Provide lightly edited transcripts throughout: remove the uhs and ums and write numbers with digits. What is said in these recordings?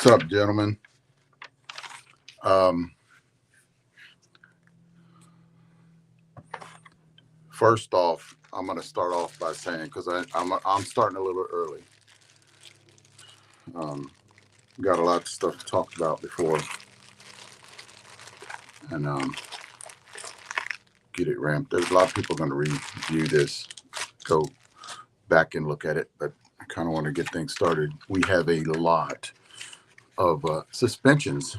What's up, gentlemen? First off, I'm going to start off by saying, because I'm starting a little early. Got a lot of stuff to talk about before, and get it ramped. There's a lot of people going to review this, go back and look at it, but I kind of want to get things started. We have a lot of suspensions,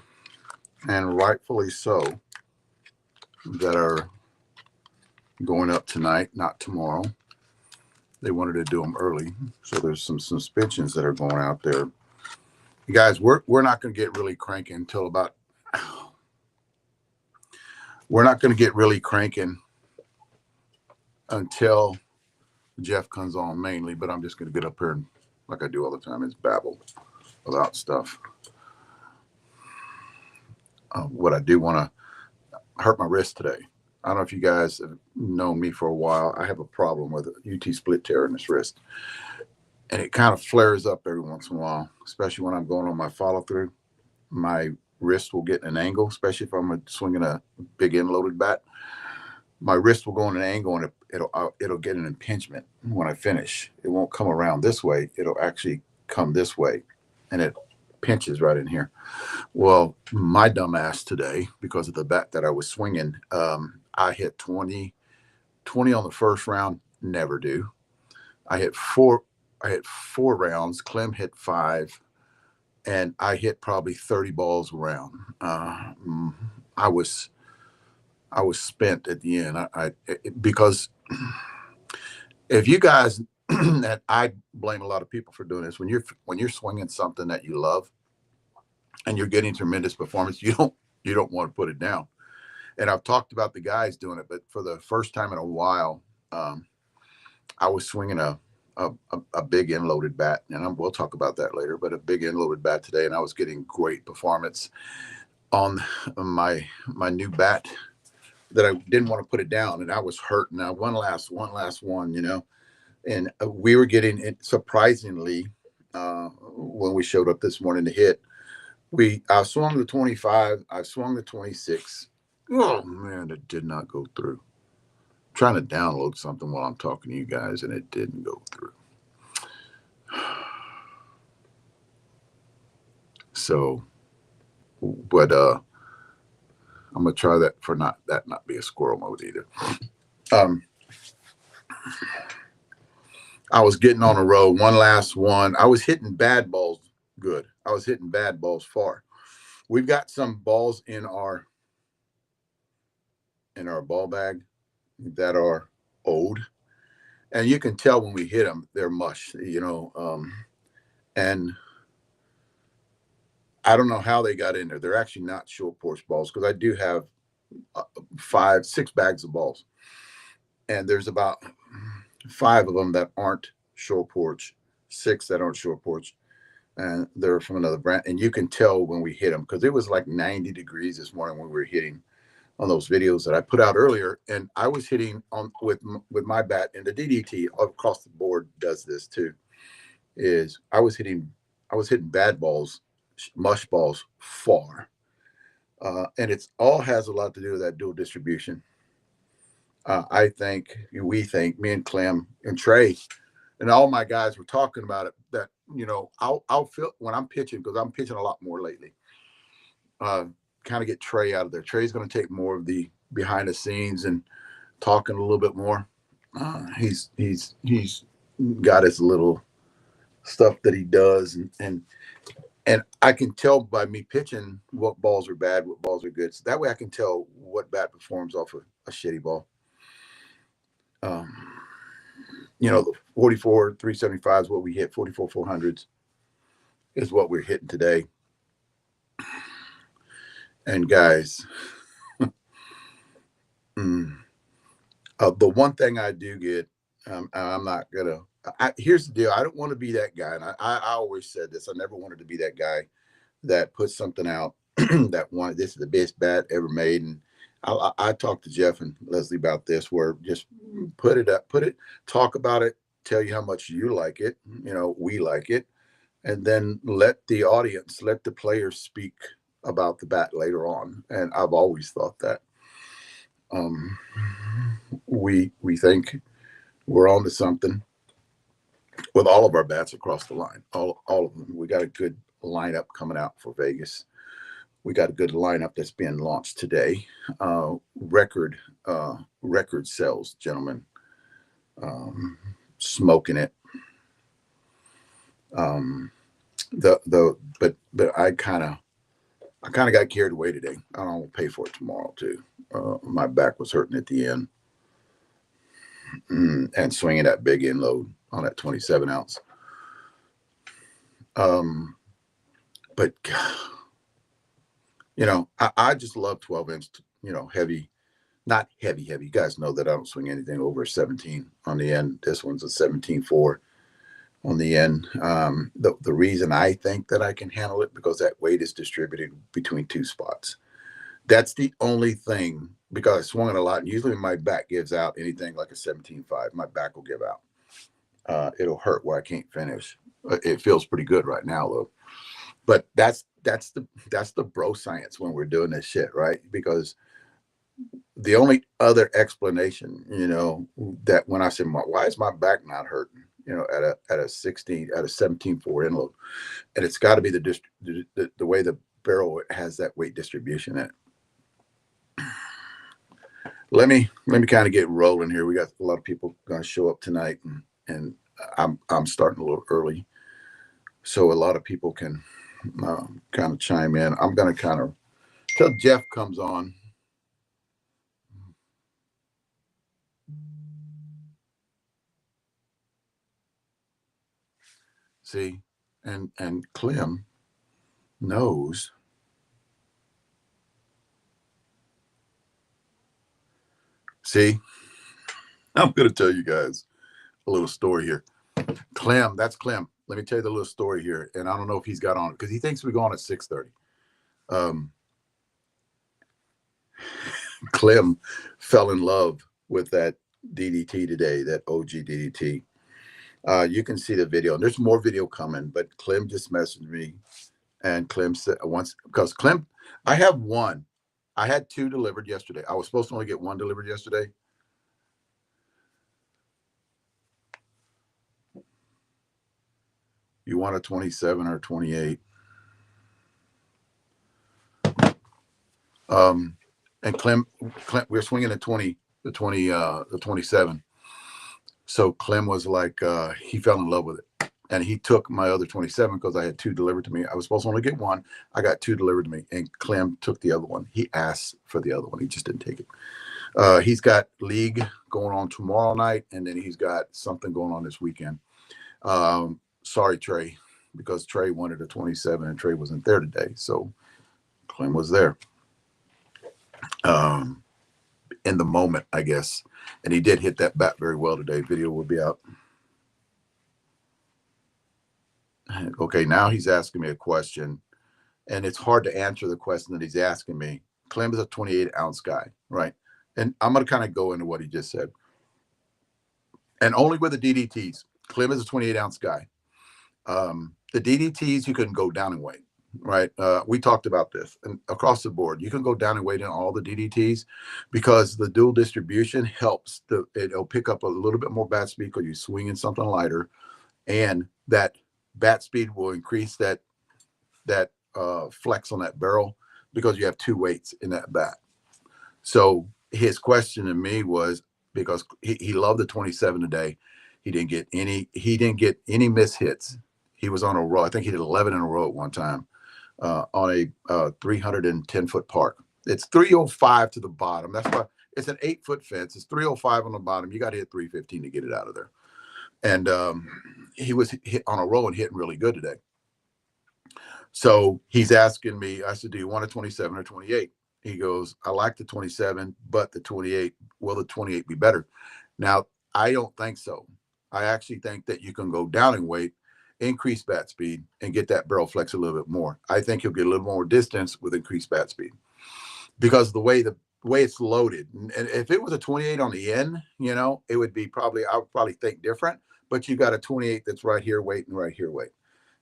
and rightfully so, that are going up tonight, not tomorrow. They wanted to do them early, so there's some suspensions that are going out there. You guys, we're not going to get really cranking until about. We're not going to get really cranking until Jeff comes on mainly, but I'm just going to get up here and, like I do all the time, is babble about stuff. What I do want to hurt my wrist today. I don't know if you guys have known me for a while. I have a problem with a UT split tear in this wrist. And it kind of flares up every once in a while, especially when I'm going on my follow through. My wrist will get an angle, especially if I'm swinging a big end loaded bat. My wrist will go in an angle and it'll get an impingement when I finish. It won't come around this way. It'll actually come this way, and it pinches right in here. Well, my dumbass today, because of the bat that I was swinging, I hit 20 on the first round. Never do. I hit four rounds. Clem hit 5, and I hit probably 30 balls around. I was spent at the end. Because if you guys, and I blame a lot of people for doing this, when you're swinging something that you love and you're getting tremendous performance, you don't want to put it down. And I've talked about the guys doing it, but for the first time in a while, I was swinging a big end loaded bat, and we'll talk about that later, but a big end loaded bat today, and I was getting great performance on my new bat that I didn't want to put it down, and I was hurting. Now one last one, and we were getting it surprisingly when we showed up this morning to hit. I swung the 25, I swung the 26. Oh man, it did not go through. I'm trying to download something while I'm talking to you guys, and it didn't go through. So, but I'm gonna try that for not be a squirrel mode either. I was getting on a roll. One last one. I was hitting bad balls good. I was hitting bad balls far. We've got some balls in our ball bag that are old, and you can tell when we hit them, they're mush, and I don't know how they got in there. They're actually not short porch balls, because I do have 5-6 bags of balls, and there's about 5 of them that aren't short porch, 6 that aren't short porch, and they're from another brand. And you can tell when we hit them, because it was like 90 degrees this morning when we were hitting on those videos that I put out earlier. And I was hitting on with my bat, and the DDT across the board does this too. Is I was hitting bad balls, mush balls far, and it's all has a lot to do with that dual distribution. I think me and Clem and Trey and all my guys were talking about it, that I'll feel when I'm pitching, because I'm pitching a lot more lately. Kind of get Trey out of there. Trey's going to take more of the behind the scenes and talking a little bit more. He's got his little stuff that he does, and I can tell by me pitching what balls are bad, what balls are good. So that way I can tell what bat performs off of a shitty ball. The 44 375 is what we hit. 44 400s is what we're hitting today. And guys, the one thing I do get, I'm not gonna. Here's the deal. I don't want to be that guy, and I always said this. I never wanted to be that guy that puts something out that this is the best bat ever made. And I talked to Jeff and Leslie about this, where just put it, talk about it, tell you how much you like it. We like it. and then let the audience, let the players speak about the bat later on. And I've always thought that um, we think we're on to something with all of our bats across the line, all of them. We got a good lineup coming out for Vegas. We got a good lineup that's being launched today. Record sales, gentlemen. Smoking it. But I kind of got carried away today. I don't pay for it tomorrow too. My back was hurting at the end, and swinging that big end load on that 27 ounce. But you know, I just love 12-inch. You know, heavy. Not heavy. You guys know that I don't swing anything over 17 on the end. This one's a 17.4 on the end. The reason I think that I can handle it because that weight is distributed between two spots. That's the only thing, because I swung it a lot. And usually my back gives out anything like a 17.5. My back will give out. It'll hurt where I can't finish. It feels pretty good right now, though. But that's the bro science when we're doing this shit, right? Because the only other explanation, you know, that when I said, why is my back not hurting? You know, at a 17.4 end load, and it's got to be the way the barrel has that weight distribution in it. Let me kind of get rolling here. We got a lot of people going to show up tonight, and I'm starting a little early, so a lot of people can kind of chime in. I'm going to kind of till Jeff comes on. See, and Clem knows. See, I'm going to tell you guys a little story here. Clem, that's Clem. Let me tell you the little story here, and I don't know if he's got on because he thinks we go on at 6:30. Clem fell in love with that DDT today, that OG DDT. You can see the video, and there's more video coming, but Clem just messaged me, and Clem said once, because Clem, I have one. I had two delivered yesterday. I was supposed to only get one delivered yesterday. You want a 27 or 28? And Clem, we're swinging at the 27. So Clem was like, he fell in love with it. And he took my other 27 because I had two delivered to me. I was supposed to only get one. I got two delivered to me. And Clem took the other one. He asked for the other one. He just didn't take it. He's got league going on tomorrow night. And then he's got something going on this weekend. Sorry, Trey, because Trey wanted a 27 and Trey wasn't there today. So Clem was there. In the moment, I guess. And he did hit that bat very well today. Video will be out. Okay, now he's asking me a question, and it's hard to answer the question that he's asking me. Clem is a 28-ounce guy, right? And I'm going to kind of go into what he just said. And only with the DDTs. Clem is a 28-ounce guy. The DDTs, you can go down in weight, right? We talked about this, and across the board, you can go down in weight in all the DDTs because the dual distribution helps. It'll pick up a little bit more bat speed because you're swinging something lighter, and that bat speed will increase that flex on that barrel because you have two weights in that bat. So his question to me was, because he loved the 27 today, he didn't get any miss hits. He was on a row. I think he did 11 in a row at one time on a 310-foot park. It's 305 to the bottom. That's why it's an 8-foot fence. It's 305 on the bottom. You got to hit 315 to get it out of there. And he was hit on a roll and hitting really good today. So he's asking me, I said, do you want a 27 or 28? He goes, I like the 27, but the 28, will the 28 be better? Now, I don't think so. I actually think that you can go down in weight, increase bat speed, and get that barrel flex a little bit more. I think you'll get a little more distance with increased bat speed because the way it's loaded. And if it was a 28 on the end, you know, it would be I would probably think different, but you got a 28 that's right here weight and right here weight.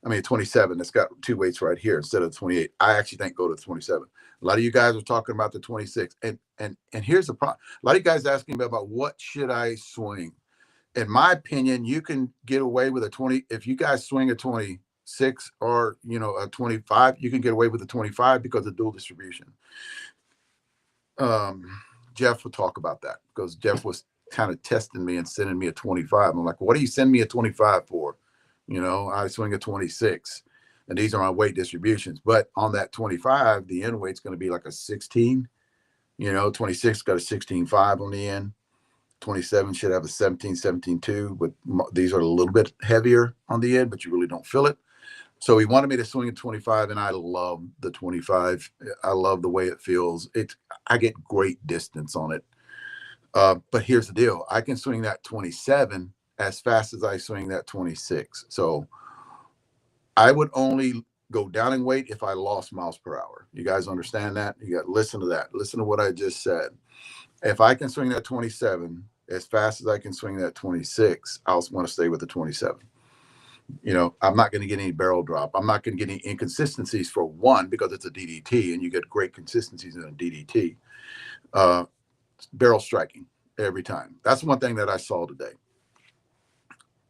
I mean, 27, it's got 2 weights right here instead of 28. I actually think go to 27. A lot of you guys are talking about the 26. And here's the problem. A lot of you guys asking me about what should I swing? In my opinion, you can get away with a 20. If you guys swing a 26 or, a 25, you can get away with a 25 because of dual distribution. Jeff will talk about that because Jeff was kind of testing me and sending me a 25. I'm like, what do you send me a 25 for? I swing a 26 and these are my weight distributions. But on that 25, the end weight's going to be like a 16. 26 got a 16.5 on the end. 27 should have a 17.2, but these are a little bit heavier on the end, but you really don't feel it. So he wanted me to swing a 25, and I love the 25. I love the way it feels. I get great distance on it. But here's the deal. I can swing that 27 as fast as I swing that 26. So I would only go down in weight if I lost miles per hour. You guys understand that? You got to listen to that. Listen to what I just said. If I can swing that 27 as fast as I can swing that 26, I'll want to stay with the 27. I'm not going to get any barrel drop. I'm not going to get any inconsistencies for one, because it's a DDT and you get great consistencies in a DDT. Barrel striking every time. That's one thing that I saw today.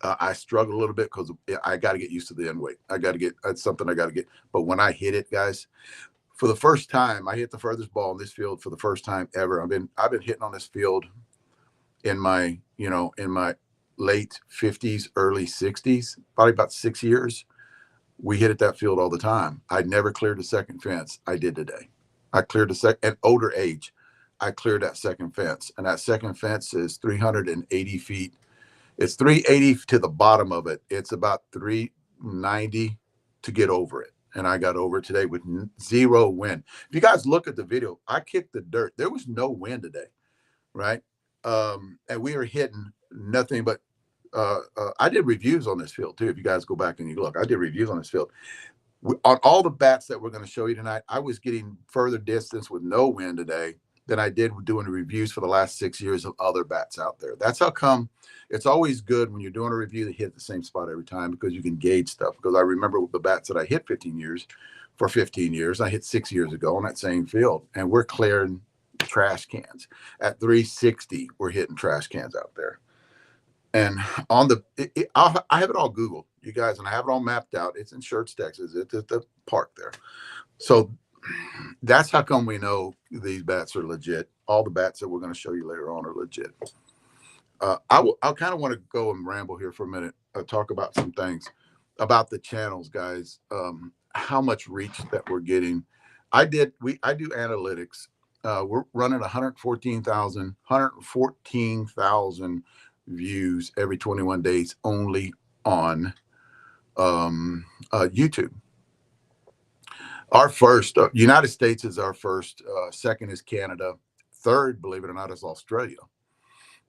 I struggle a little bit because I got to get used to the end weight. That's something I got to get. But when I hit it, guys, for the first time, I hit the furthest ball in this field for the first time ever. I've been hitting on this field in my late 50s, early 60s, probably about 6 years. We hit at that field all the time. I never cleared the second fence. I did today. I cleared at older age. I cleared that second fence, and that second fence is 380 feet. It's 380 to the bottom of it. It's about 390 to get over it. And I got over it today with zero wind. If you guys look at the video, I kicked the dirt. There was no wind today, right? And we were hitting nothing but I did reviews on this field too. If you guys go back and you look, I did reviews on this field. On all the bats that we're going to show you tonight, I was getting further distance with no wind today than I did with doing the reviews for the last 6 years of other bats out there. That's how come it's always good when you're doing a review to hit the same spot every time, because you can gauge stuff. Because I remember the bats that I hit 15 years, I hit 6 years ago on that same field, and we're clearing trash cans. At 360, we're hitting trash cans out there. And on I have it all Googled, you guys, and I have it all mapped out. It's in Schertz, Texas. It's at the park there. So that's how come we know these bats are legit. All the bats that we're going to show you later on are legit. I kind of want to go and ramble here for a minute, talk about some things about the channels, guys. How much reach that we're getting. I do analytics. We're running 114,000 views every 21 days only on YouTube. Our first, United States is our first, second is Canada, third, believe it or not, is Australia.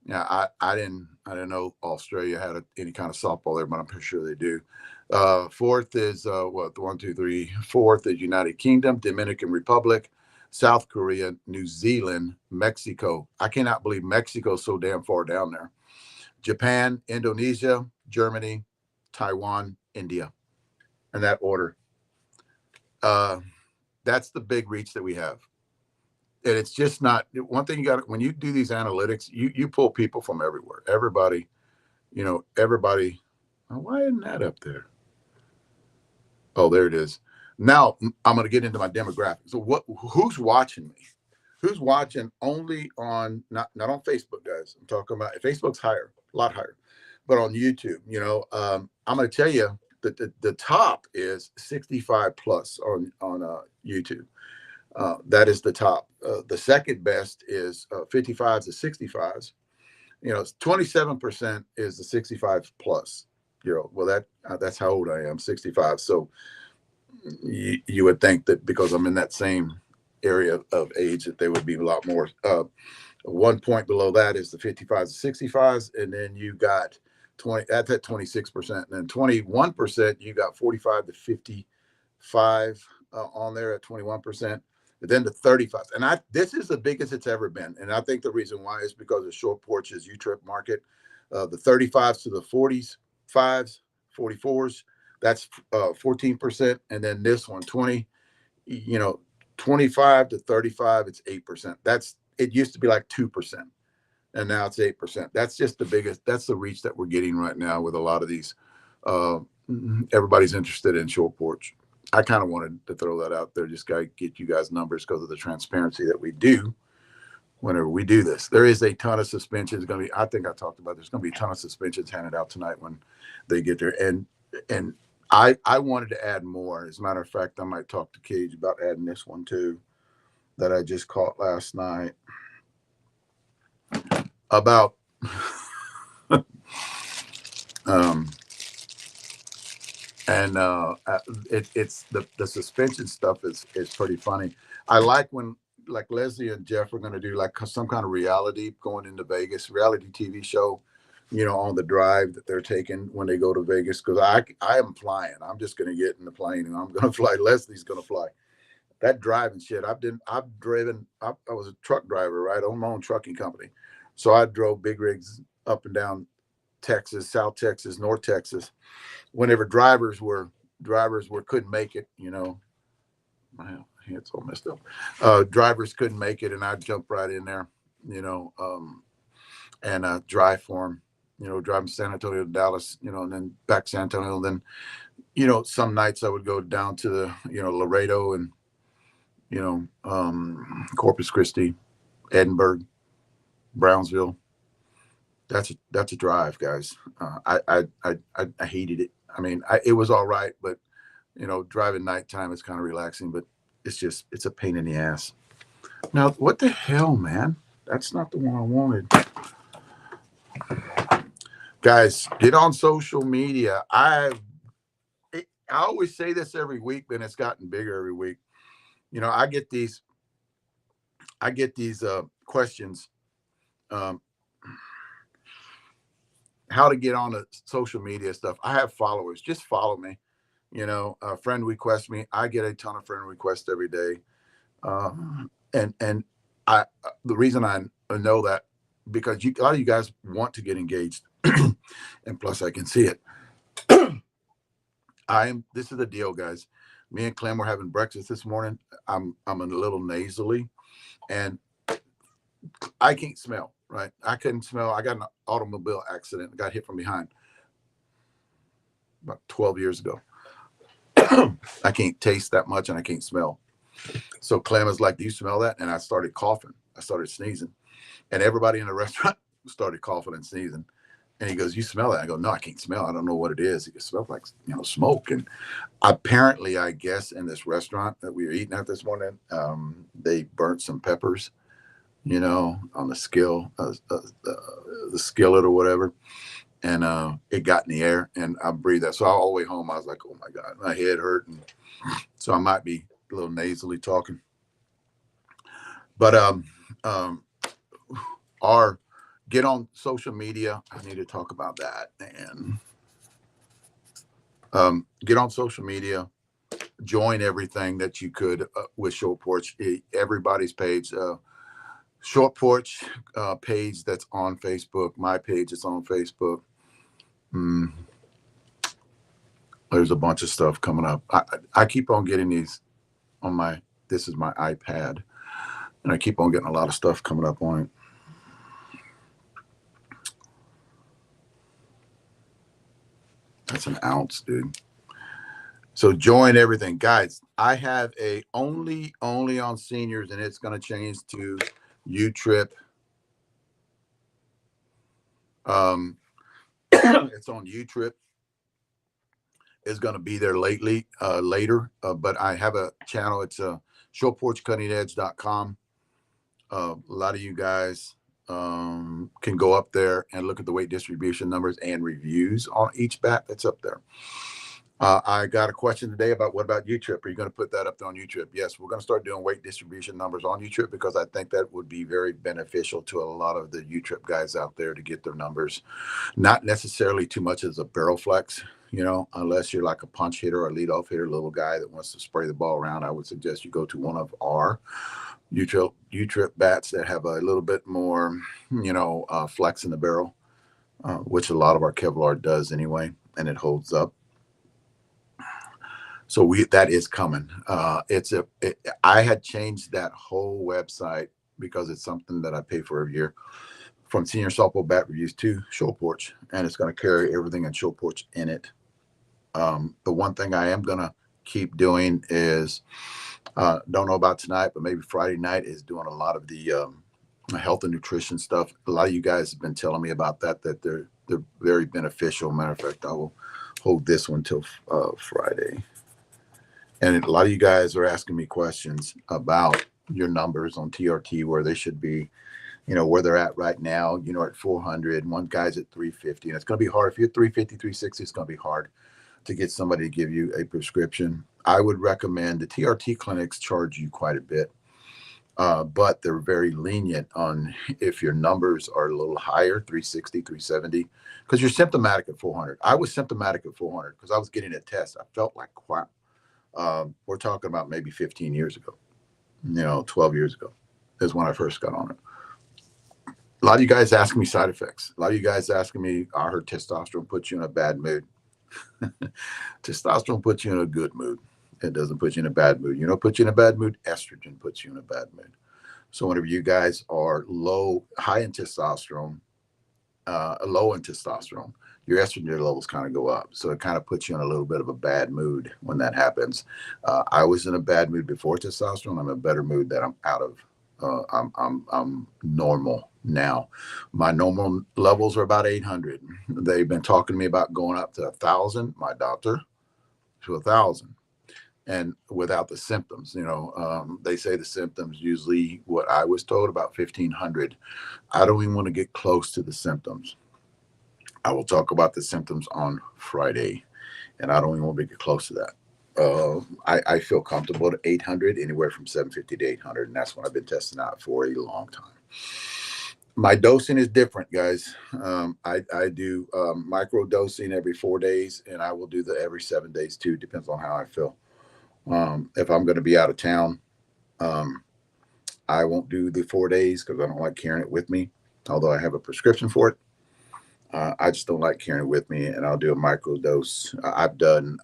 Yeah, I didn't know Australia had any kind of softball there, but I'm pretty sure they do. Fourth is fourth is United Kingdom, Dominican Republic, South Korea, New Zealand, Mexico. I cannot believe Mexico's so damn far down there. Japan, Indonesia, Germany, Taiwan, India, in that order. That's the big reach that we have. And it's just not one thing. You got when you do these analytics, you pull people from everywhere. Everybody. Oh, why isn't that up there? Oh, there it is. Now I'm going to get into my demographics. So who's watching me? Who's watching only on not on Facebook, guys? I'm talking about Facebook's higher, a lot higher, but on YouTube, I'm going to tell you that the top is 65 plus on YouTube. That is the top. The second best is 55s to 65s. 27% is the 65 plus. Well, that's how old I am, 65. So you would think that because I'm in that same area of age that they would be a lot more. 1 point below that is the 55s to 65s, and then you got 20. That's at 26%, and then 21%. You got 45 to 55 on there at 21%. And then the 35s, and this is the biggest it's ever been, and I think the reason why is because of Short Porch's U-Trip market. The 35s to the 40s, 5s, 44s, That's 14%. And then this one, 25 to 35, it's 8%. It used to be like 2%. And now it's 8%. That's just that's the reach that we're getting right now with a lot of these. Everybody's interested in short porch. I kind of wanted to throw that out there, just got to get you guys numbers because of the transparency that we do whenever we do this. There is a ton of suspensions going to be, I think I talked about, there's going to be a ton of suspensions handed out tonight when they get there. And I wanted to add more. As a matter of fact, I might talk to Cage about adding this one too that I just caught last night about it's the suspension stuff is pretty funny. I like when like Leslie and Jeff are going to do like some kind of reality going into Vegas, reality TV show, on the drive that they're taking when they go to Vegas. Because I am flying. I'm just going to get in the plane and I'm going to fly. Leslie's going to fly. That driving shit. I was a truck driver, right? I own my own trucking company. So I drove big rigs up and down Texas, South Texas, North Texas. Whenever drivers couldn't make it, my hand's all messed up. Drivers couldn't make it, and I'd jump right in there, and drive for them. Driving San Antonio to Dallas, and then back San Antonio. And then, some nights I would go down to the, Laredo and, Corpus Christi, Edinburgh, Brownsville. That's a drive, guys. I hated it. I mean, it was all right, but driving nighttime is kind of relaxing, but it's a pain in the ass. Now, what the hell, man? That's not the one I wanted. Guys, get on social media. I always say this every week, but it's gotten bigger every week. I get these questions. How to get on the social media stuff. I have followers. Just follow me. A friend requests me. I get a ton of friend requests every day. And the reason I know that, because a lot of you guys want to get engaged. And plus I can see it. This is the deal, guys. Me and Clem were having breakfast this morning. I'm a little nasally and I can't smell, right? I couldn't smell. I got an automobile accident. I got hit from behind about 12 years ago. I can't taste that much and I can't smell. So Clem was like, do you smell that? And I started coughing. I started sneezing. And everybody in the restaurant started coughing and sneezing. And he goes, you smell that? I go, no, I can't smell. I don't know what it is. It smells like, smoke. And apparently, I guess, in this restaurant that we were eating at this morning, they burnt some peppers, on the the skillet or whatever. And it got in the air and I breathed that. So all the way home, I was like, oh my God, my head hurt. And so I might be a little nasally talking. But get on social media. I need to talk about that. And get on social media. Join everything that you could with Short Porch. Everybody's page. Short Porch page that's on Facebook. My page is on Facebook. There's a bunch of stuff coming up. I keep on getting these on this is my iPad. And I keep on getting a lot of stuff coming up on it. That's an ounce, dude. So join everything. Guys, I have a only on seniors, and it's going to change to U-Trip. It's on U-Trip. It's going to be there later. But I have a channel. It's shortporchcuttingedge.com. A lot of you guys can go up there and look at the weight distribution numbers and reviews on each bat that's up there. I got a question today about what about U-Trip? Are you going to put that up there on U-Trip? Yes, we're going to start doing weight distribution numbers on U-Trip because I think that would be very beneficial to a lot of the U-Trip guys out there to get their numbers. Not necessarily too much as a barrel flex, unless you're like a punch hitter or a leadoff hitter, little guy that wants to spray the ball around. I would suggest you go to one of our U-Trip bats that have a little bit more, flex in the barrel, which a lot of our Kevlar does anyway, and it holds up. So that is coming. I had changed that whole website because it's something that I pay for every year, from senior softball bat reviews to show porch, and it's going to carry everything in show porch in it. The one thing I am going to keep doing is, don't know about tonight, but maybe Friday night, is doing a lot of the health and nutrition stuff. A lot of you guys have been telling me about that they're very beneficial. Matter of fact, I will hold this one till Friday. And a lot of you guys are asking me questions about your numbers on TRT, where they should be, where they're at right now, at 400. One guy's at 350. And it's going to be hard. If you're 350, 360, it's going to be hard to get somebody to give you a prescription. I would recommend the TRT clinics charge you quite a bit, but they're very lenient on if your numbers are a little higher, 360, 370, because you're symptomatic at 400. I was symptomatic at 400 because I was getting a test. I felt like crap. We're talking about maybe 15 years ago, 12 years ago is when I first got on it. A lot of you guys asking me side effects. A lot of you guys asking me, I heard testosterone puts you in a bad mood. Testosterone puts you in a good mood. It doesn't put you in a bad mood. Put you in a bad mood. Estrogen puts you in a bad mood. So whenever you guys are high in testosterone, low in testosterone, your estrogen levels kind of go up. So it kind of puts you in a little bit of a bad mood when that happens. I was in a bad mood before testosterone. I'm in a better mood that I'm out of. I'm normal now. My normal levels are about 800. They've been talking to me about going up to 1,000. My doctor, to 1,000, and without the symptoms. They say the symptoms usually, what I was told, about 1,500. I don't even want to get close to the symptoms. I will talk about the symptoms on Friday, and I don't even want to get close to that. I feel comfortable at 800, anywhere from 750 to 800, and that's what I've been testing out for a long time. My dosing is different, guys. I do micro dosing every 4 days, and I will do the every 7 days too. Depends on how I feel. If I'm going to be out of town, I won't do the 4 days because I don't like carrying it with me, although I have a prescription for it. I just don't like carrying it with me, and I'll do a micro dose. I've done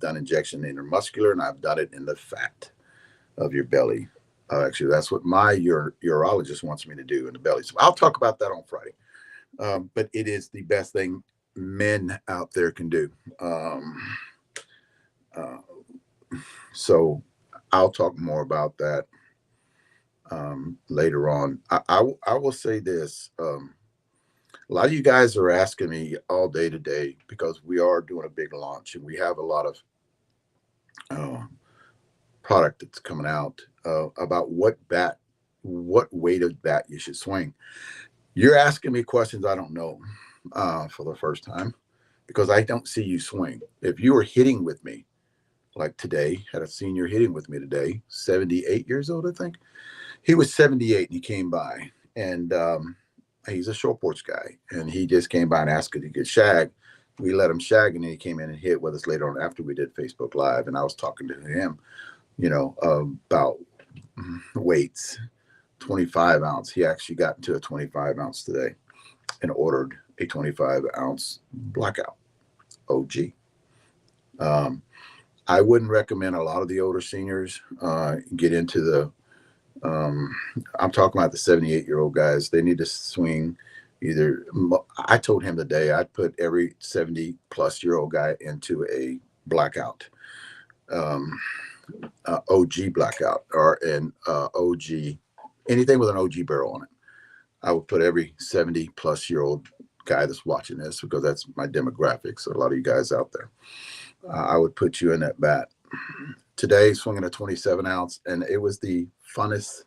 injection intramuscular, and I've done it in the fat of your belly. Actually, that's what my urologist wants me to do, in the belly. So I'll talk about that on Friday. But it is the best thing men out there can do. So I'll talk more about that later on. I will say this. A lot of you guys are asking me all day today, because we are doing a big launch and we have a lot of product that's coming out about what weight of bat you should swing. You're asking me questions I don't know for the first time, because I don't see you swing. If you were hitting with me, like today, had a senior hitting with me today, 78 years old, I think. He was 78 and he came by, and he's a short porch guy, and he just came by and asked if he could shag. We let him shag, and then he came in and hit with us later on after we did Facebook Live, and I was talking to him, about weights, 25 ounce. He actually got into a 25 ounce today and ordered a 25 ounce blackout OG. I wouldn't recommend a lot of the older seniors get into the I'm talking about the 78-year-old guys. They need to swing either. I told him today I'd put every 70-plus-year-old guy into a blackout, OG blackout, or an OG, anything with an OG barrel on it. I would put every 70-plus-year-old guy that's watching this, because that's my demographic. So a lot of you guys out there, I would put you in that bat. Today, swinging a 27 ounce, and it was the funnest,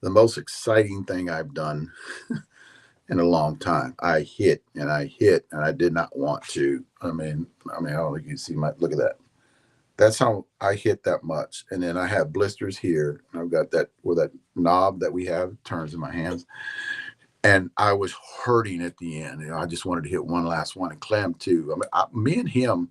the most exciting thing I've done in a long time. I hit, and I did not want to. I don't know if you can see look at that. That's how I hit that much. And then I have blisters here. I've got that where that knob that we have turns in my hands. And I was hurting at the end. I just wanted to hit one last one and clam two. Me and him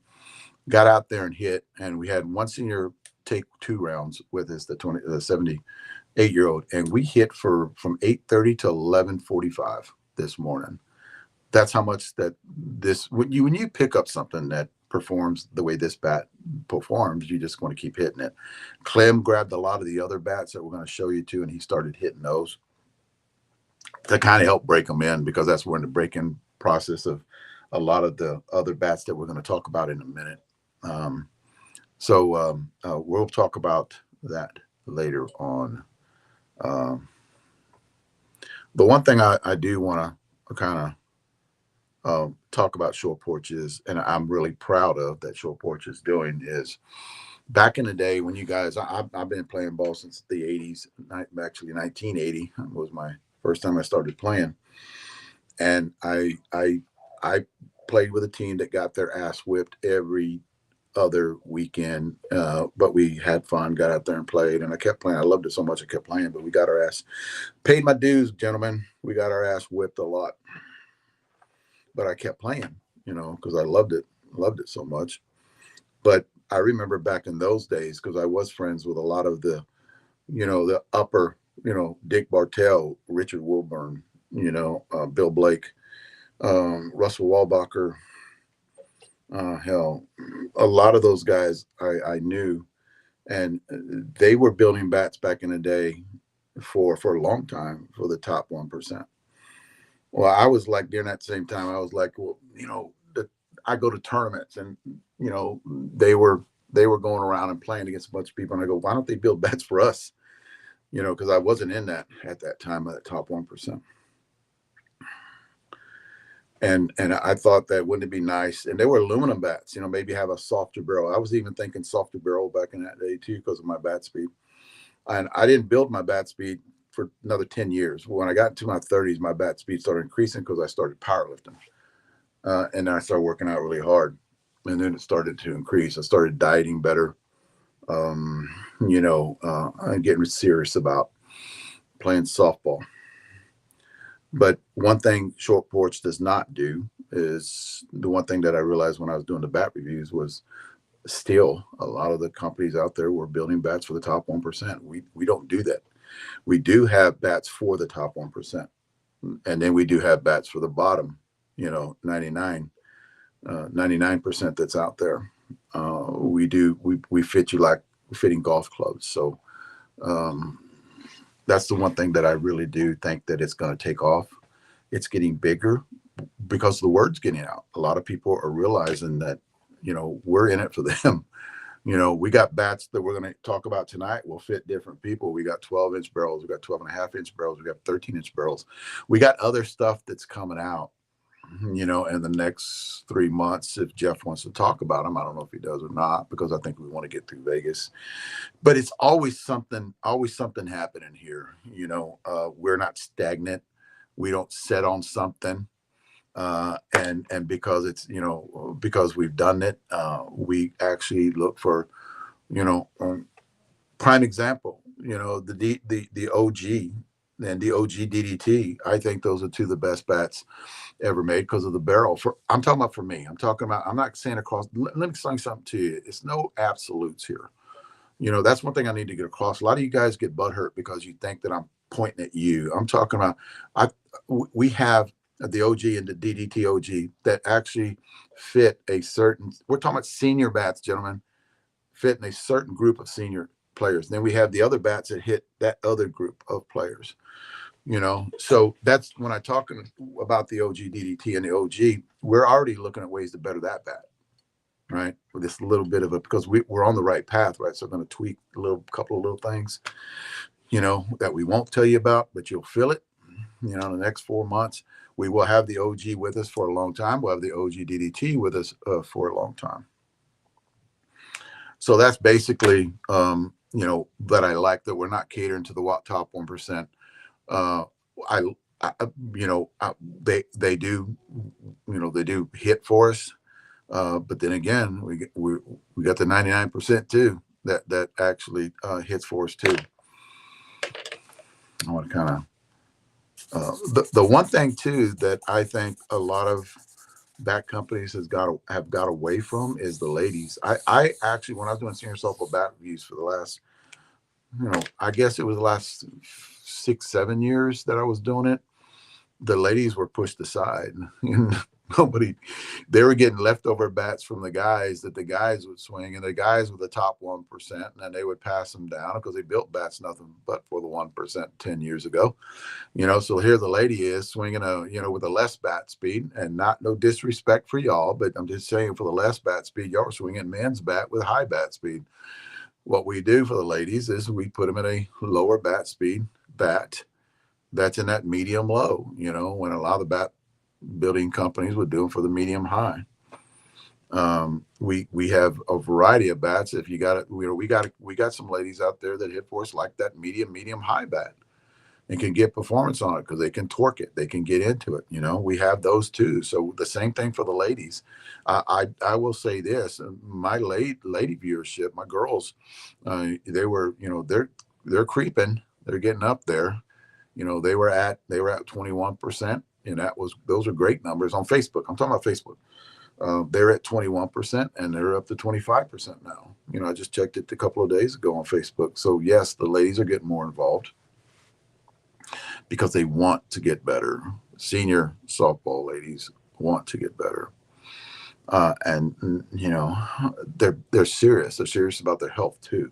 got out there and hit, and we had one senior take 2 rounds with us, the 78-year-old, and we hit from 8:30 to 11:45 this morning. That's how much that when you pick up something that performs the way this bat performs, you just want to keep hitting it. Clem grabbed a lot of the other bats that we're going to show you too, and he started hitting those to kind of help break them in, because that's we're in the break-in process of a lot of the other bats that we're going to talk about in a minute. We'll talk about that later on. The one thing I do want to kind of talk about Short Porch is, and I'm really proud of that Short Porch is doing, is back in the day when you guys, I've been playing ball since the 80s. Actually 1980 was my first time I started playing, and I played with a team that got their ass whipped every other weekend, but we had fun, got out there and played, and I kept playing. I loved it so much I kept playing, but we got our ass, paid my dues, gentlemen. We got our ass whipped a lot, but I kept playing, because I loved it so much. But I remember back in those days, because I was friends with a lot of the the upper, Dick Bartell, Richard Wilburn, Bill Blake, Russell Walbacher, hell, a lot of those guys I knew, and they were building bats back in the day for a long time for the top 1%. Well, I was like, during that same time, I was like, well, I go to tournaments, and they were going around and playing against a bunch of people, and I go, why don't they build bats for us? Because I wasn't in that at that time, at the top 1%. And I thought that wouldn't it be nice? And they were aluminum bats, maybe have a softer barrel. I was even thinking softer barrel back in that day too, because of my bat speed. And I didn't build my bat speed for another 10 years. When I got into my 30s, my bat speed started increasing because I started powerlifting. And then I started working out really hard. And then it started to increase. I started dieting better, and getting serious about playing softball. But one thing Short Porch does not do is, the one thing that I realized when I was doing the bat reviews was, still a lot of the companies out there were building bats for the top 1%. We don't do that. We do have bats for the top 1%. And then we do have bats for the bottom, 99% that's out there. We fit you like fitting golf clubs. So that's the one thing that I really do think that it's going to take off. It's getting bigger because the word's getting out. A lot of people are realizing that, we're in it for them. We got bats that we're going to talk about tonight will fit different people. We got 12-inch barrels. We got 12.5-inch barrels. We got 13-inch barrels. We got other stuff that's coming out, in the next 3 months. If Jeff wants to talk about them, I don't know if he does or not, because I think we want to get through Vegas. But it's always something happening here. We're not stagnant. We don't sit on something. And because it's, because we've done it, we actually look for, prime example, the OG and the OG DDT. I think those are two of the best bats ever made because of the barrel. I'm talking about for me. I'm not saying across. Let me explain something to you. It's no absolutes here. That's one thing I need to get across. A lot of you guys get butthurt because you think that I'm pointing at you. I'm talking about, we have the OG and the DDT OG that actually fit a certain, we're talking about senior bats, gentlemen, fit in a certain group of senior players. Then we have the other bats that hit that other group of players, so that's when I'm talking about the OG DDT and the OG, we're already looking at ways to better that bat, right? With this little bit of because we're on the right path, right? So I'm going to tweak couple of little things, that we won't tell you about, but you'll feel it, in the next 4 months. We will have the OG with us for a long time. We'll have the OG DDT with us for a long time. So that's basically, that I like that we're not catering to the top 1%. They do, they do hit for us. But then again, we got the 99% too that actually hits for us too. I want to kind of the one thing too that I think a lot of bat companies have got away from is the ladies. I actually, when I was doing senior softball bat reviews for the last, I guess it was the last 6-7 years that I was doing it, the ladies were pushed aside. Nobody, they were getting leftover bats from the guys that the guys would swing, and the guys were the top 1%, and then they would pass them down because they built bats nothing but for the 1% 10 years ago. So here the lady is swinging with a less bat speed, and not no disrespect for y'all, but I'm just saying for the less bat speed, y'all are swinging men's bat with high bat speed. What we do for the ladies is we put them in a lower bat speed bat that's in that medium low, when a lot of the bat building companies would do them for the medium high. We have a variety of bats. If you got it, we got some ladies out there that hit for us like that medium high bat and can get performance on it because they can torque it, they can get into it. We have those too. So the same thing for the ladies. I will say this: my lady viewership, my girls, they were they're creeping, they're getting up there. They were at 21%, and those are great numbers on Facebook. I'm talking about Facebook. They're at 21%, and they're up to 25% now. I just checked it a couple of days ago on Facebook. So yes, the ladies are getting more involved because they want to get better. Senior softball ladies want to get better, and they're serious. They're serious about their health too.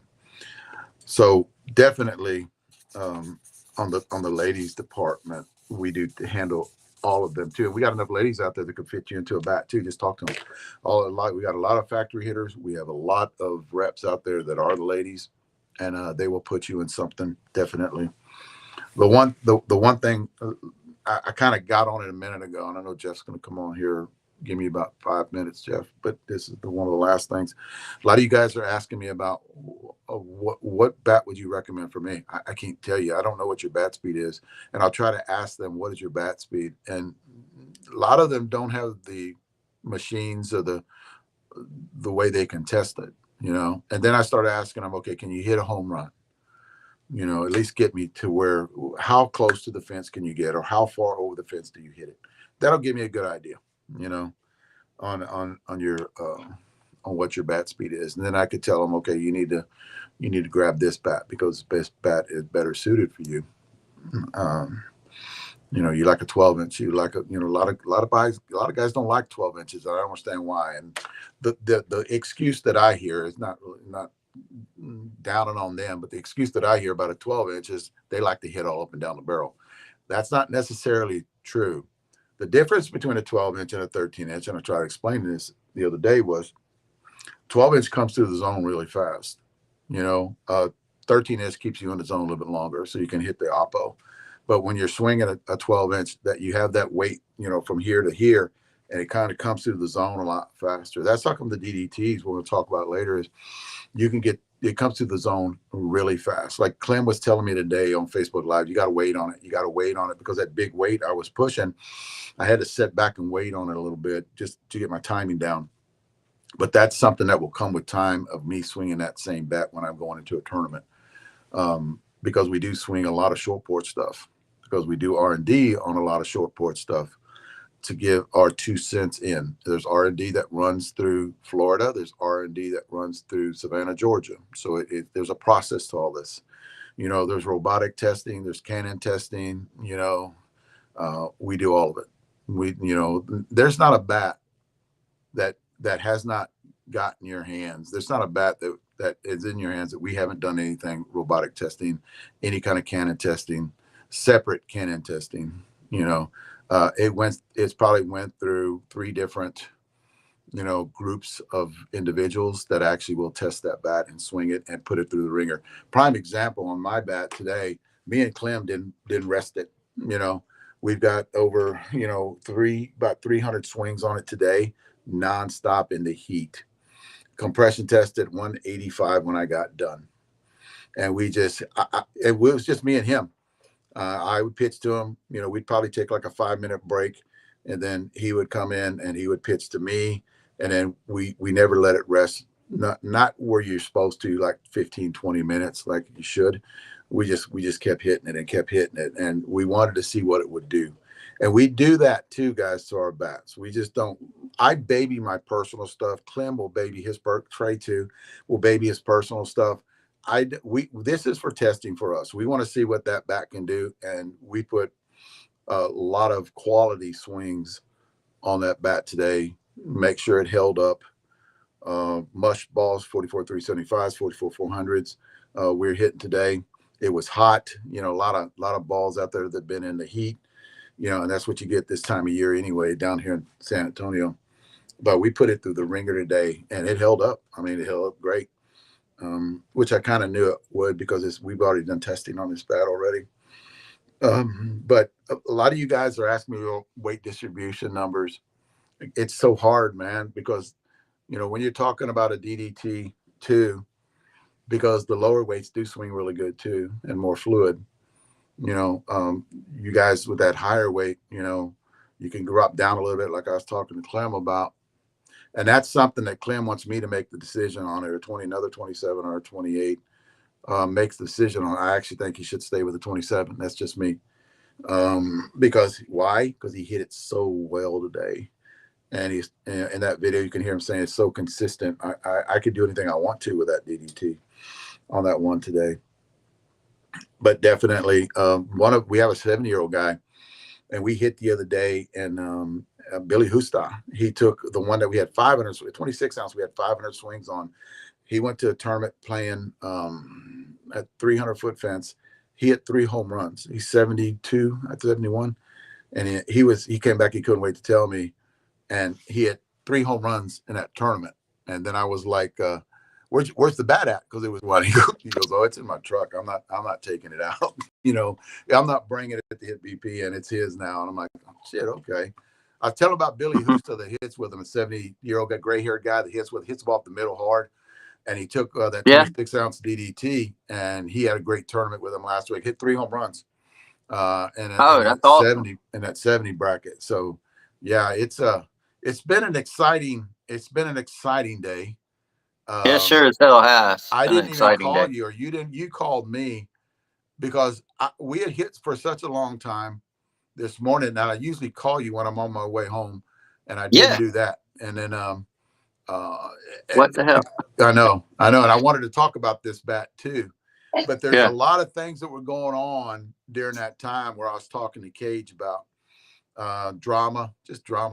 So definitely, on the ladies department, we do handle all of them too. We got enough ladies out there that could fit you into a bat too. Just talk to them. We got a lot of factory hitters. We have a lot of reps out there that are the ladies, and they will put you in something definitely. The one thing I kind of got on it a minute ago, and I know Jeff's going to come on here. Give me about 5 minutes, Jeff. But this is one of the last things. A lot of you guys are asking me about what bat would you recommend for me. I can't tell you. I don't know what your bat speed is, and I'll try to ask them what is your bat speed. And a lot of them don't have the machines or the way they can test it. And then I started asking them, okay, can you hit a home run? At least get me to how close to the fence can you get, or how far over the fence do you hit it? That'll give me a good idea, on your on what your bat speed is. And then I could tell them, okay, you need to grab this bat because this bat is better suited for you. You like a 12-inch, you like a lot of guys don't like 12 inches. I don't understand why. And the excuse that I hear is not downing on them, but the excuse that I hear about a 12-inch is they like to hit all up and down the barrel. That's not necessarily true. The difference between a 12-inch and a 13-inch, and I tried to explain this the other day, was 12-inch comes through the zone really fast. 13-inch keeps you in the zone a little bit longer, so you can hit the oppo. But when you're swinging a 12-inch, that you have that weight, from here to here, and it kind of comes through the zone a lot faster. That's how come the DDTs, we're going to talk about later, is it comes through the zone really fast. Like Clem was telling me today on Facebook Live, you got to wait on it. You got to wait on it because that big weight I was pushing, I had to sit back and wait on it a little bit just to get my timing down. But that's something that will come with time of me swinging that same bat when I'm going into a tournament, because we do swing a lot of short porch stuff, because we do R&D on a lot of short porch stuff to give our 2 cents in. There's R&D that runs through Florida. There's R&D that runs through Savannah, Georgia. So there's a process to all this. There's robotic testing. There's cannon testing. We do all of it. There's not a bat that has not gotten your hands. There's not a bat that is in your hands that we haven't done anything robotic testing, any kind of cannon testing, separate cannon testing. It's probably went through 3 different, groups of individuals that actually will test that bat and swing it and put it through the ringer. Prime example on my bat today, me and Clem didn't rest it. We've got over, about 300 swings on it today, nonstop in the heat. Compression tested 185 when I got done. And it was just me and him. I would pitch to him, we'd probably take like a 5-minute break, and then he would come in and he would pitch to me. And then we never let it rest. Not where you're supposed to, like 15, 20 minutes, like you should. We just kept hitting it and kept hitting it. And we wanted to see what it would do. And we do that too, guys, to our bats. We just don't. I baby my personal stuff. Clem will baby his Trey too. Will baby his personal stuff. This is for testing for us. We want to see what that bat can do, and we put a lot of quality swings on that bat today. Make sure it held up. Mush balls, 44 375s, 44 400s. We're hitting today. It was hot, a lot of balls out there that been in the heat, and that's what you get this time of year anyway down here in San Antonio. But we put it through the ringer today, and it held up. I mean, it held up great, which I kind of knew it would because we've already done testing on this bat already. But a lot of you guys are asking me weight distribution numbers. It's so hard, man, because when you're talking about a DDT too, because the lower weights do swing really good too and more fluid. You guys with that higher weight, you can drop down a little bit, like I was talking to Clem about, and that's something that Clem wants me to make the decision on, or another 27 or a 28. Makes the decision on. I actually think he should stay with the 27. That's just me. Because why? Because he hit it so well today. And he's in that video, you can hear him saying it's so consistent. I could do anything I want to with that DDT on that one today. But definitely, we have a 70-year-old guy, and we hit the other day, and Billy Husta, he took the one that we had 500, 26 ounce, we had 500 swings on. He went to a tournament playing at 300-foot fence. He hit 3 home runs. He's 72 at 71, and he came back. He couldn't wait to tell me. And he had 3 home runs in that tournament. And then I was like, where's the bat at? Because it was one. He goes, oh, it's in my truck. I'm not taking it out. I'm not bringing it to hit BP, and it's his now. And I'm like, oh, shit, okay. I tell him about Billy Husta that hits with him, a 70-year-old gray-haired guy that hits the ball off the middle hard. And he took that 26-ounce DDT, and he had a great tournament with him last week. Hit 3 home runs. And that's awesome. in that 70 bracket. So yeah, it's been an exciting day. It sure as hell has. I didn't even call you, or you called me, because we had hit for such a long time this morning. Now I usually call you when I'm on my way home, and I didn't do that. And then what the hell? I know, and I wanted to talk about this bat too, but there's a lot of things that were going on during that time where I was talking to Cage about drama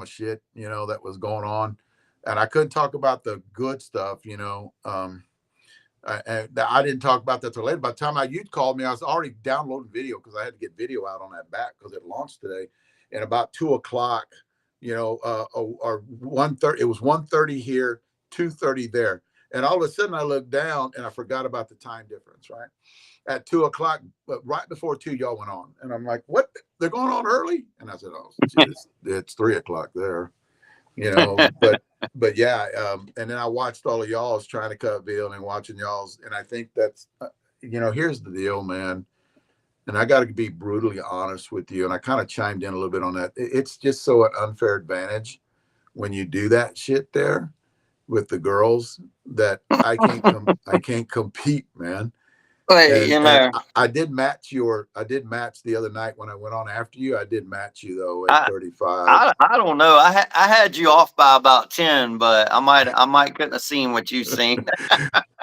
shit, that was going on. And I couldn't talk about the good stuff, and I didn't talk about that till later. By the time you'd called me, I was already downloading video because I had to get video out on that bat because it launched today. And about 2 o'clock, or 1:30, it was 1:30 here, 2:30 there. And all of a sudden I looked down and I forgot about the time difference, right? At 2 o'clock, but right before 2, y'all went on. And I'm like, what? They're going on early? And I said, oh, geez, it's 3 o'clock there, but yeah. And then I watched all of y'all's trying to cut video and watching y'all's. And I think that's, here's the deal, man. And I got to be brutally honest with you. And I kind of chimed in a little bit on that. It's just so an unfair advantage when you do that shit there with the girls that I can't compete, man. Wait, and I did match the other night when I went on after you. I did match you though at 35. I don't know. I had you off by about 10, but I might couldn't have seen what you seen.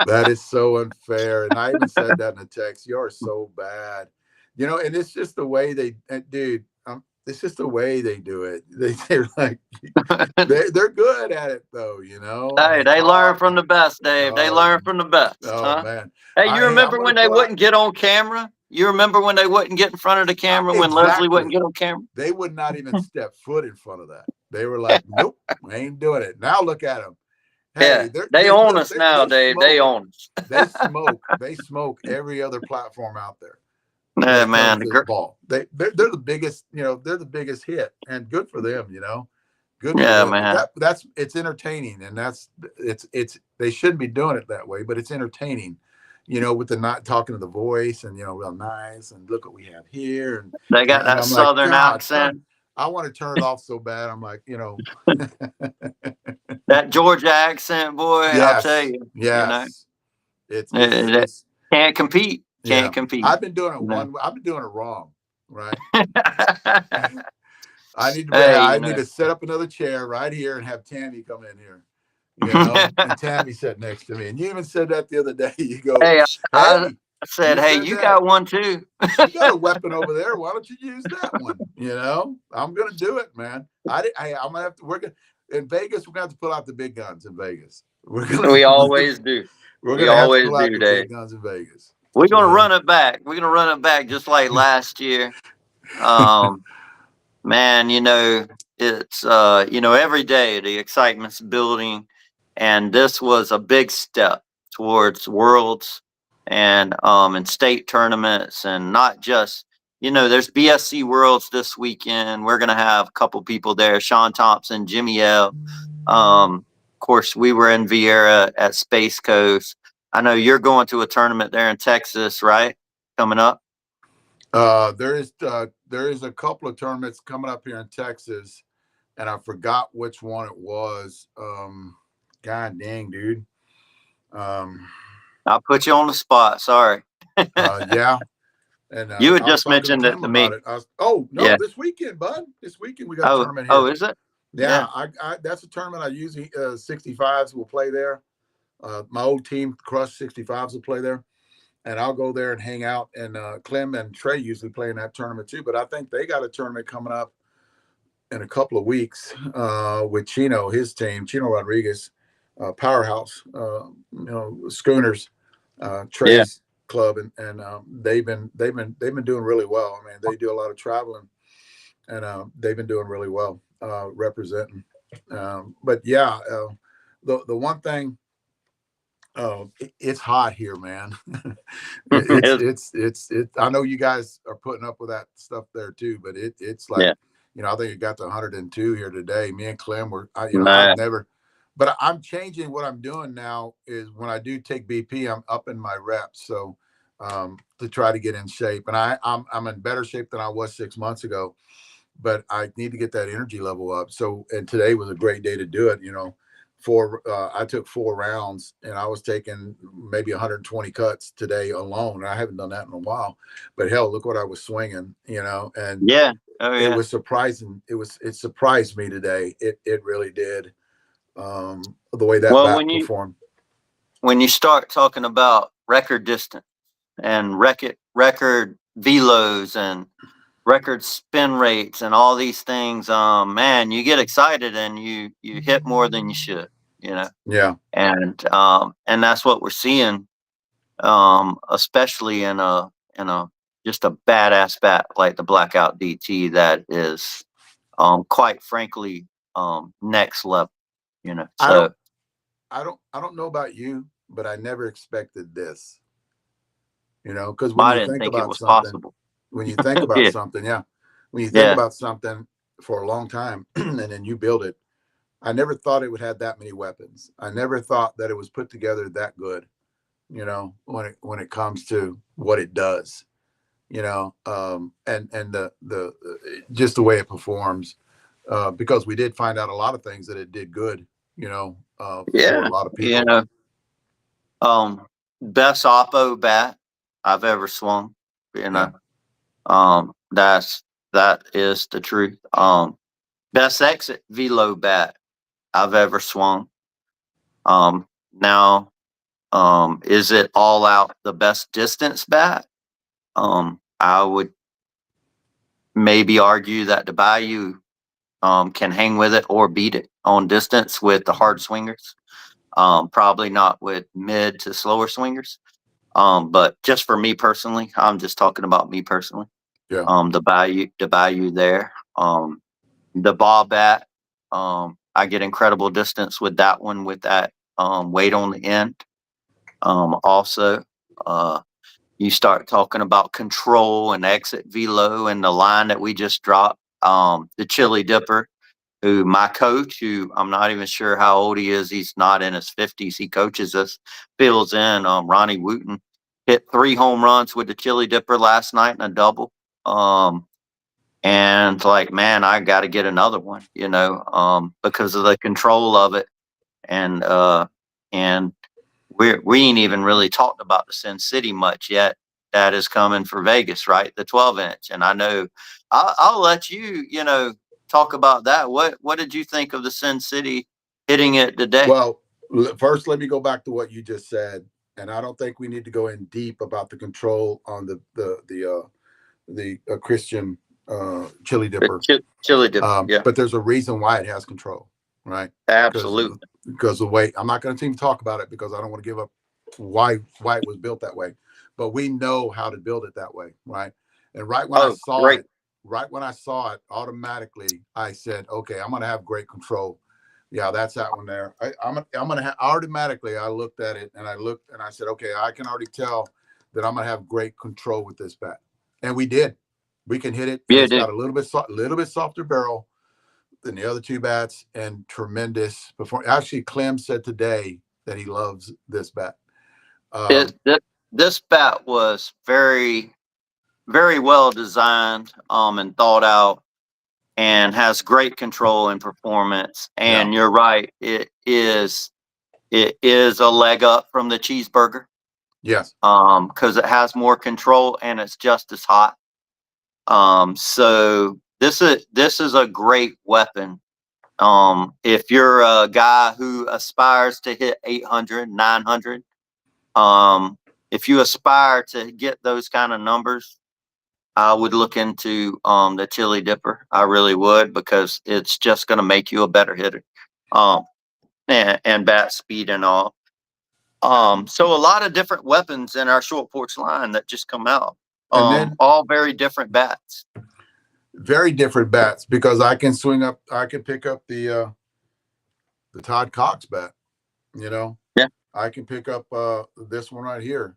That is so unfair. And I even said that in a text. You are so bad, and it's just the way dude. It's just the way they do it. They're like, they're good at it though, Hey, they learn from the best, Dave. They learn from the best. Oh man. Hey, you remember when they wouldn't get on camera? You remember when they wouldn't get in front of the camera, when Leslie wouldn't get on camera? They would not even step foot in front of that. They were like, nope, we ain't doing it. Now look at them. Hey, they own us now, Dave. They own us. They smoke every other platform out there. Yeah, man, the ball. They're the biggest, they're the biggest hit, and good for them, Good. Yeah, man. It's entertaining, and it's they shouldn't be doing it that way, but it's entertaining, with the not talking to the voice and real nice and look what we have here, and they got that southern accent. I want to turn it off so bad. I'm like, that Georgia accent, boy. Yes, I'll tell you. Yes, it's can't compete. Can't compete. I've been doing it I've been doing it wrong, right? I need to set up another chair right here and have Tammy come in here. And Tammy sat next to me. And you even said that the other day. You go, hey, I said, You hey, said you that. got one too. You got a weapon over there. Why don't you use that one? I'm gonna do it, man. I'm gonna have to. We're gonna in Vegas. We're gonna have to pull out the big guns in Vegas. We always do. We're We gonna have to always pull out do, the Dave. big guns in Vegas. We're gonna run it back. We're gonna run it back just like last year. Man, it's every day the excitement's building, and this was a big step towards worlds and state tournaments, and not just there's BSC Worlds this weekend. We're gonna have a couple people there: Sean Thompson, Jimmy L. Of course, we were in Vieira at Space Coast. I know you're going to a tournament there in Texas, right? Coming up. There is a couple of tournaments coming up here in Texas, and I forgot which one it was. God dang, dude. I'll put you on the spot. Sorry. Yeah. And You had I was just talking to mentioned it Clem to about me. it. No, Yeah. this weekend, bud. This weekend we got a tournament here. Oh, is it? Yeah. That's a tournament I usually 65s will play there. My old team, Crush 65s will play there. And I'll go there and hang out. And Clem and Trey usually play in that tournament too. But I think they got a tournament coming up in a couple of weeks with Chino, his team, Chino Rodriguez, Powerhouse, Schooners, Trey's club, and they've been doing really well. I mean, they do a lot of traveling, and they've been doing really well representing. But yeah, the one thing. It's hot here, man. It's. I know you guys are putting up with that stuff there too, but it's like, I think it got to 102 here today. Me and Clem were, I've never, but I'm changing what I'm doing now is when I do take BP, I'm upping my reps. So, to try to get in shape, and I'm in better shape than I was 6 months ago, but I need to get that energy level up. So, and today was a great day to do it. I took 4 rounds, and I was taking maybe 120 cuts today alone. And I haven't done that in a while, but hell, look what I was swinging, and it was surprising. It surprised me today. It really did. The way that bat performed. When you start talking about record distance and record velos and record spin rates and all these things, man, you get excited and you hit more than you should, Yeah. And that's what we're seeing, especially in a just a badass bat like the Blackout DT that is quite frankly next level, so I don't know about you, but I never expected this, because I didn't think it was possible. When you think about something, when you think about something for a long time and then you build it, I never thought it would have that many weapons. I never thought that it was put together that good, when it comes to what it does, and the just the way it performs, because we did find out a lot of things that it did good, for a lot of people. Best oppo bat I've ever swung, that is the truth. Best exit velo bat I've ever swung. Now, is it all out the best distance bat? I would maybe argue that the Bayou can hang with it or beat it on distance with the hard swingers. Probably not with mid to slower swingers. But just for me personally, I'm just talking about me personally. Yeah. The Bayou there. The ball bat. I get incredible distance with that one with that weight on the end. Also, you start talking about control and exit velo and the line that we just dropped. The Chili Dipper, who my coach, who I'm not even sure how old he is, he's not in his 50s. He coaches us, fills in. Ronnie Wooten hit 3 home runs with the Chili Dipper last night in a double. And like, man, I got to get another one, because of the control of it. And we ain't even really talked about the Sin City much yet. That is coming for Vegas, right? The 12-inch. And I know I'll let you, talk about that. What did you think of the Sin City hitting it today? Well, first, let me go back to what you just said. and I don't think we need to go in deep about the control on the Christian chili dipper. Chili dip. Yeah, But there's a reason why it has control, right? absolutely. Because the way, I'm not going to even talk about it because I don't want to give up why it was built that way. But we know how to build it that way, right? And right when I Oh, saw great. it, automatically I said, okay, I'm going to have great control. Yeah, that's that one there. I'm going to have automatically. I looked at it and I said, okay, I can already tell that I'm going to have great control with this bat, and we did. We can hit it, and Yeah, it's dude. got a little bit softer barrel than the other two bats, and tremendous performance. Actually, Clem said today that he loves this bat. It, this bat was very, very well designed, and thought out, and has great control and performance. Yeah. And you're right, it is a leg up from the cheeseburger, Yes. because it has more control and it's just as hot. So this is a great weapon. If you're a guy who aspires to hit 800, 900, if you aspire to get those kind of numbers, I would look into the chili dipper. I really would, because it's just going to make you a better hitter, and bat speed and all. So a lot of different weapons in our short porch line that just come out. And then All very different bats. very different bats, because I can pick up the Todd Cox bat, you know. Yeah. I can pick up this one right here.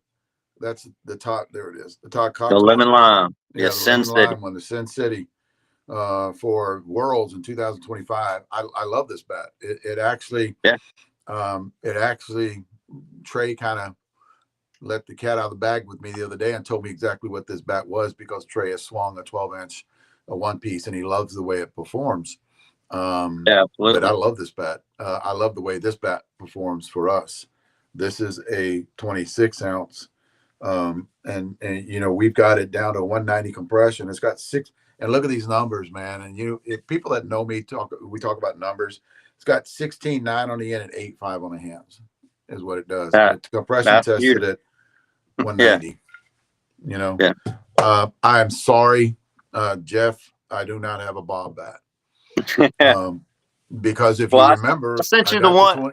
That's the Todd. There it is. The Todd The Cox lemon one. lime. Yeah, Yes, the Sin lemon City. lime one, the Sin City, for Worlds in 2025. I love this bat. It actually, Yeah. Trey kind of let the cat out of the bag with me the other day and told me exactly what this bat was, because Trey has swung a 12-inch, a one piece, and he loves the way it performs. Yeah, But I absolutely. love this bat. I love the way this bat performs for us. This is a 26 ounce. And you know, we've got it down to 190 compression. It's got six, and look at these numbers, man. And if people that know me we talk about numbers. It's got 16.9 on the end and 8.5 on the hands, is what it does. And That it's compression that's tested beautiful. at Yeah. 190. You know, Yeah. I am sorry, Jeff, I do not have a Bob bat. Because if Well, you I remember, sent I you the got the one. 20.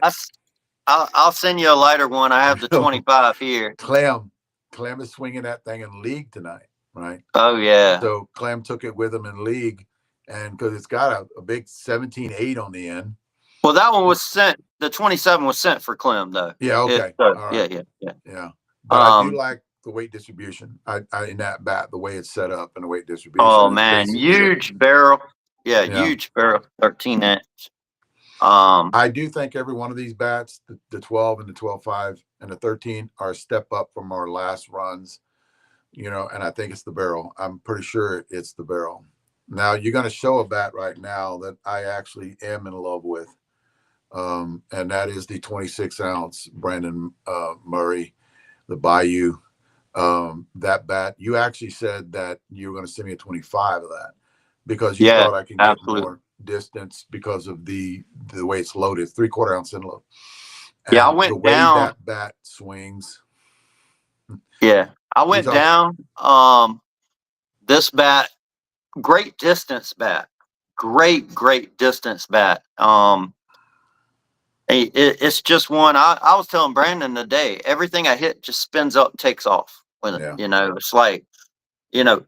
I'll send you a lighter one. I have the 25 here. Clem is swinging that thing in league tonight, right? Oh yeah. So Clem took it with him in league, and because it's got a big 17.8 on the end. Well, that one was sent. The 27 was sent for Clem, though. Yeah. Okay. All right. Yeah. But I do Um. like the weight distribution. I in that bat, the way it's set up and the weight distribution Oh is man, basically huge barrel. Yeah, yeah. huge barrel. 13-inch. I do think every one of these bats, the 12 and the 12.5 and the 13, are a step up from our last runs, you know, and I think it's the barrel. I'm pretty sure it's the barrel. Now, you're going to show a bat right now that I actually am in love with, and that is the 26 ounce Brandon Murray, the Bayou. That bat, you actually said that you were going to send me a 25 of that, because you Yeah, thought I can get absolutely. more distance because of the way it's loaded, 3/4 ounce envelope. And Yeah, I the went way down. that bat swings. Yeah, I went down. This bat, great distance bat. Great distance bat. It's just one. I was telling Brandon today, everything I hit just spins up, takes off with it. Yeah. You know, it's like,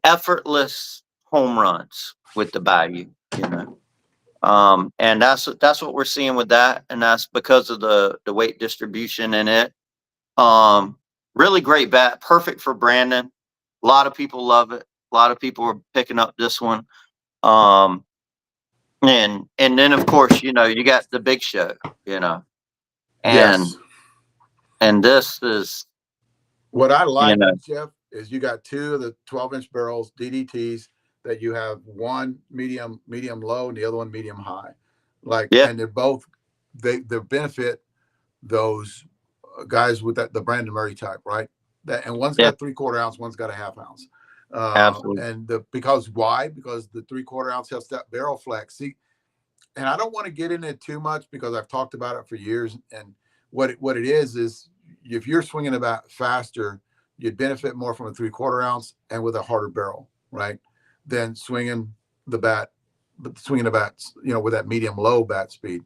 effortless home runs with the Bayou. And that's what we're seeing with that, and that's because of the weight distribution in it. Really great bat, perfect for Brandon. A lot of people love it. A lot of people are picking up this one. And then of course, you got the big show, and Yes. and this is, What I like, Jeff, is you got two of the 12-inch barrels, DDTs, that you have one medium low and the other one medium high. Yeah. And they're both, they benefit those guys with the Brandon Murray type, right? And one's Yeah. got 3/4 ounce, one's got a 1/2 ounce. Absolutely. And because why? Because the 3/4 ounce has that barrel flex. See, and I don't want to get into it too much because I've talked about it for years. And what it is if you're swinging the bat faster, you'd benefit more from a 3/4 ounce and with a harder barrel, right? Than the bat, swinging the bats, with that medium low bat speed.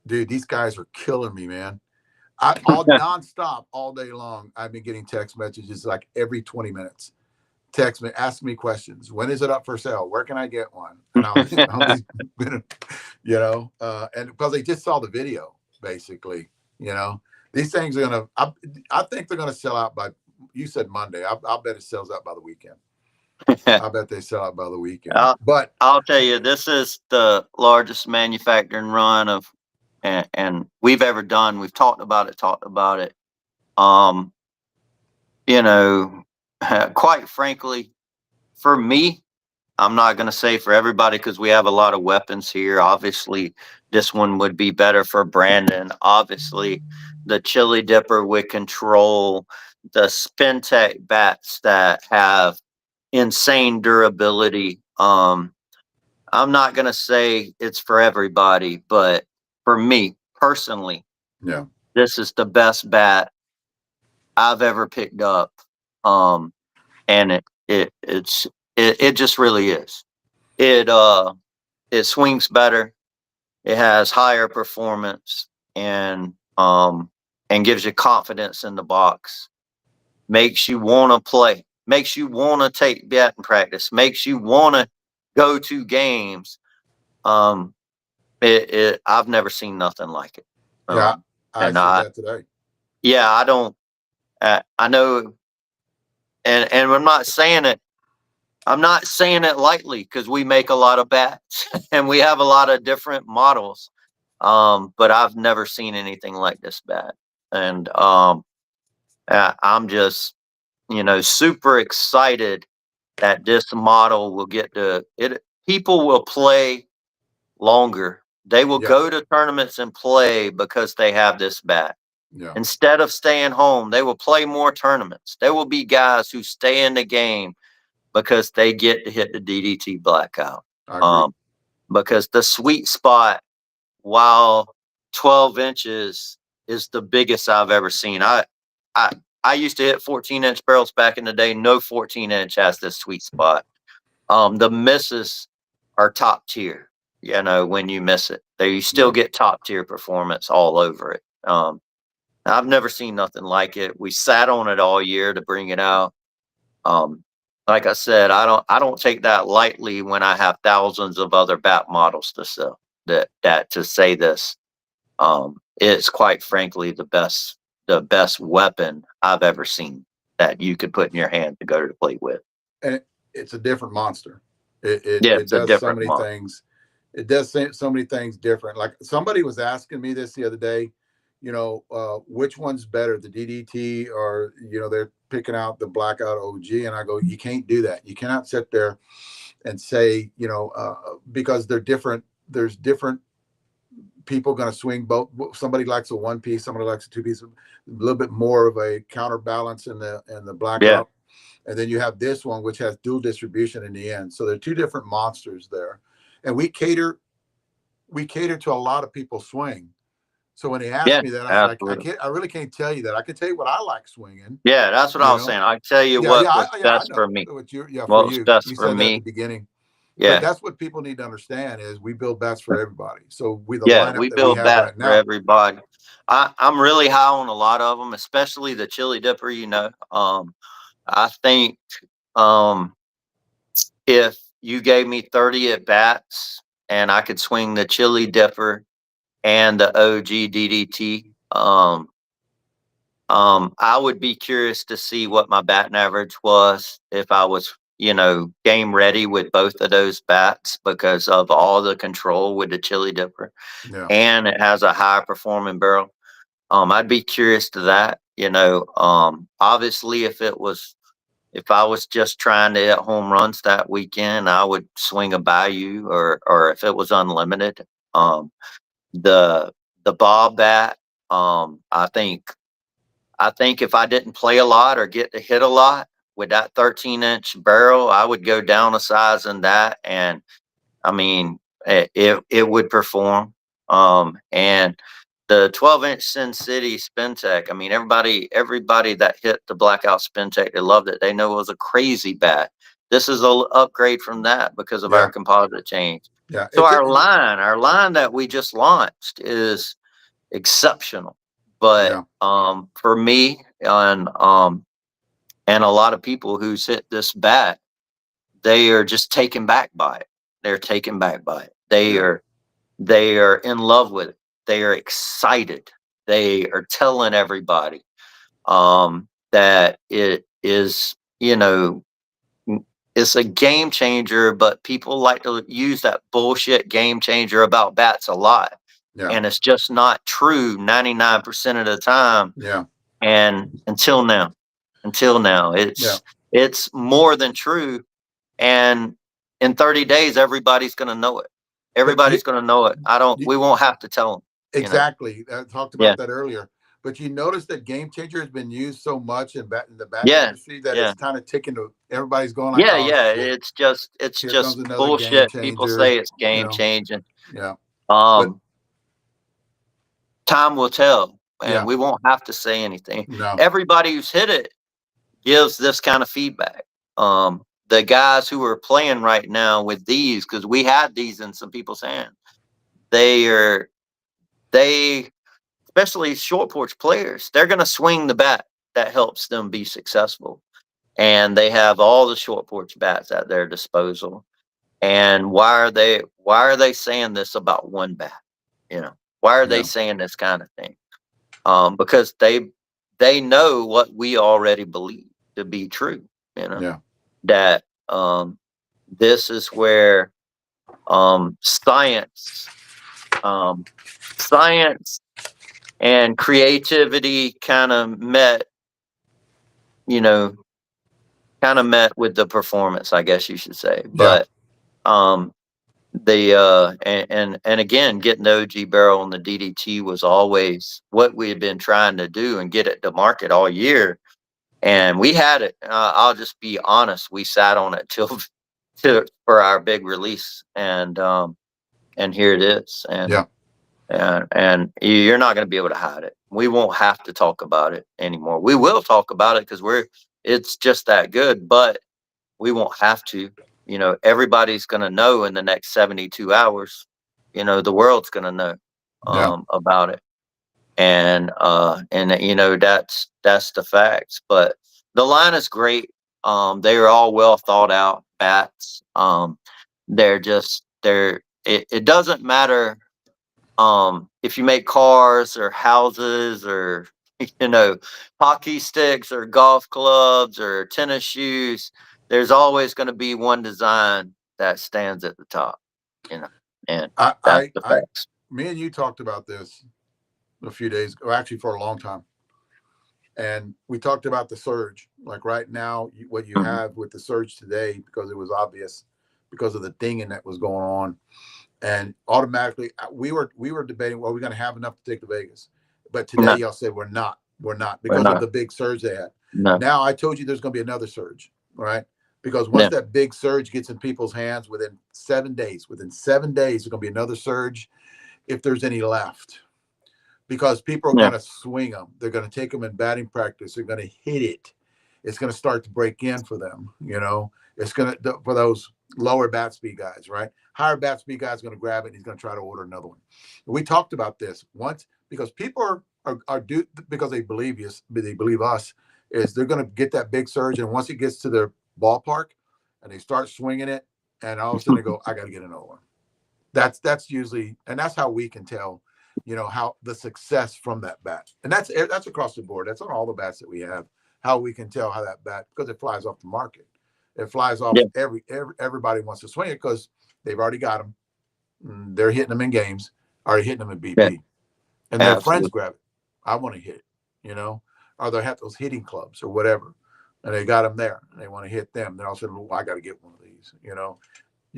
Dude, these guys are killing me, man. All nonstop all day long. I've been getting text messages like every 20 minutes. Text me, ask me questions. When is it up for sale? Where can I get one? And I'll be, and because they just saw the video, basically, these things are gonna. I think they're gonna sell out by. You said Monday. I'll bet it sells out by the weekend. I bet they sell out by the weekend. But I'll tell you, this is the largest manufacturing run of, and we've ever done. We've talked about it. You know, quite frankly, for me, I'm not going to say for everybody because we have a lot of weapons here. Obviously, this one would be better for Brandon. Obviously, the Chili Dipper would control the Spin Tech bats that have insane durability. I'm not going to say it's for everybody, but for me personally, yeah, this is the best bat I've ever picked up. And it just really is. It it swings better. It has higher performance and gives you confidence in the box. Makes you want to play. Makes you want to take batting practice. Makes you want to go to games. Um, I've never seen nothing like it. yeah. I And said that today. yeah, I don't. I know, and I'm not saying it. I'm not saying it lightly because we make a lot of bats and we have a lot of different models. But I've never seen anything like this bat, and I'm just super excited that this model will get to it. People will play longer. They will Yeah, go to tournaments and play because they have this bat. yeah. Instead of staying home, they will play more tournaments. There will be guys who stay in the game because they get to hit the DDT blackout. I agree. Um, because the sweet spot, while 12 inches is the biggest I've ever seen. I I used to hit 14-inch barrels back in the day. No 14-inch has this sweet spot. The misses are top tier. When you miss it, you still Yeah. get top tier performance all over it. I've never seen nothing like it. We sat on it all year to bring it out. Um, like I said, I don't take that lightly when I have thousands of other bat models to sell. That to say this, it's quite frankly the best weapon I've ever seen that you could put in your hand to go to the plate with. And it's a different monster. It it, Yeah, it it's a does so different many model. things. It does so many things different. Like somebody was asking me this the other day. Which one's better, the DDT or they're picking out the blackout OG, and I go, you can't do that. You cannot sit there and say because they're different. There's different people going to swing both. Somebody likes a one piece, somebody likes a two piece, a little bit more of a counterbalance in the Yeah, blackout. And then you have this one, which has dual distribution in the end. So there are two different monsters there. And we cater to a lot of people's swing. So when they asked yeah, me that, I said, absolutely. I really can't tell you that. I can tell you what I like swinging, Yeah, that's what I you was know? saying. I tell you Yeah, what yeah, was I best for know me. what for What was you. best You for said that at the me. beginning, but Yeah, that's what people need to understand is we build bats for everybody. So the yeah, lineup we that we build have bats right for now, everybody. I'm really high on a lot of them, especially the Chili Dipper. I think um, if you gave me 30 at bats and I could swing the Chili Dipper and the OG DDT, I would be curious to see what my batting average was if I was, game ready with both of those bats because of all the control with the Chili Dipper, yeah, and it has a high performing barrel. I'd be curious to that. Obviously, if I was just trying to hit home runs that weekend, I would swing a Bayou, or if it was unlimited, the the ball bat. I think if I didn't play a lot or get to hit a lot with that 13-inch barrel, I would go down a size in that, and I mean it would perform. And the 12-inch Sin City Spin Tech. I mean, everybody that hit the Blackout Spin Tech, they loved it. They know it was a crazy bat. This is an upgrade from that because of our Yeah. composite change. Yeah. So our line that we just launched is exceptional. But Yeah. for me and a lot of people who's hit this bat, they are just taken back by it. They're taken back by it. They are in love with it. They are excited. They are telling everybody that it is, it's a game changer, but people like to use that bullshit game changer about bats a lot. Yeah. And it's just not true 99% of the time. Yeah. And until now, it's more than true. And in 30 days, everybody's going to know it. Everybody's going to know it. We won't have to tell them. Exactly. I talked about that earlier. But you notice that game changer has been used so much in the bat industry that it's kind of ticking to everybody's going like, oh, shit. It's Here just comes another bullshit. game People changer, say it's game changing. Yeah. But time will tell, and yeah. we won't have to say anything. No. Everybody who's hit it gives this kind of feedback. The guys who are playing right now with these, because we had these in some people's hands, they especially short porch players, they're going to swing the bat that helps them be successful. And they have all the short porch bats at their disposal. And why are they saying this about one bat? Why are they saying this kind of thing? Because they know what we already believe to be true. That this is where science and creativity kind of met with the performance, I guess you should say. But and again, getting the OG barrel on the DDT was always what we had been trying to do and get it to market all year. And we had it. I'll just be honest. We sat on it till for our big release, and here it is. And you're not going to be able to hide it. We won't have to talk about it anymore. We will talk about it because it's just that good, but we won't have to. Everybody's going to know in the next 72 hours. The world's going to know about it. And that's the facts. But the line is great. They are all well thought out bats. It doesn't matter if you make cars or houses or hockey sticks or golf clubs or tennis shoes. There's always going to be one design that stands at the top. And that's the facts. Me and you talked about this a few days ago, actually for a long time. And we talked about the surge. Like right now, what you have with the surge today, because it was obvious because of the dinging that was going on. And automatically we were debating, well, we're going to have enough to take to Vegas. But today y'all said we're not because of the big surge they had. No. Now I told you there's going to be another surge, right? Because once that big surge gets in people's hands within 7 days, there's going to be another surge if there's any left. Because people are going to swing them. They're going to take them in batting practice. They're going to hit it. It's going to start to break in for them. It's going to, for those lower bat speed guys, right? Higher bat speed guys going to grab it. And he's going to try to order another one. We talked about this once because people are due because they believe us is they're going to get that big surge. And once it gets to their ballpark and they start swinging it and all of a sudden they go, I got to get another one. That's usually, and that's how we can tell, how the success from that bat. And that's across the board. That's on all the bats that we have, how we can tell how that bat, because it flies off the market. It flies off. Everybody wants to swing it because they've already got them. They're hitting them in games, already hitting them in BP. And their friends grab it. I want to hit it, or they have those hitting clubs or whatever. And they got them there and they want to hit them. Then all of a sudden, I got to get one of these, You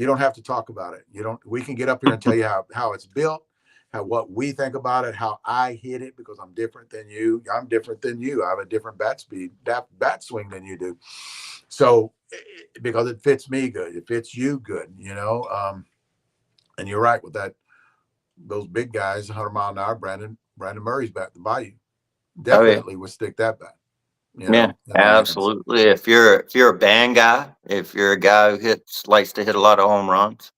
don't have to talk about it. We can get up here and tell you how it's built, what we think about it, how I hit it, because I'm different than you. I'm different than you. I have a different bat speed, bat swing than you do. So because it fits me good, it fits you good, and you're right with that. Those big guys, 100 mile an hour, Brandon, Brandon Murray's bat, the Bayou, Oh yeah. definitely would stick that bat, Yeah, in my hands. absolutely. If you're a band guy, if you're a guy who likes to hit a lot of home runs,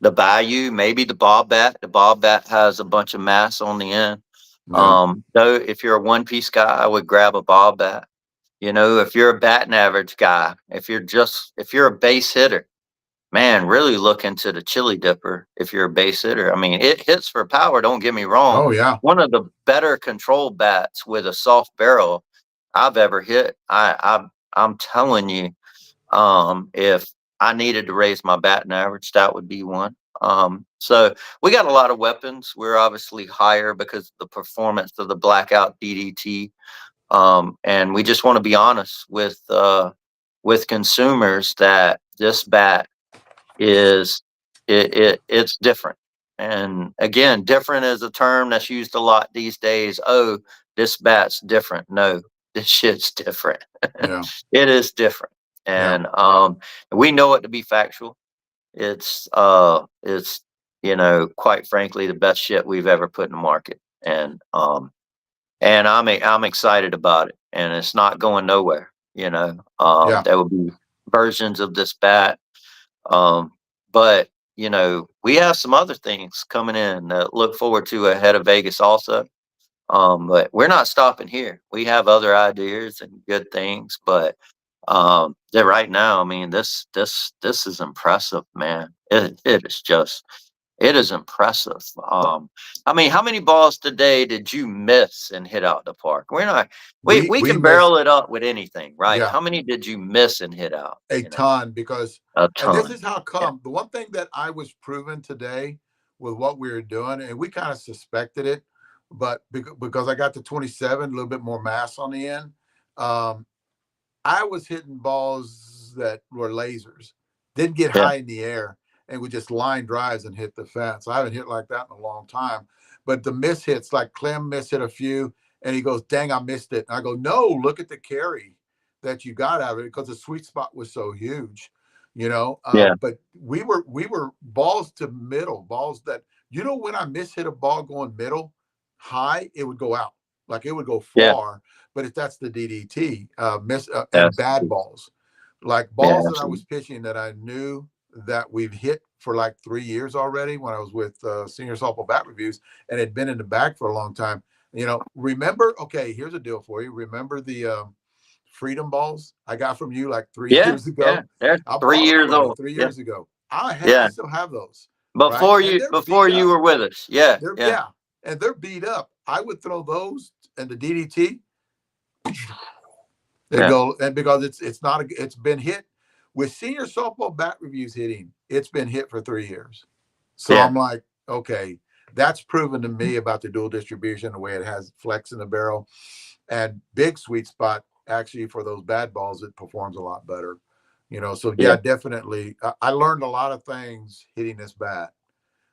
the Bayou, maybe the ball bat. The ball bat has a bunch of mass on the end. Yeah. Though if you're a one piece guy, I would grab a ball bat. If you're a batting average guy, if you're a base hitter, man, really look into the chili dipper if you're a base hitter. I mean, it hits for power, don't get me wrong. Oh yeah. One of the better control bats with a soft barrel I've ever hit. I'm telling you, if I needed to raise my batting average, that would be one. So we got a lot of weapons. We're obviously higher because of the performance of the blackout DDT. And we just want to be honest with consumers that this bat is it's different. And again, different is a term that's used a lot these days. Oh, this bat's different. No, this shit's different. Yeah. It is different. Yeah. And we know it to be factual. It's quite frankly the best shit we've ever put in the market. And I'm excited about it. And it's not going nowhere. Yeah. There will be versions of this bat, but we have some other things coming in that look forward to ahead of Vegas also. But we're not stopping here. We have other ideas and good things, but that right now, I mean, this is impressive, man. It is impressive. I mean, how many balls today did you miss and hit out the park? We We can missed. barrel it up with anything, right? Yeah. How many did you miss and hit out? A ton, because, A and this ton. is how Yeah. come, the one thing that I was proven today with what we were doing, and we kind of suspected it, but because I got to 27, a little bit more mass on the end, um, I was hitting balls that were lasers, didn't get Yeah. high in the air, and would just line drives and hit the fence. I haven't hit like that in a long time. But the miss hits, like Clem miss hit a few, and he goes, "Dang, I missed it." And I go, "No, look at the carry that you got out of it, because the sweet spot was so huge, Yeah. But we were balls to middle, balls that, when I miss hit a ball going middle high, it would go out, like it would go Yeah. far. But if that's the DDT, and bad Absolutely. balls, like Yeah. balls that I was Absolutely. pitching that I knew that we've hit for like 3 years already, when I was with Senior Softball Bat Reviews, and had been in the bag for a long time. Remember? Okay, here's a deal for you. Remember the Freedom balls I got from you like three Yeah. years Yeah. ago? They're I three bought them years from you old. three Yeah. years ago. I Yeah. still have those, right? Before And you they're before beat you up. were with us. Yeah. They're Yeah. Yeah, and they're beat up. I would throw those and the DDT. They Yeah. go, and because it's not it's been hit with Senior Softball Bat Reviews hitting. It's been hit for 3 years. So Yeah. I'm like, okay, that's proven to me about the dual distribution, the way it has flex in the barrel, and big sweet spot. Actually, for those bad balls, it performs a lot better. So Yeah. yeah, definitely. I learned a lot of things hitting this bat.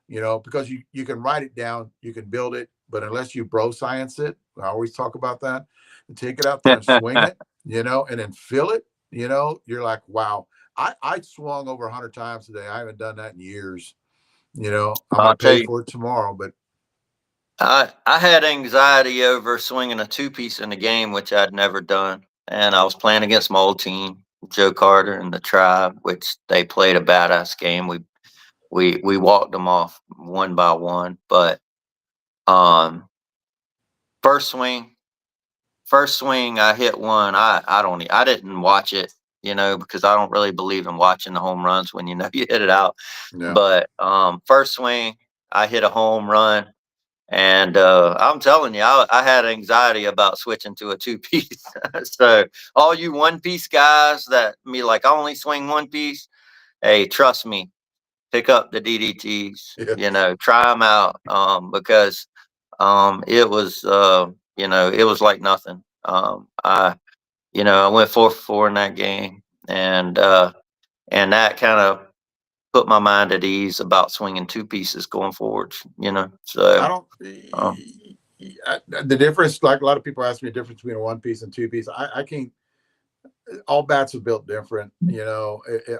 Because you can write it down, you can build it, but unless you bro science it, I always talk about that, and take it out there and swing it, and then feel it, you're like, wow. I swung over 100 times today. I haven't done that in years. I'm gonna I'll tell pay you, for it tomorrow, but I had anxiety over swinging a two piece in the game, which I'd never done, and I was playing against my old team, Joe Carter and the Tribe, which they played a badass game. We walked them off one by one, but um, first swing, first swing, I hit one. I didn't watch it, because I don't really believe in watching the home runs when you hit it out. yeah, But first swing, I hit a home run. And I'm telling you, I had anxiety about switching to a two piece. So all you one piece guys that me like I only swing one piece, hey, trust me, pick up the DDTs. yeah. Try them out, because it was like nothing. I went 4 for 4 in that game, and that kind of put my mind at ease about swinging two pieces going forward. I So. don't. Um, The difference, like a lot of people ask me, the difference between a one piece and two piece. I can't. All bats are built different.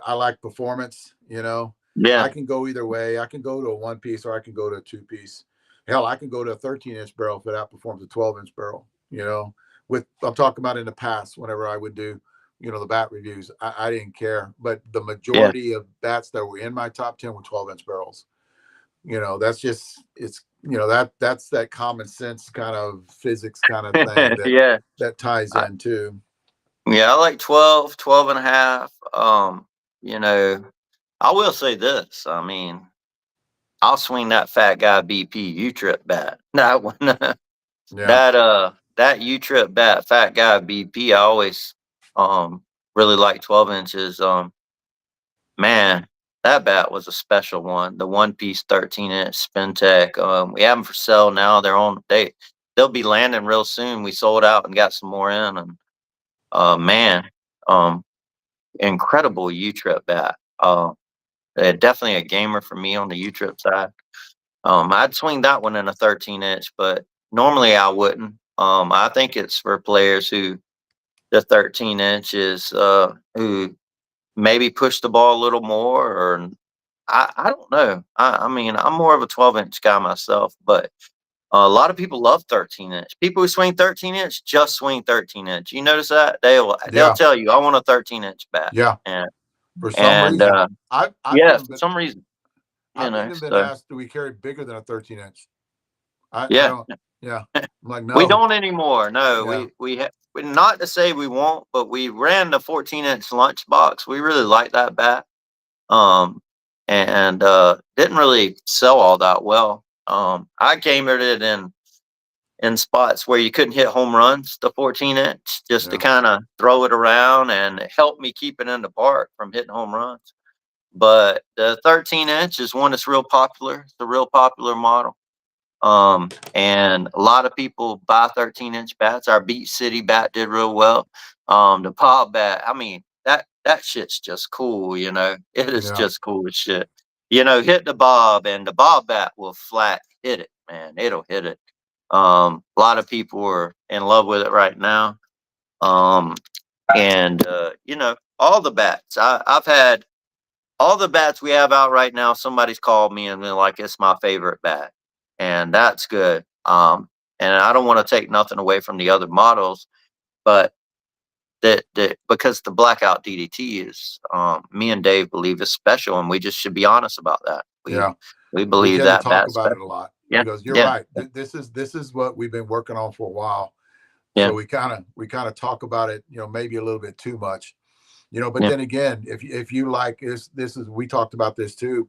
I like performance. I yeah. can go either way. I can go to a one piece or I can go to a two piece. Hell, I can go to a 13-inch barrel if it outperforms a 12-inch barrel. I'm talking about in the past, whenever I would do, the bat reviews, I didn't care. But the Yeah. majority of bats that were in my top 10 were 12-inch barrels. That's just, that's that common sense kind of physics kind of thing Yeah. that ties I, in too. yeah, I like 12 and a half. You know, I will say this. I mean, I'll swing that fat guy BP U-trip bat. That one, Yeah. that U-trip bat, fat guy BP. I always really like 12 inches. Man, that bat was a special one. The one piece 13-inch spin tech. We have them for sale now. They'll be landing real soon. We sold out and got some more in. And man, um, incredible U-trip bat. Definitely a gamer for me on the U-trip side. I'd swing that one in a 13-inch, but normally I wouldn't. I think it's for players who the 13-inch is who maybe push the ball a little more, or I don't know. I mean, I'm more of a 12-inch guy myself, but a lot of people love 13-inch. People who swing 13-inch just swing 13-inch. You notice that they'll Yeah. tell you, I want a 13-inch bat, Yeah. and For some and reason, I've yeah, even for been some reason, you I've know. even been So asked, do we carry bigger than a 13-inch? I yeah, don't. Yeah. I'm like, we no. don't anymore. No, Yeah. not to say we won't, but we ran the 14-inch lunchbox. We really like that bat. Um, and didn't really sell all that well. I gamered it in spots where you couldn't hit home runs, the 14-inch, just to Yeah. kind of throw it around and help me keep it in the park from hitting home runs. But the 13-inch is one that's real popular. It's a real popular model. And a lot of people buy 13-inch bats. Our Beach City bat did real well. The Bob bat, I mean, that shit's just cool, you know. It is Yeah. just cool as shit. You know, hit the Bob, and the Bob bat will flat hit it, man. It'll hit it. A lot of people are in love with it right now. Um, and you know, all the bats. I've had all the bats we have out right now. Somebody's called me and been like, "It's my favorite bat," and that's good. And I don't want to take nothing away from the other models, but that because the blackout DDT is, me and Dave believe is special, and we just should be honest about that. Yeah. We We believe tend to that talk bat's about it a special. lot Yeah, because you're yeah, right. This is what we've been working on for a while. yeah, So we kind of talk about it, maybe a little bit too much, but yeah, then again, if you like this is we talked about this too.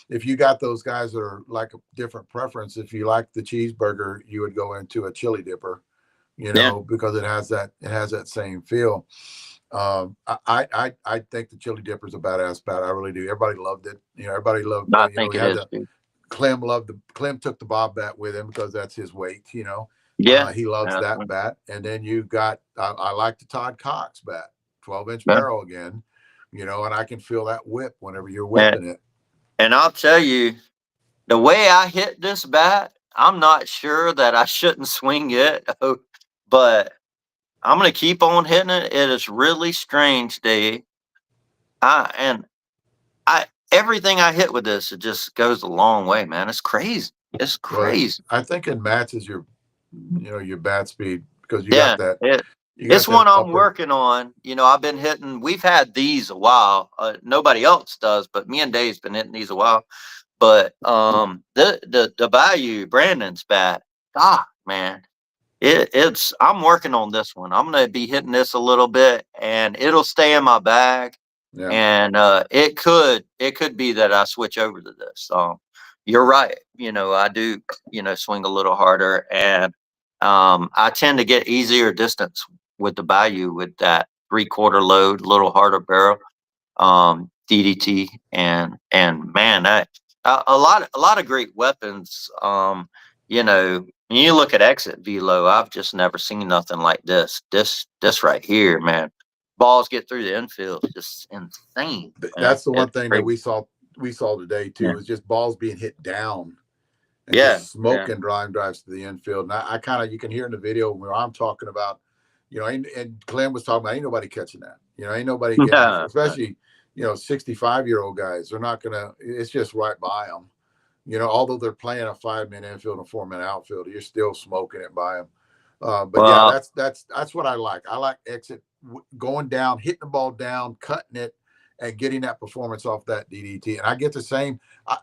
If you got those guys that are like a different preference, if you like the cheeseburger, you would go into a chili dipper, yeah. because it has that same feel. I think the chili dipper is a badass bat. I really do. Everybody loved it. Everybody loved. I think We it had is the too. Clem took the Bob bat with him because that's his weight. Yeah, He loves yeah, that bat. And then you got I like the Todd Cox bat, 12-inch yeah. barrel again. And I can feel that whip whenever you're And, whipping it. and I'll tell you, the way I hit this bat, I'm not sure that I shouldn't swing it, but I'm gonna keep on hitting it. It is really strange, Dave. And I everything I hit with this, it just goes a long way, man. It's crazy. It's Well, crazy. I think it matches your bat speed because you got Yeah, that you got it's that one I'm upper. working on. You know, I've been hitting. We've had these a while. Nobody else does, but me and Dave's been hitting these a while. But the value Brandon's bat, God, man, it's. I'm working on this one. I'm gonna be hitting this a little bit, and it'll stay in my bag. Yeah. And it could be that I switch over to this. You're right. You know, I do. You know, swing a little harder, and I tend to get easier distance with the value with that 3/4 load, little harder barrel, DDT, and man, a lot of great weapons. You know, when you look at exit velo, I've just never seen nothing like this. This right here, man. Balls get through the infield, just insane, man. That's the one It's thing that crazy. we saw today Yeah, too, is just balls being hit down and yeah, just yeah. smoking drives to the infield. And I kind of, you can hear in the video where I'm talking about, and Clem was talking about, ain't nobody catching that. Ain't nobody getting, No, no. especially 65-year-old guys. They're not gonna. It's just right by them. You know, although they're playing a 5-man infield and a 4-man outfield, you're still smoking it by them. But yeah, Well, that's what I like. I like going down, hitting the ball down, cutting it, and getting that performance off that DDT. And I get the same,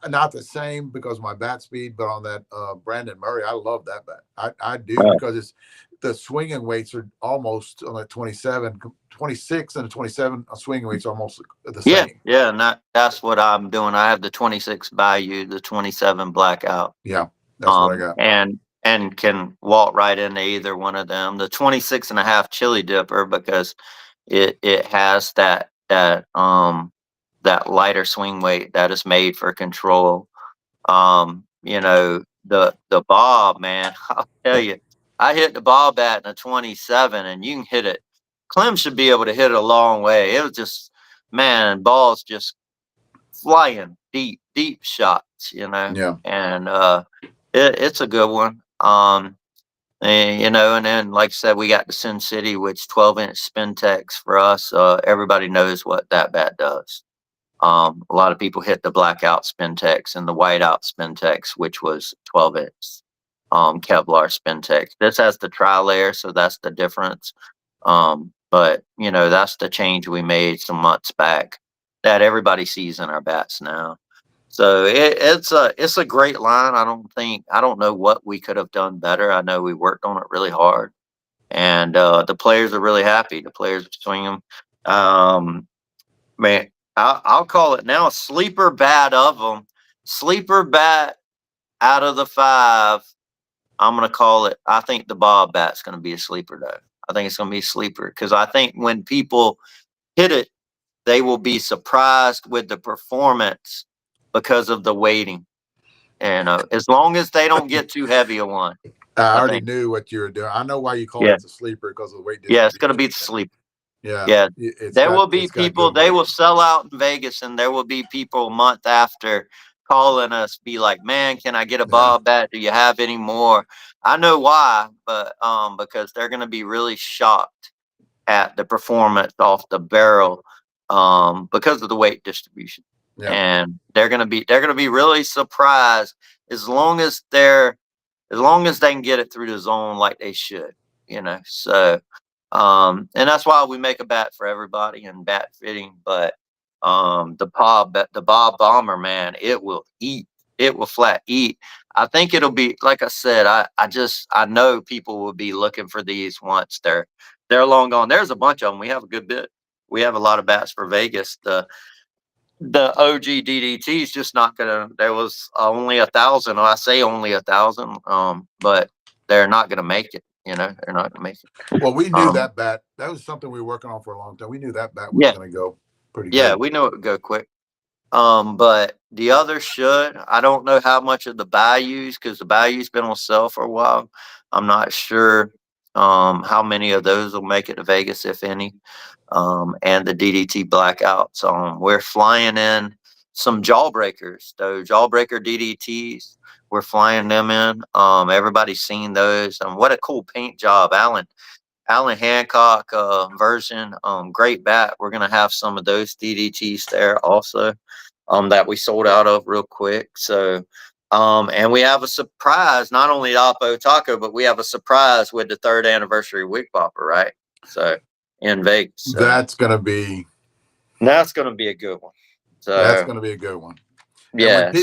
not the same because of my bat speed, but on that Brandon Murray, I love that bat. I do, uh, because it's the swinging weights are almost on that 27, 26 and the 27 swinging weights are almost the yeah, same. yeah, and that's what I'm doing. I have the 26 Bayou, the 27 Blackout, Yeah, that's what I got. and can walk right into either one of them. The 26 and a half Chili Dipper, because it has that lighter swing weight that is made for control. The bob, man, I'll tell you, I hit the bob bat in a 27, and you can hit it. Clem should be able to hit it a long way. It was just, man, balls just flying deep shots, Yeah. and it's a good one. And then like I said, we got the Sin City, which 12-inch Spintex for us. Everybody knows what that bat does. A lot of people hit the blackout Spintex and the whiteout Spintex, which was 12-inch Kevlar Spintex. This has the tri-layer, so that's the difference. But that's the change we made some months back that everybody sees in our bats now. So it's a great line. I don't know what we could have done better. I know we worked on it really hard, and the players are really happy. The players are swinging. Man, I'll call it now a sleeper bat of them. Sleeper bat out of the five. I'm gonna call it. I think the Bob bat's gonna be a sleeper though. I think it's gonna be a sleeper because I think when people hit it, they will be surprised with the performance because of the weighting. And as long as they don't get too heavy a one, I I already think, knew what you were doing. I know why you call yeah, it the sleeper, because of the weight yeah, it's gonna be distribution. the sleeper. Yeah, Yeah, there will be it's got people, good they weight. will sell out in Vegas, and there will be people a month after calling us, be like, "Man, can I get a Yeah, Bob bat? Do you have any more?" I know why, but because they're going to be really shocked at the performance off the barrel, because of the weight distribution, yeah, and they're going to be really surprised as long as they can get it through the zone like they should, So and that's why we make a bat for everybody and bat fitting. But the Bob Bomber, man, it will eat. It will flat eat. I think it'll be like I said. I know people will be looking for these once they're long gone. There's a bunch of them. We have a good bit. We have a lot of bats for Vegas. The OG DDT is just not gonna. There was only 1,000. I say only 1,000. But they're not gonna make it. They're not gonna make it. well, we knew that bat. That was something we were working on for a long time. We knew that bat was Yeah, going to go pretty yeah, good. we know it would go quick. But the others should. I don't know how much of the Bayous, because the Bayou's been on sale for a while. I'm not sure how many of those will make it to Vegas, if any. And the DDT blackouts. We're flying in some jawbreakers, though jawbreaker DDTs. We're flying them in. Everybody's seen those. What a cool paint job, Alan Hancock version. Great bat. We're gonna have some of those DDTs there also, that we sold out of real quick. So, and we have a surprise. Not only Oppo Taco, but we have a surprise with the 3rd anniversary Wig Popper, right? So in Vegas. So That's going to be that's gonna be a good one. that's So going to be a good one. And yeah. So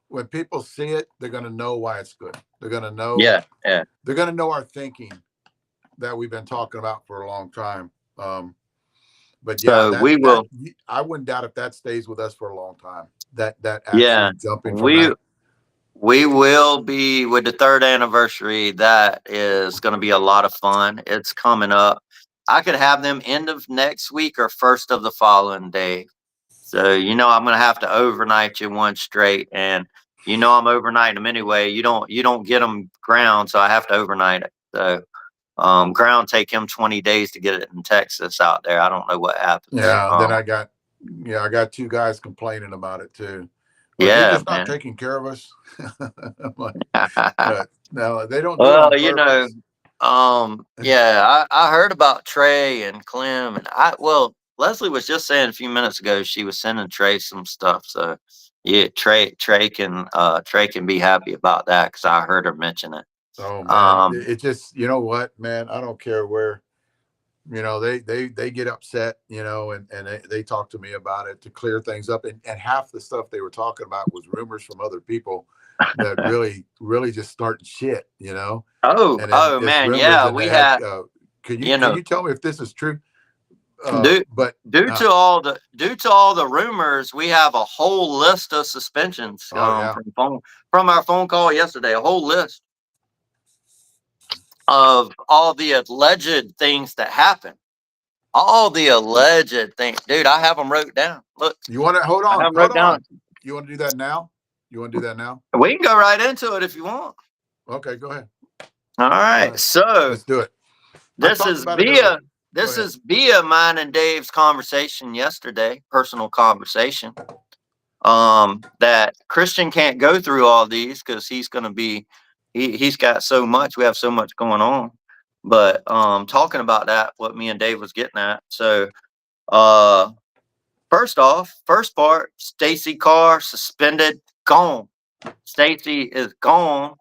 when people see it, they're going to know why it's good. They're going to know. yeah, yeah. They're going to know our thinking that we've been talking about for a long time. But yeah, So we that will. I wouldn't doubt if that stays with us for a long time. That Yeah, actually jumping from we that. We will be with the 3rd anniversary. That is going to be a lot of fun. It's coming up. I could have them end of next week or first of the following day. So, I'm going to have to overnight you one straight, and I'm overnighting them anyway. You don't get them ground, so I have to overnight it. So, ground take him 20 days to get it in Texas out there. I don't know what happens. Yeah. Then I got 2 guys complaining about it too. Like, you're Yeah, just not man. taking care of us. I'm like, but no, they don't do it Well, on purpose. yeah, I heard about Trey and Clem, and Leslie was just saying a few minutes ago she was sending Trey some stuff. So Yeah, Trey can be happy about that because I heard her mention it. Oh man, Um, it just, you know what, man, I don't care where, they get upset, and they talk to me about it to clear things up. And half the stuff they were talking about was rumors from other people that really just starting shit. And then oh it's man, rumors, yeah, and we they had, had, can you you can know, you tell me if this is true? due But due to all the rumors, we have a whole list of suspensions oh yeah, from our phone call yesterday. A whole list of all the alleged things that happened. All the alleged things, dude. I have them wrote down. Look, you want to hold I on, have them hold wrote on. down. You want to do that now? You want to do that now? We can go right into it if you want. Okay, go ahead. All All right. right, So let's do it. I this talked is about it earlier. via Go this ahead. is via mine and Dave's conversation yesterday, personal conversation. That Christian can't go through all these because he's going to be he's got so much. We have so much going on. But talking about that, what me and Dave was getting at. So uh first off, first part, Stacy Carr suspended, gone. Stacy is gone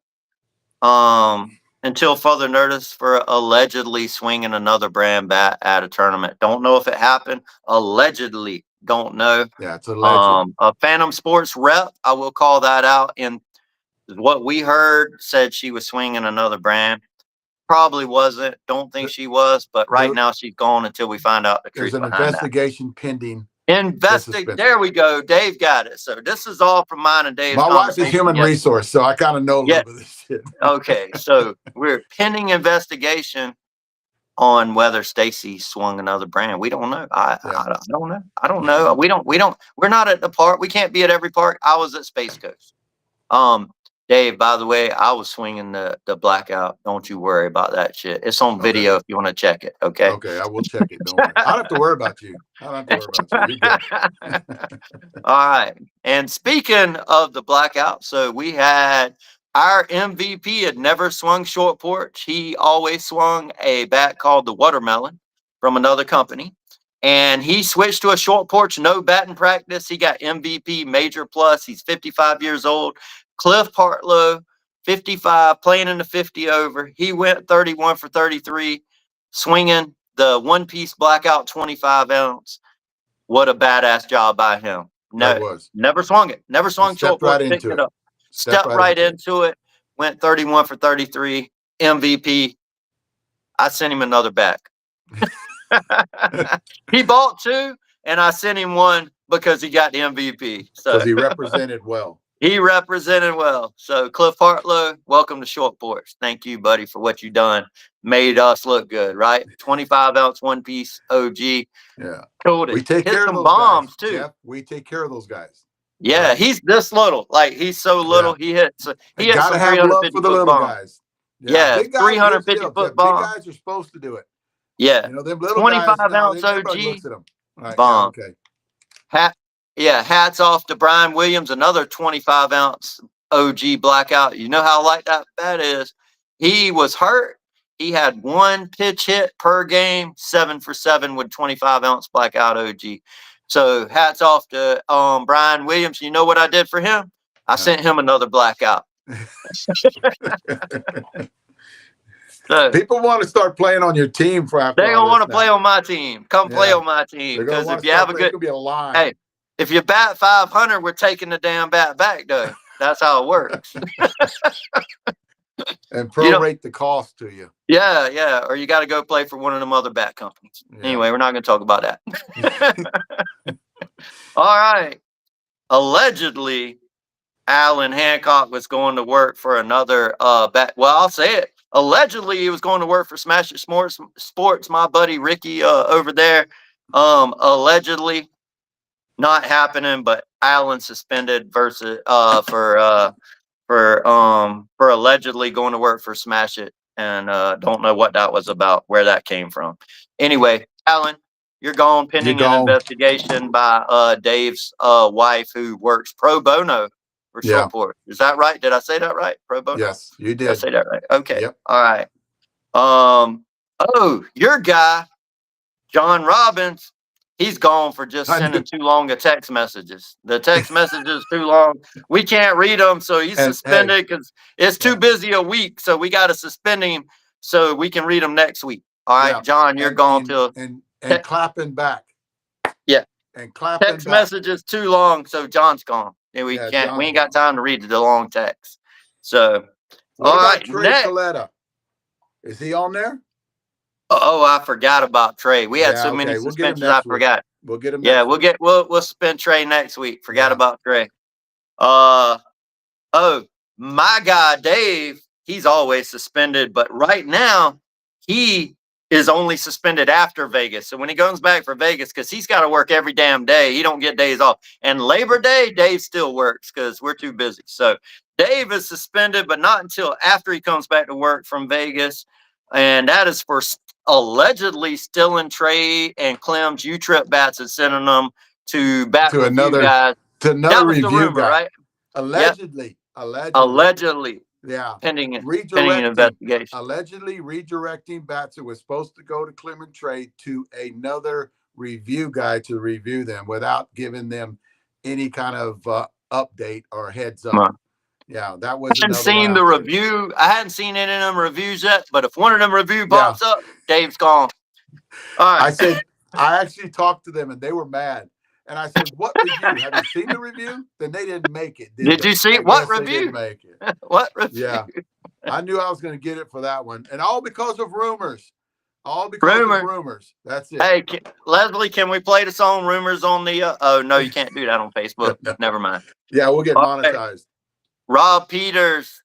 until further notice for allegedly swinging another brand bat at a tournament. Don't know if it happened. Allegedly, don't know. Yeah, it's alleged. A Phantom Sports rep, I will call that out. And what we heard said she was swinging another brand. Probably wasn't. Don't think she was. But right There, now she's gone until we find out the there's truth an behind that. investigation pending the suspension. There we go. Dave got it. So this is all from mine and Dave's My wife is conversation human yesterday. resource, so I kind of know a Yeah. little bit of this shit. Okay. So we're pending investigation on whether Stacy swung another brand. We don't know. I don't know. I don't know. We're not at the park. We can't be at every park. I was at Space Coast. Dave, by the way, I was swinging the blackout. Don't you worry about that shit. It's on Okay. video if you want to check it. Okay. Okay, I will check it. Don't worry. I don't have to worry about you. I don't have to worry about you. You're good. All right. And speaking of the blackout, so we had our MVP had never swung short porch. He always swung a bat called the Watermelon from another company. And he switched to a short porch, no batting practice. He got MVP major plus. He's 55 years old. Cliff Partlow, 55, playing in the 50 over. He went 31 for 33, swinging the one piece blackout 25 ounce. What a badass job by him. That No, was. never swung it. Never He swung short stepped porch, right picked into it it. up. Stepped Stepped right right into it. into it. Went 31 for 33. MVP. I sent him another back. He bought two, and I sent him one because he got the MVP. So Because he represented well. he represented well. So Cliff Hartlow, welcome to Short Porch. Thank you, buddy, for what you done. Made us look good, right? 25 ounce one piece OG. Yeah. Killed We it. take Hit care of some those guys, bombs too. Jeff. We take care of those guys. Yeah, Right? he's this little. Like he's so little. Yeah. He hits Got to some have love 350 for the foot little bomb. guys. Yeah. Yeah, Big guys, here's the 350 deal, foot Jeff. Big bomb. guys are supposed to do it. Yeah, Them little 25 guys, now ounce everybody OG looks at them. Right. Yeah. bomb. Okay. Hats off to Brian Williams, another 25 ounce OG blackout. You know how light that is. He was hurt. He had one pitch hit per game, 7 for 7 with 25 ounce blackout OG. So hats off to Brian Williams. You know what I did for him? I sent him another blackout. So people want to start playing on your team for after they're all gonna this want to play on my team. Come play on my team. They're gonna Because want if to you start have a playing. It's good gonna be a line. hey, if you bat 500, we're taking the damn bat back though. That's how it works. And prorate the cost to you. Yeah. Or you got to go play for one of them other bat companies. Yeah. Anyway, we're not going to talk about that. All right. Allegedly, Alan Hancock was going to work for another bat. Well, I'll say it. Allegedly, he was going to work for Smash It Sports. My buddy Ricky over there. Allegedly, not happening. But Alan suspended versus for allegedly going to work for Smash It, and don't know what that was about, where that came from. Anyway, Alan, you're gone pending an investigation by Dave's wife, who works pro bono for Short Porch. Is that right? Did I say that right? Pro bono? Yes, you did. Did I say that right? Okay. Yep. All right. Your guy, John Robbins, he's gone for just I sending knew. too long of text messages. The text messages too long. We can't read them, so he's And hey, suspended because it's too yeah, busy a week. So we got to suspend him so we can read them next week. All right, yeah, John, you're gone till and clapping back yeah. and clapping Text back. messages too long, so John's gone. And we Yeah, can't. We John's ain't got gone. time to read the long text. So, What all about right, Trey next. Coletta? Is he on there? Oh, I forgot about Trey. We had Yeah, so many okay. We'll get him suspensions, I next week. forgot. We'll get him Yeah, next week. we'll suspend Trey next week. Forgot Yeah. about Trey. Uh oh, my guy Dave, he's always suspended, but right now he is only suspended after Vegas. So when he goes back for Vegas, because he's got to work every damn day, he don't get days off. And Labor Day, Dave still works because we're too busy. So Dave is suspended, but not until after he comes back to work from Vegas, and that is for allegedly stealing Trey and Clem's U-Trip bats and sending them to bat To review another guys. to another That was the review rumor, guy. right? Yep. Allegedly. Allegedly Yeah. pending an Redirecting. investigation. Allegedly redirecting bats that was supposed to go to Clement Trade to another review guy to review them without giving them any kind of update or heads up. Right. Yeah, that I was hadn't another one seen the out there. review. I hadn't seen any of them reviews yet, but if one of them review Yeah. pops up, Dave's gone. All right. I said, I actually talked to them and they were mad. And I said, what review? Have you seen the review? Then they didn't make it, Did they? you see I what guess they review? didn't make it. What review? Yeah. I knew I was going to get it for that one. And all because of rumors. All because of rumors. That's it. Hey, Leslie, can we play the song Rumors on the oh no, you can't do that on Facebook. No. Never mind. Yeah, we'll get Okay. monetized. Rob Peters,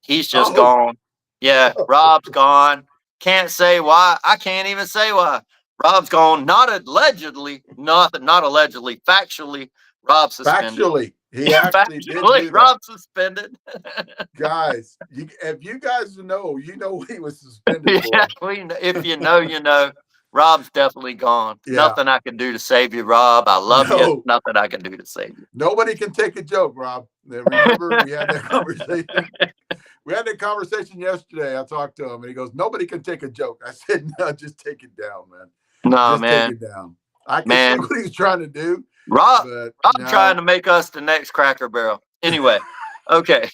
he's just Oh. gone. Yeah, Rob's gone. Can't say why. I can't even say why. Rob's gone. Not allegedly. Not allegedly. Factually, Rob suspended. Factually, he actually did do that. Rob suspended. Guys, if you guys know, you know what he was suspended Yeah, for. if you know, you know. Rob's definitely gone. Yeah. Nothing I can do to save you, Rob. I love you. Nothing I can do to save you. Nobody can take a joke, Rob. Remember, we had that conversation. We had that conversation yesterday. I talked to him, and he goes, "Nobody can take a joke." I said, "No, just take it down, man. No, just man. take it down." I can see what he's trying to do. Rob, but I'm trying to make us the next Cracker Barrel. Anyway, okay.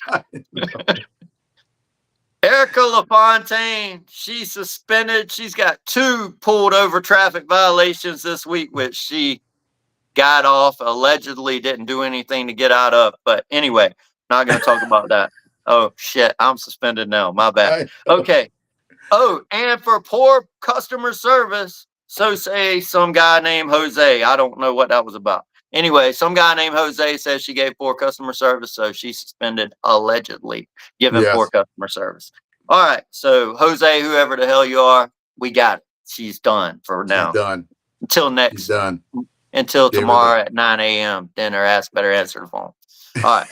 Erica LaFontaine, she's suspended. She's got 2 pulled over traffic violations this week, which she got off, allegedly didn't do anything to get out of. But anyway, not going to talk about that. Oh, shit. I'm suspended now. My bad. Okay. Oh, and for poor customer service, so say some guy named Jose. I don't know what that was about. Anyway, some guy named Jose says she gave poor customer service, so she's suspended allegedly giving poor customer service. All right, so Jose, whoever the hell you are, we got it. She's done for now. She's done. Until next. She's done. Until tomorrow at 9 a.m. Then her ass better answer the phone. All right.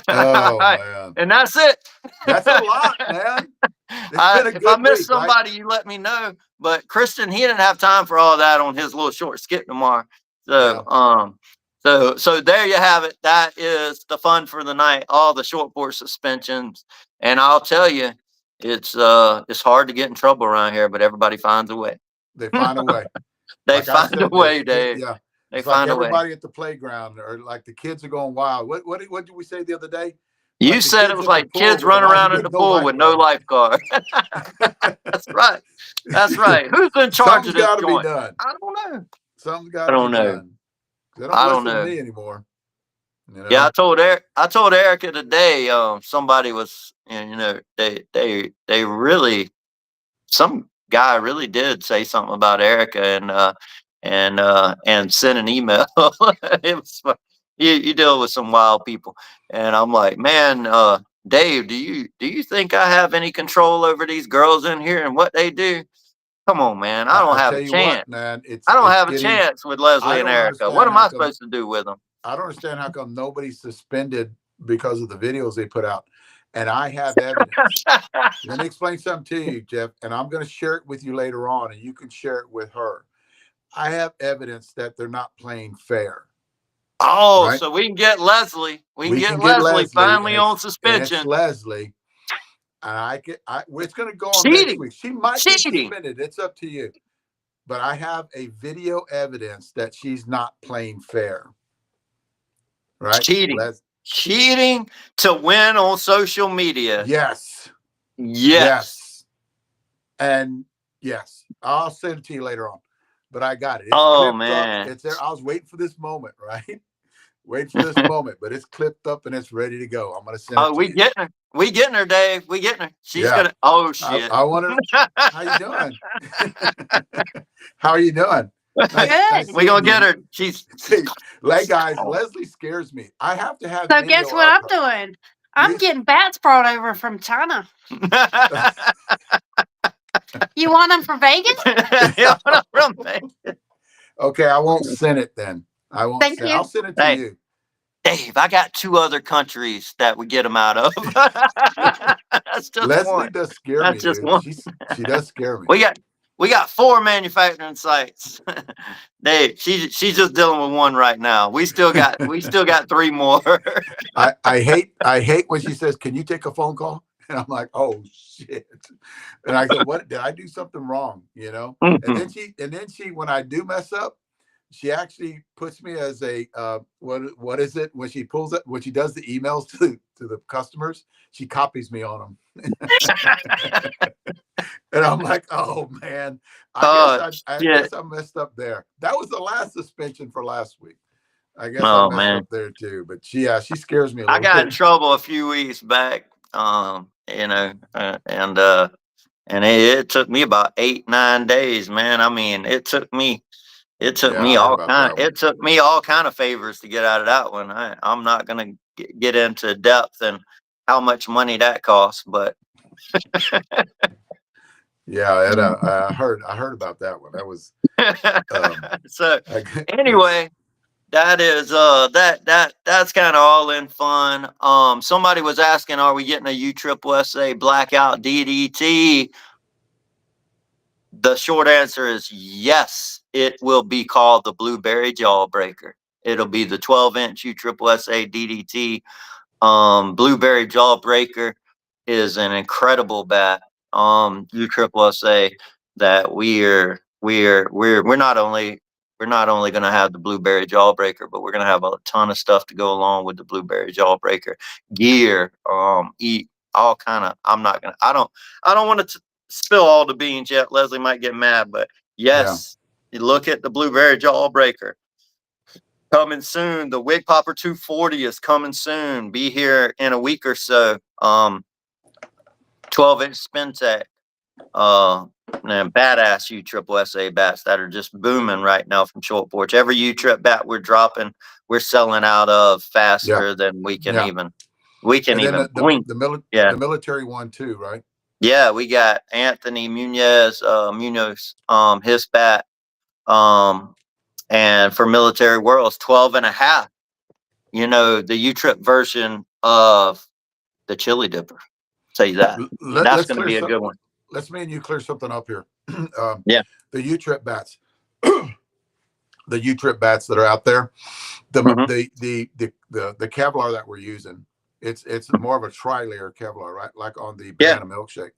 Oh, man. And that's it. That's a lot, man. If I missed somebody, you let me know. But Christian, he didn't have time for all that on his little short skit tomorrow. So, so there you have it. That is the fun for the night. All the short porch suspensions, and I'll tell you, it's hard to get in trouble around here, but everybody finds a way. They find a way. They find a way, Dave. Yeah. They it's find like a way. Everybody at the playground, or like the kids are going wild. What did we say the other day? You like said it was like kids running around in the pool with no lifeguard. That's right. That's right. Who's in charge of this joint? Be done. I don't know. Something's got to be done. They don't listen to me anymore. You know? Yeah, I told Erica today. Somebody was, they really, some guy really did say something about Erica and sent an email. It was you deal with some wild people, and I'm like, man, Dave, do you think I have any control over these girls in here and what they do? Come on, man, I don't have a chance. What, man, I don't have a chance with Leslie and Erica. What am I supposed to do with them? I don't understand how come nobody's suspended because of the videos they put out. And I have evidence. Let me explain something to you, Jeff, and I'm going to share it with you later on, and you can share it with her. I have evidence that they're not playing fair. Oh, right? So we can get Leslie. We can get Leslie finally on suspension. Leslie. It's going to go on next Cheating, week. She might get cheating, suspended. It's up to you. But I have a video evidence that she's not playing fair. Right? cheating, cheating to win on social media. Yes. Yes. And yes, I'll send it to you later on. But I got it. It's Oh clipped up. man. It's there. I was waiting for this moment, right? Waiting for this moment, but it's clipped up and it's ready to go. I'm gonna send it Oh, to we you. getting her. We getting her, Dave. We getting her. She's Yeah. gonna. Oh shit. I wonder how you doing. How are you doing? Nice We gonna seeing get you. her. She's Like guys, Leslie scares me. I have to have So video guess what of I'm her. doing? I'm getting bats brought over from China. You want them for Vegas? Okay, I won't send it then. I won't Thank send. you. I'll send it to Hey, you. Dave, I got 2 other countries that we get them out of. That's just Leslie one. does scare That's me, just dude. one. She does scare me. We got 4 manufacturing sites. Dave, she's just dealing with one right now. We still got 3 more. I hate when she says, "Can you take a phone call?" And I'm like, "Oh shit!" And I go, "What did I do something wrong?" You know. And then she, when I do mess up, she actually puts me as a what is it when she pulls it when she does the emails to the customers? She copies me on them, and I'm like, "Oh man, I guess I messed up there." That was the last suspension for last week. I guess I Oh messed man. up there too, but she scares me a I little got in bit. trouble a few weeks back. And it took me about 8-9 days, man. I mean, it took me Yeah, I heard about that one. it took me all kind of favors to get out of that one. I'm not gonna get into depth and how much money that costs, but Yeah, and, I heard about that one. That was so it's anyway, that is that's kind of all in fun. Somebody was asking, are we getting a USSSA blackout DDT? The short answer is yes. It will be called the Blueberry Jawbreaker. It'll be the 12-inch USSSA DDT. Blueberry Jawbreaker is an incredible bat. USSSA that we're not only going to have the Blueberry Jawbreaker, but we're going to have a ton of stuff to go along with the Blueberry Jawbreaker gear. Eat all kind of. I don't want to spill all the beans yet. Leslie might get mad, but yes, you look at the Blueberry Jawbreaker. Coming soon. The Wig Popper 240 is coming soon. Be here in a week or so. 12-inch spin tech. Badass USSSA bats that are just booming right now from Short Porch. Every U-Trip bat we're dropping, we're selling out of faster than we can even blink. The military one too, right? Yeah, we got Anthony Munoz, his bat. And for Military Worlds, 12.5. The U-Trip version of the Chili Dipper. Tell you that. That's going to be a good one. Let's me and you clear something up here. Yeah. The U-Trip bats, the U-Trip bats that are out there, the Kevlar that we're using, it's more of a tri-layer Kevlar, right? Like on the banana milkshake.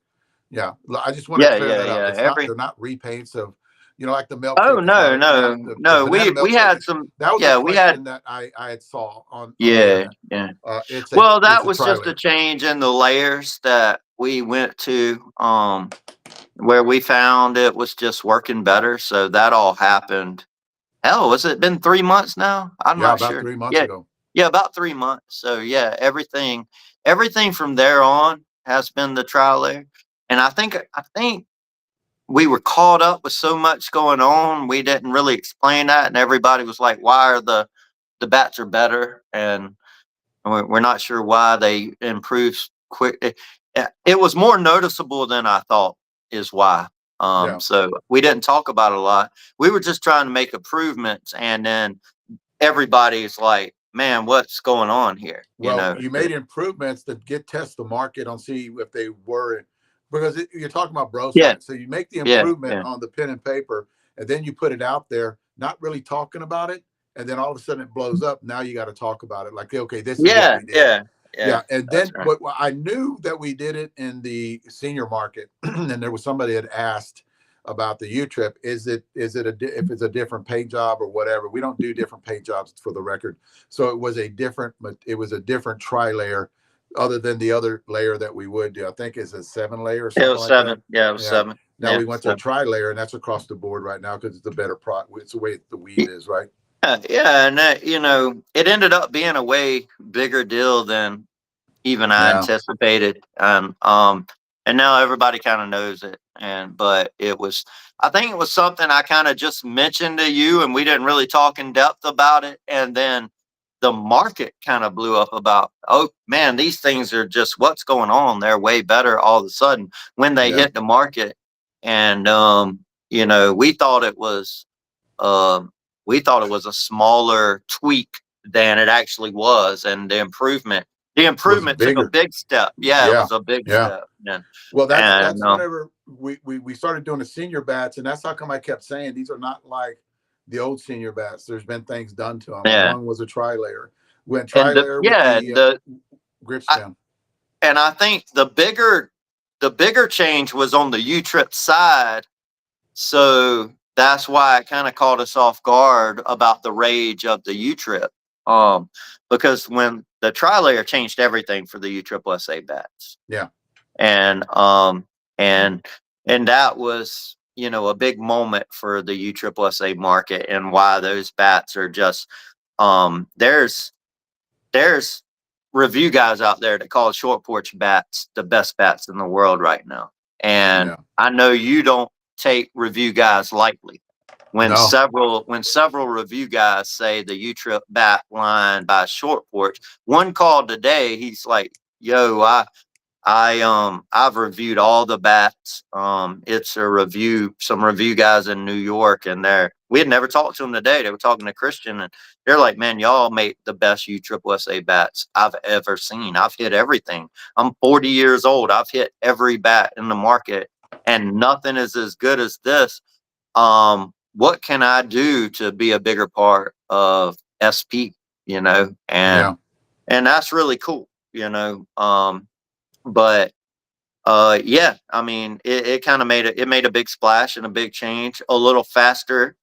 Yeah. I just want to clear that up. It's they're not repaints of, like the milkshake. Oh no. We had some. That was a question that I had saw on. Yeah. That was just a a change in the layers that we went to, where we found it was just working better. So that all happened. Hell, has it been 3 months now? I'm not about sure. 3 months ago. Yeah, about 3 months. So yeah, everything from there on has been the trial layer. And I think we were caught up with so much going on. We didn't really explain that. And everybody was like, why are the bats are better? And we're not sure why they improved quick. It was more noticeable than I thought is why. So we didn't talk about it a lot. We were just trying to make improvements. And then everybody's like, man, what's going on here? Well, you made improvements to test the market on see if they were, because you're talking about bro science. So you make the improvement on the pen and paper, and then you put it out there, not really talking about it, and then all of a sudden it blows up. Now you got to talk about it. Like, okay, this is what we did. Yeah, and That's then right. but I knew that we did it in the senior market, and there was somebody had asked about the U trip. If it's a different paint job or whatever? We don't do different paint jobs for the record. So it was a different tri layer, other than the other layer that we would do. I think it's a 7 layer or It something was like that. 7. Yeah, it was Yeah. 7. Now Yeah. we went to a tri layer, and that's across the board right now because it's a better product. It's the way the weed Y- is, right? Yeah, and that, it ended up being a way bigger deal than even I Yeah. anticipated. And now everybody kind of knows it. But I think it was something I kind of just mentioned to you, and we didn't really talk in depth about it. And then the market kind of blew up about, oh man, these things are just what's going on. They're way better all of a sudden when they Yeah. hit the market. And, we thought it was, um, a smaller tweak than it actually was, and the Was improvement took a bigger. big step. Yeah, it Yeah. was a big Yeah. step. Well, And that's whenever we started doing the senior bats, and that's how come I kept saying these are not like the old senior bats. There's been things done to them, and yeah, one was a tri-layer. We went and tri-layer with the grip I, stem. and I think the bigger change was on the U trip side. So that's why it kind of caught us off guard about the rage of the U trip. Because when the tri layer changed everything for the U triple SA bats. Yeah. And and that was, a big moment for the USSSA market, and why those bats are just, there's review guys out there that call short porch bats the best bats in the world right now. And Yeah. I know you don't take review guys lightly. When No. several review guys say the U trip bat line by short porch, one called today, he's like, yo, I've reviewed all the bats. It's some review guys in New York, and we had never talked to them today. They were talking to Christian, and they're like, man, y'all make the best USSSA bats I've ever seen. I've hit everything. I'm 40 years old. I've hit every bat in the market, and nothing is as good as this. What can I do to be a bigger part of SP, Yeah. and that's really cool, but yeah, I mean, it kind of made a big splash and a big change, a little faster.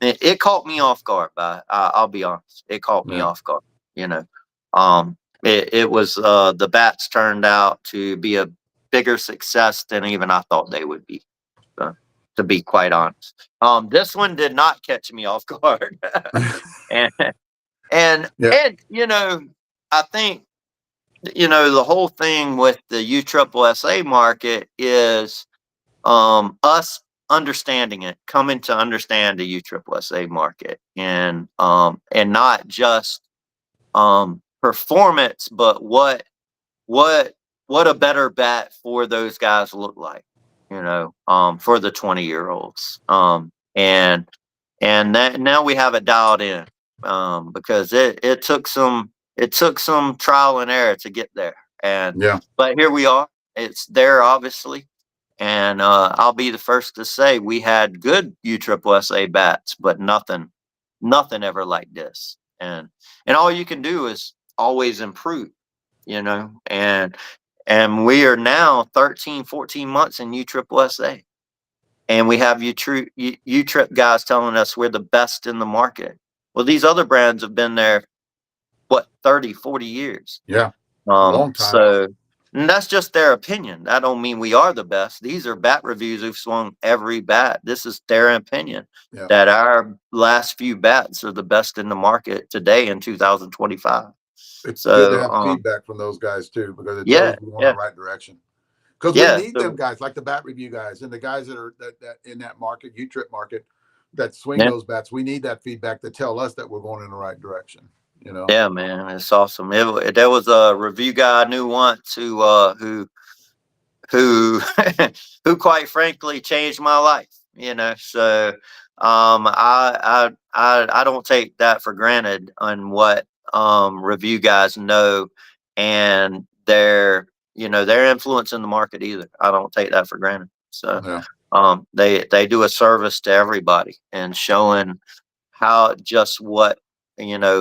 It caught me off guard, but I'll be honest, it caught me Yeah. off guard. You know, it was the bats turned out to be a bigger success than even I thought they would be. uh, to be quite honest, this one did not catch me off guard, and Yeah. I think the whole thing with the USSSA market is us understanding it, coming to understand the USSSA market, and not just performance, but what what a better bat for those guys look like, for the 20-year-olds. And that now we have it dialed in, because it took some trial and error to get there. Yeah. But here we are. It's there, obviously. And I'll be the first to say we had good USSSA bats, but nothing ever like this. And all you can do is always improve, and we are now 13, 14 months in USSSA. And we have U-Trip guys telling us we're the best in the market. Well, these other brands have been there, 30, 40 years. Yeah. Long time. So, and that's just their opinion. That don't mean we are the best. These are bat reviews who've swung every bat. This is their opinion, Yeah. that our last few bats are the best in the market today in 2025. It's good to So, have feedback from those guys too, because it yeah, tells we're going in yeah, the right direction. Because we yeah. need them So, guys like the bat review guys and the guys that in that market, U-Trip market, that swing yeah. those bats. We need that feedback to tell us that we're going in the right direction. Yeah, man, it's awesome. There was a review guy I knew once who who quite frankly changed my life. So I don't take that for granted on what review guys know, and their influence in the market either. I don't take that for granted. So Yeah. they do a service to everybody, and showing how just what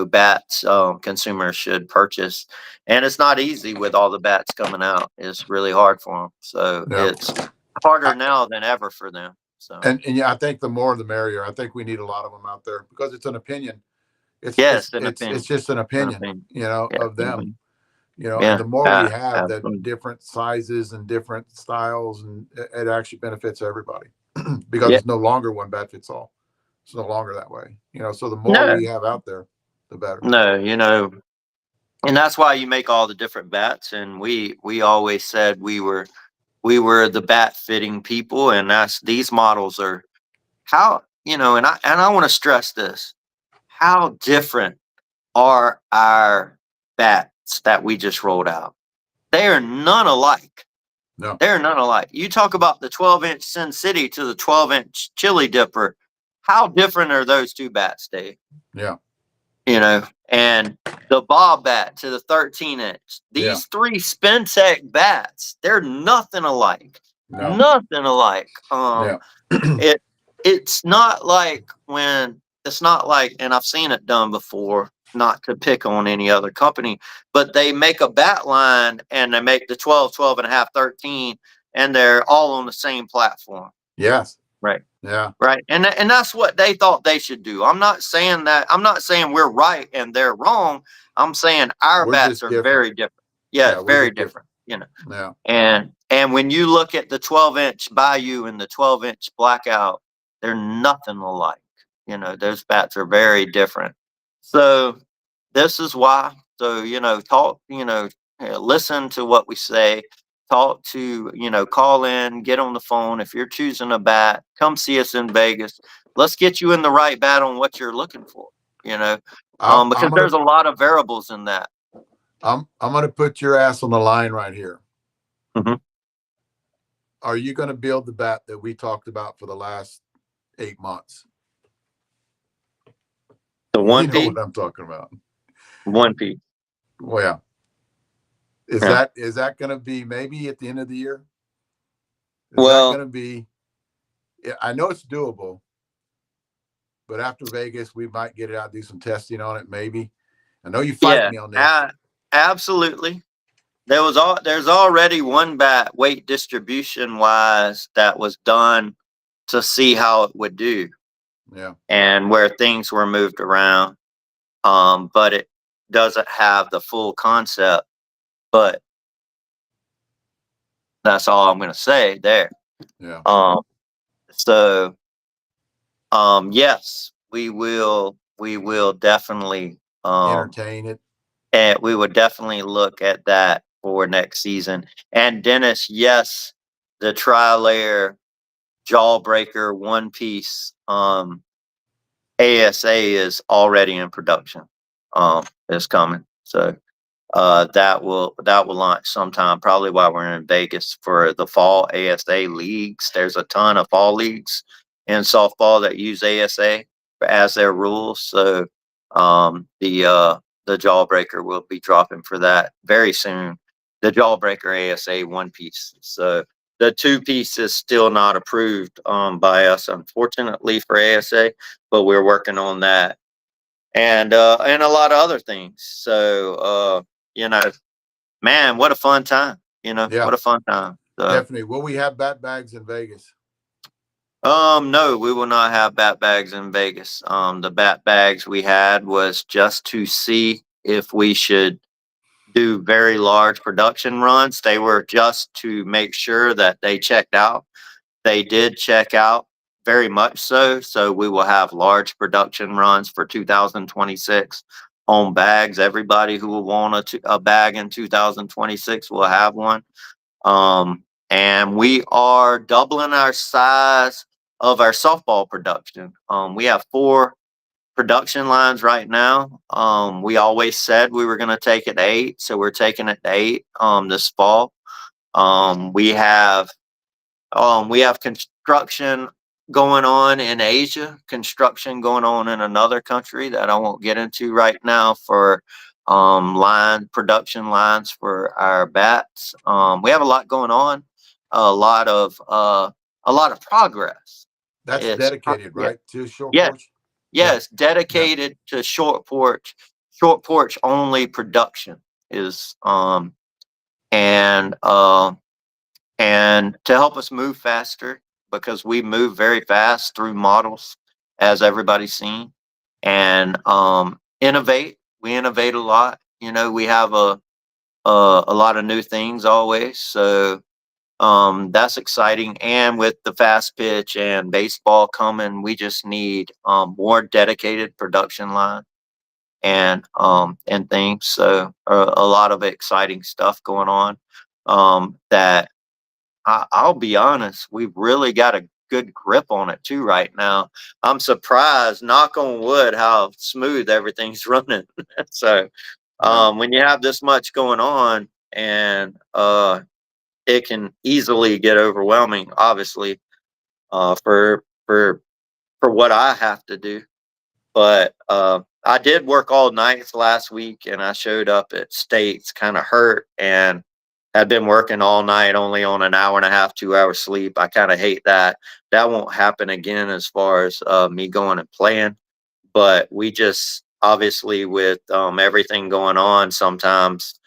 bats consumers should purchase. And it's not easy with all the bats coming out. It's really hard for them. So Yeah. it's harder now than ever for them. So And yeah, I think the more the merrier. I think we need a lot of them out there because it's an opinion. yes, an opinion. It's just an An opinion, opinion. Yeah. of them. And Yeah. the more we have that Absolutely. different sizes and different styles, and it actually benefits everybody because Yeah. it's no longer one bat fits all. It's no longer that way. So the more No, we have out there, the better. no, and that's why you make all the different bats. And we always said we were the bat fitting people, and these models are how and I want to stress this: how different are our bats that we just rolled out? They are none alike. No. They're none alike. You talk about the 12-inch Sin City to the 12-inch Chili Dipper. How different are those two bats, Dave? Yeah. And the Bob bat to the 13-inch. These three Spintech bats, they're nothing alike. No. Nothing alike. Yeah. It's not like and I've seen it done before, not to pick on any other company, but they make a bat line and they make the 12, 12 and a half, 13, and they're all on the same platform. Yes. Right. Yeah. Right. And that's what they thought they should do. I'm not saying we're right and they're wrong. I'm saying our We're bats just are different. very different. Yeah, Yeah, we're very just different. Yeah. And when you look at the 12-inch Bayou and the 12-inch Blackout, they're nothing alike. Those bats are very different. So this is why. So, talk, listen to what we say. Talk to, call in, get on the phone. If you're choosing a bat, come see us in Vegas. Let's get you in the right bat on what you're looking for, because there's a lot of variables in that. I'm going to put your ass on the line right here. Mm-hmm. Are you going to build the bat that we talked about for the last 8 months? The one You know piece? what I'm talking about. One piece. Well, yeah. Is that going to be maybe at the end of the year? Is that going to be? I know it's doable, but after Vegas, we might get it out, do some testing on it. Maybe. I know you fight me on this. Absolutely. There's already one bat weight distribution wise that was done to see how it would do. Yeah. And where things were moved around. But it doesn't have the full concept. But that's all I'm going to say there. Yeah. So, yes, we will definitely entertain it. And we would definitely look at that for next season. And Dennis, yes, the tri-layer jawbreaker one piece ASA is already in production. Is coming. So that will launch sometime, probably while we're in Vegas for the fall ASA leagues. There's a ton of fall leagues in softball that use ASA as their rules. So the jawbreaker will be dropping for that very soon. The jawbreaker ASA one piece. So the two piece is still not approved by us, unfortunately, for ASA, but we're working on that. And a lot of other things. So man, what a fun time. What a fun time. So, definitely. Will we have bat bags in Vegas? No, we will not have bat bags in Vegas. The bat bags we had was just to see if we should do very large production runs. They were just to make sure that they checked out. They did check out very much so. So we will have large production runs for 2026 on bags. Everybody who will want a bag in 2026 will have one. And we are doubling our size of our softball production. We have 4 production lines right now. We always said we were going to take it to 8, so we're taking it to 8 this fall. We have construction going on in Asia, construction going on in another country that I won't get into right now for production lines for our bats. We have a lot going on, a lot of progress. That's dedicated, right? To Shore Yeah. Porch? Yes, dedicated to short porch only production is and and to help us move faster because we move very fast through models as everybody's seen and innovate. We innovate a lot. You know, we have a lot of new things always. So that's exciting. And with the fast pitch and baseball coming, we just need more dedicated production line and things. So a lot of exciting stuff going on. That I'll be honest, we've really got a good grip on it too right now. I'm surprised, knock on wood, how smooth everything's running. So Yeah. when you have this much going on and it can easily get overwhelming, obviously, for what I have to do. But I did work all nights last week, and I showed up at States kind of hurt, and had been working all night, only on an hour and a half, 2 hours sleep. I kind of hate that. That won't happen again as far as me going and playing. But we just obviously with everything going on, sometimes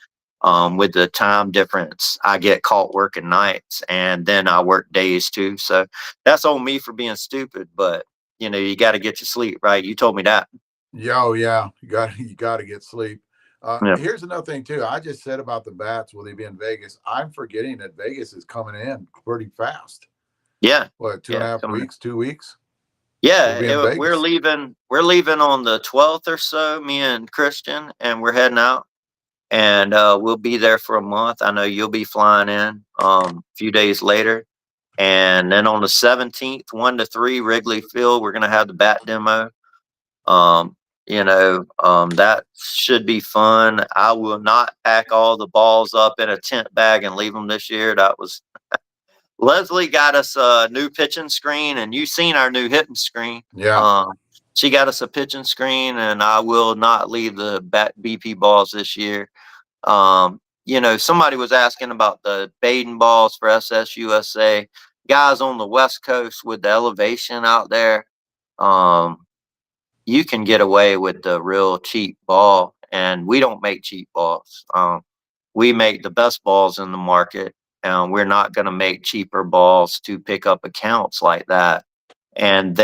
with the time difference, I get caught working nights and then I work days too. So that's on me for being stupid. But you know, you got to get your sleep, right? You told me that. Yeah, oh yeah, you got to get sleep. Yeah. Here's another thing too. I just said about the bats. Will they be in Vegas? I'm forgetting that Vegas is coming in pretty fast. Yeah. What, two and Yeah. a half Coming in. weeks, 2 weeks? Yeah, We'll be in we're Vegas. leaving. We're leaving on the 12th or so. Me and Christian, and we're heading out, and we'll be there for a month. I know you'll be flying in a few days later, and then on the 17th, 1 to 3, Wrigley Field, we're gonna have the bat demo. That should be fun. I will not pack all the balls up in a tent bag and leave them this year. That was Leslie got us a new pitching screen, and you've seen our new hitting screen. Yeah. She got us a pitching screen, and I will not leave the BP balls this year. Somebody was asking about the Baden balls for SSUSA. Guys on the West Coast with the elevation out there, you can get away with the real cheap ball, and we don't make cheap balls. We make the best balls in the market, and we're not going to make cheaper balls to pick up accounts like that. And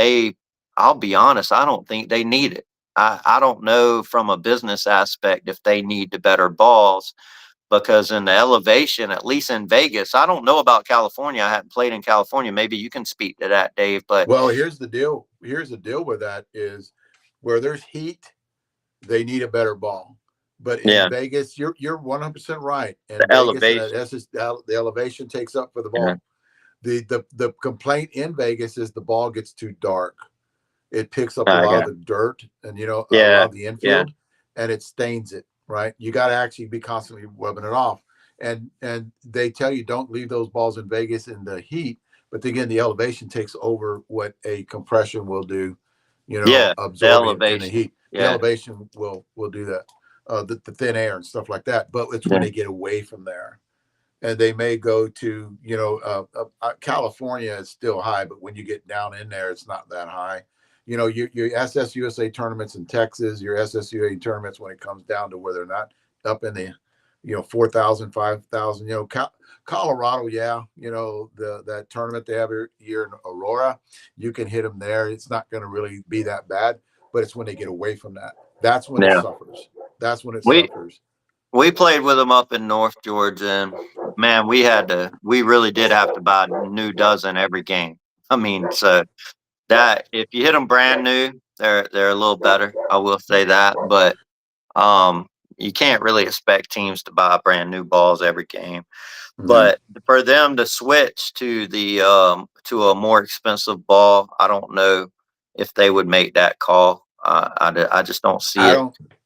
I'll be honest, I don't think they need it. I don't know from a business aspect if they need the better balls because in the elevation, at least in Vegas, I don't know about California. I haven't played in California. Maybe you can speak to that, Dave. But Well, here's the deal. Here's the deal with that is where there's heat, they need a better ball. But in yeah, Vegas, you're 100% right. In the Vegas, and elevation. that's just the elevation takes up for the Yeah. ball. The complaint in Vegas is the ball gets too dark. It picks up a lot Yeah. of the dirt and a lot Yeah. of the infield, and it stains it. Right, you got to actually be constantly rubbing it off. And they tell you don't leave those balls in Vegas in the heat. But again, the elevation takes over what a compression will do. Yeah. The Absorbing it in the elevation. heat. The Yeah. elevation will do that. The thin air and stuff like that. But it's when they get away from there, and they may go to California is still high, but when you get down in there, it's not that high. Your SSUSA tournaments in Texas, your SSUA tournaments when it comes down to where they're not up in the 4,000, 5,000. Colorado, that tournament they have every year in Aurora, you can hit them there. It's not going to really be that bad, but it's when they get away from that. That's when it suffers. That's when it suffers. We played with them up in North Georgia, and man, we really did have to buy a new dozen every game. I mean, so that if you hit them brand new, they're a little better. I will say that, but you can't really expect teams to buy brand new balls every game. But for them to switch to the to a more expensive ball, I don't know if they would make that call. I just don't see it.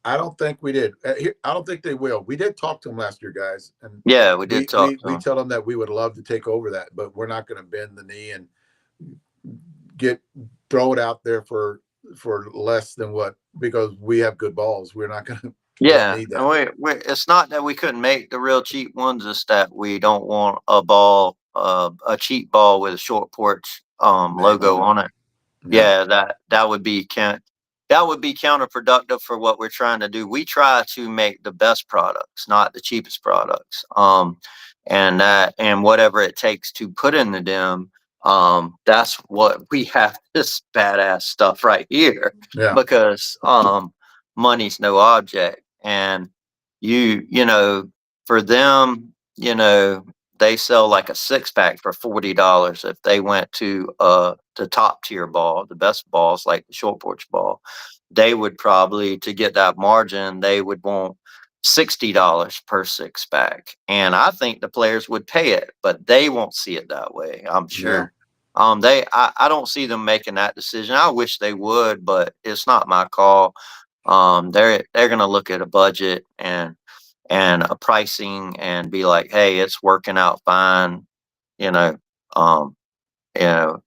I don't think we did. I don't think they will. We did talk to them last year, guys, and Yeah, we did talk to we them. tell them that we would love to take over that, but we're not going to bend the knee and throw it out there for less than what, because we have good balls. We're not going to. Yeah, need that. and it's not that we couldn't make the real cheap ones. It's that we don't want a ball, a cheap ball with a short porch logo on it. Yeah, that would be that would be counterproductive for what we're trying to do. We try to make the best products, not the cheapest products. And whatever it takes to put into them, that's what we have this badass stuff right here Yeah. because money's no object. And you know, for them, you know, they sell like a 6-pack for $40 if they went to the top tier ball, the best balls like the short porch ball. They would probably, to get that margin, they would want $60 per 6-pack. And I think the players would pay it, but they won't see it that way, I'm sure. I don't see them making that decision. I wish they would, but it's not my call. They're gonna look at a budget and a pricing and be like, hey, it's working out fine. You know,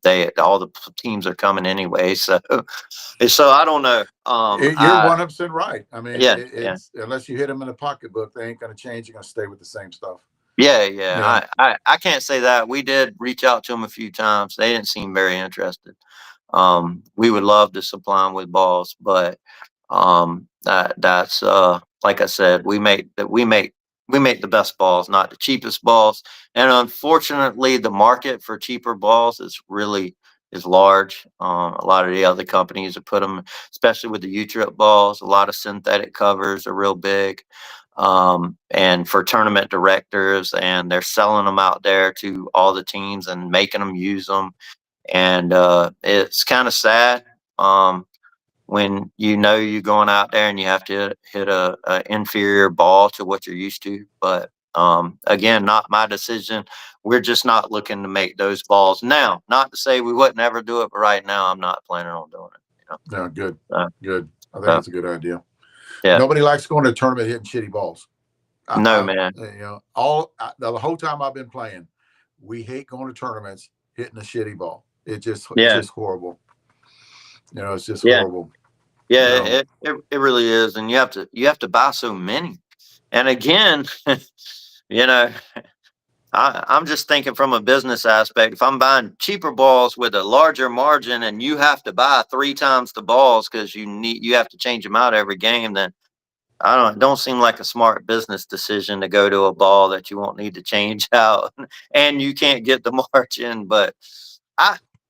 they all the teams are coming anyway. So I don't know. You're 100% right. I mean, Yeah, it's unless you hit them in the pocketbook, they ain't going to change. You're going to stay with the same stuff. yeah. I can't say that. We did reach out to them a few times. They didn't seem very interested. We would love to supply them with balls, but that's like I said, we make the best balls, not the cheapest balls. And unfortunately, the market for cheaper balls is large. A lot of the other companies have put them, especially with the U-trip balls, a lot of synthetic covers are real big. And for tournament directors, and they're selling them out there to all the teams and making them use them. And it's kind of sad. When you know you're going out there and you have to hit a inferior ball to what you're used to. But again, not my decision. We're just not looking to make those balls now. Not to say we wouldn't ever do it, but right now I'm not planning on doing it. You know? Yeah, good. Good. I think So, that's a good idea. yeah. Nobody likes going to a tournament hitting shitty balls. Man. You know, the whole time I've been playing, we hate going to tournaments hitting a shitty ball. It's just horrible. You know, it's just horrible. Yeah, it really is, and you have to buy so many. And again, you know, I'm just thinking from a business aspect. If I'm buying cheaper balls with a larger margin, and you have to buy 3 times the balls because you have to change them out every game, then it don't seem like a smart business decision to go to a ball that you won't need to change out and you can't get the margin. But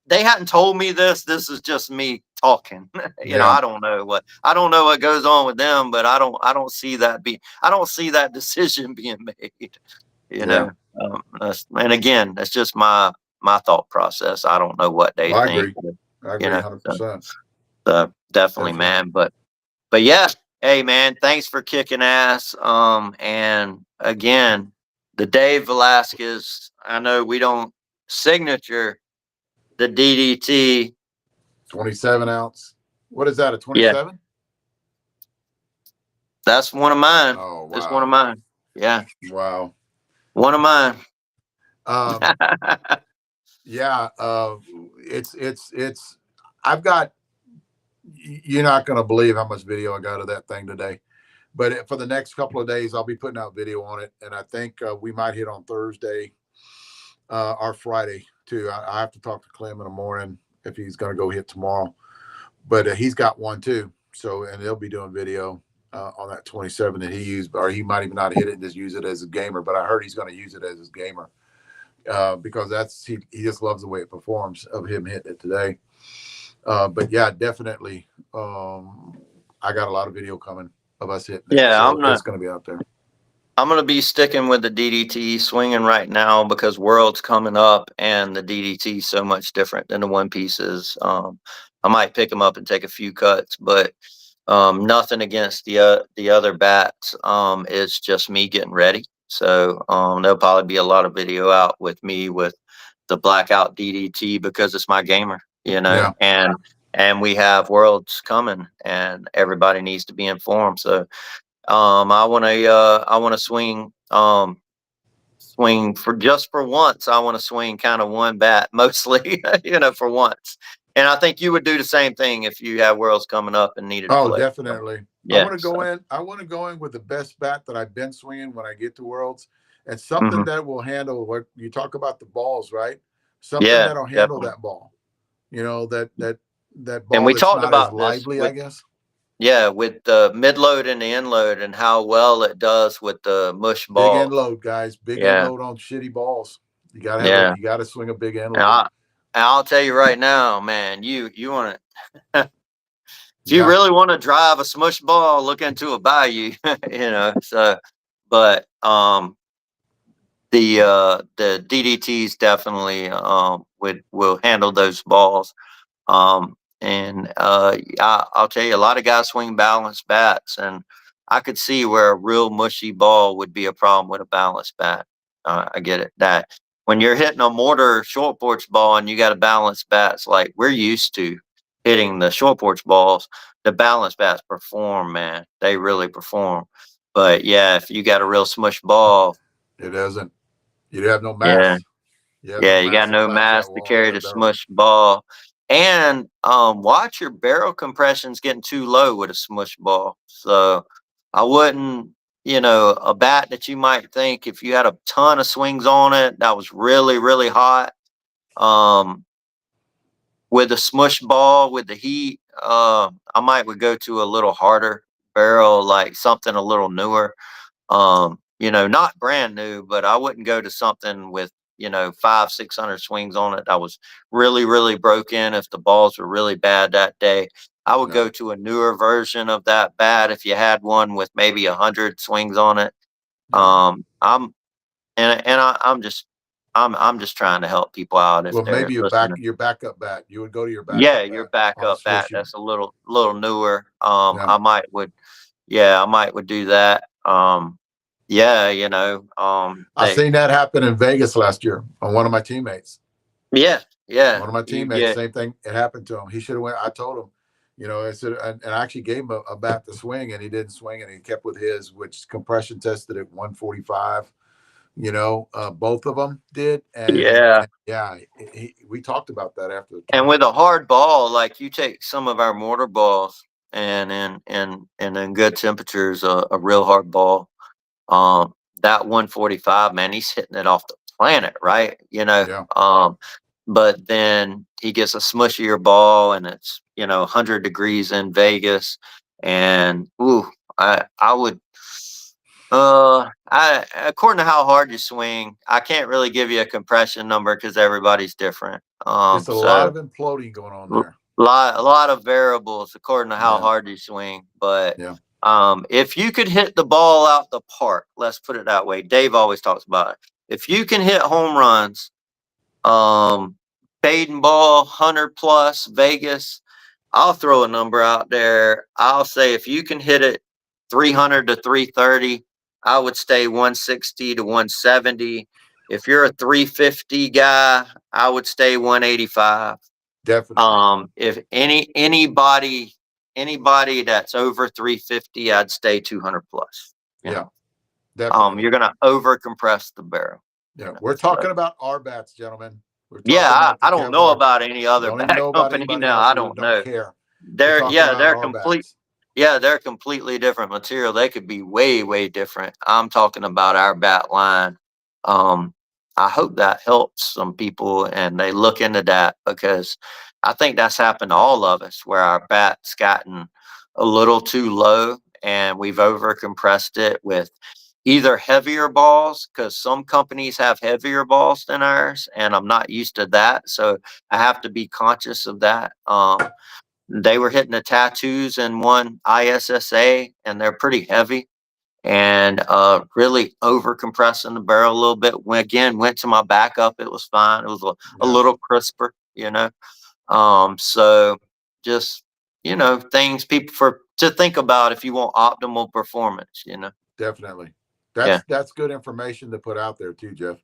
they hadn't told me this. This is just me talking. You know, I don't know what goes on with them, but I don't see that decision being made. You know, and again, that's just my thought process. I don't know what they think. I agree 100%. So definitely, man. But yeah. Hey man, thanks for kicking ass. And again, the Dave Velasquez, I know we don't signature the DDT 27 ounce. What is that? A 27? Yeah. That's one of mine. Oh, wow. That's one of mine. Yeah. Wow. One of mine. Yeah. I've got, you're not going to believe how much video I got of that thing today. But for the next couple of days, I'll be putting out video on it. And I think we might hit on Thursday or Friday, too. I have to talk to Clem in the morning if he's going to go hit tomorrow. But he's got one, too. So, and they'll be doing video on that 27 that he used. Or he might even not hit it and just use it as a gamer. But I heard he's going to use it as his gamer because he just loves the way it performs of him hitting it today. But yeah, definitely. I got a lot of video coming of us hitting it. Yeah, so it's going to be out there. I'm going to be sticking with the DDT swinging right now because World's coming up and the DDT is so much different than the one pieces. I might pick them up and take a few cuts, but nothing against the other bats. It's just me getting ready. So there'll probably be a lot of video out with me with the blackout DDT because it's my gamer, you know, and we have Worlds coming and everybody needs to be informed. So I want to swing for once. I want to swing kind of one bat mostly, you know, for once. And I think you would do the same thing if you have Worlds coming up and needed to play. Definitely. Yeah, I want to go in with the best bat that I've been swinging when I get to Worlds, and something that will handle what you talk about, the balls, right? Something that'll handle that ball. You know, that that And ball we that's talked not as about this lively, I with, guess. yeah, with the mid load and the end load and how well it does with the mush Big end balls. load, guys. Big end Yeah. load on shitty balls. You gotta have Yeah. you gotta swing a big end And, load. I'll tell you right now, man, you want to, if you Yeah. really want to drive a smush ball, look into a bayou, so, but, the DDTs definitely, will handle those balls. I'll tell you, a lot of guys swing balanced bats, and I could see where a real mushy ball would be a problem with a balanced bat. I get it. That when you're hitting a mortar short porch ball and you got a balanced bats like we're used to hitting the short porch balls, the balanced bats perform, man. They really perform. But yeah, if you got a real smush ball, It doesn't. You have no yeah, mass. You have no yeah, you got mass no attached to mass that to wall carry that the barrel. smush ball. And watch your barrel compressions getting too low with a smush ball. So I wouldn't, a bat that you might think if you had a ton of swings on it that was really, really hot, um, with a smush ball with the heat, I might would go to a little harder barrel, like something a little newer. Not brand new, but I wouldn't go to something with, 500-600 swings on it that was really, really broken. If the balls were really bad that day, I would Yeah. go to a newer version of that bat if you had one with maybe 100 swings on it. Yeah. I'm just trying to help people out if Well, they're maybe listening. your backup bat. You would go to your Yeah, backup your bat on a backup bat swishy. that's a little newer. Yeah. I might would do that. Yeah, I seen that happen in Vegas last year on one of my teammates. yeah, yeah, One of my you teammates, get, same thing. It happened to him. He should have went. I told him, I said, and I actually gave him a bat to swing, and he didn't swing, and he kept with his, which compression tested at 145. Both of them did, yeah. and yeah, we talked about that after the And tournament. with a hard ball, like you take some of our mortar balls and in good temperatures, a real hard ball, that 145, man, he's hitting it off the planet, right? Yeah, But then he gets a smushier ball and it's, 100 degrees in Vegas. And, ooh, I would, according to how hard you swing, I can't really give you a compression number because everybody's different. it's a lot So of imploding going on a there. lot of variables according to how Yeah, hard you swing. But yeah, if you could hit the ball out the park, let's put it that way. Dave always talks about it. If you can hit home runs, Baden ball, 100 plus, Vegas, I'll throw a number out there. I'll say if you can hit it 300 to 330, I would stay 160 to 170. If you're a 350 guy, I would stay 185. definitely. If anybody that's over 350, I'd stay 200 plus. Yeah, definitely. You're gonna over compress the barrel. Yeah, we're So talking about our bats, gentlemen. We're yeah, talking about the I don't know Kevlar. about any other Don't even bat know about company anybody now. else. I We don't don't know. care. We're They're talking yeah, about they're our complete. bats. Yeah, they're completely different material. They could be way, way different. I'm talking about our bat line. Um, I hope that helps some people and they look into that because I think that's happened to all of us where our bat's gotten a little too low and we've over compressed it with either heavier balls because some companies have heavier balls than ours and I'm not used to that. So I have to be conscious of that. They were hitting the tattoos in one ISSA and they're pretty heavy and really over compressing the barrel a little bit. When again, went to my backup, it was fine. It was a Yeah, little crisper. So just, things people for to think about if you want optimal performance. definitely. Yeah. That's good information to put out there too, Jeff.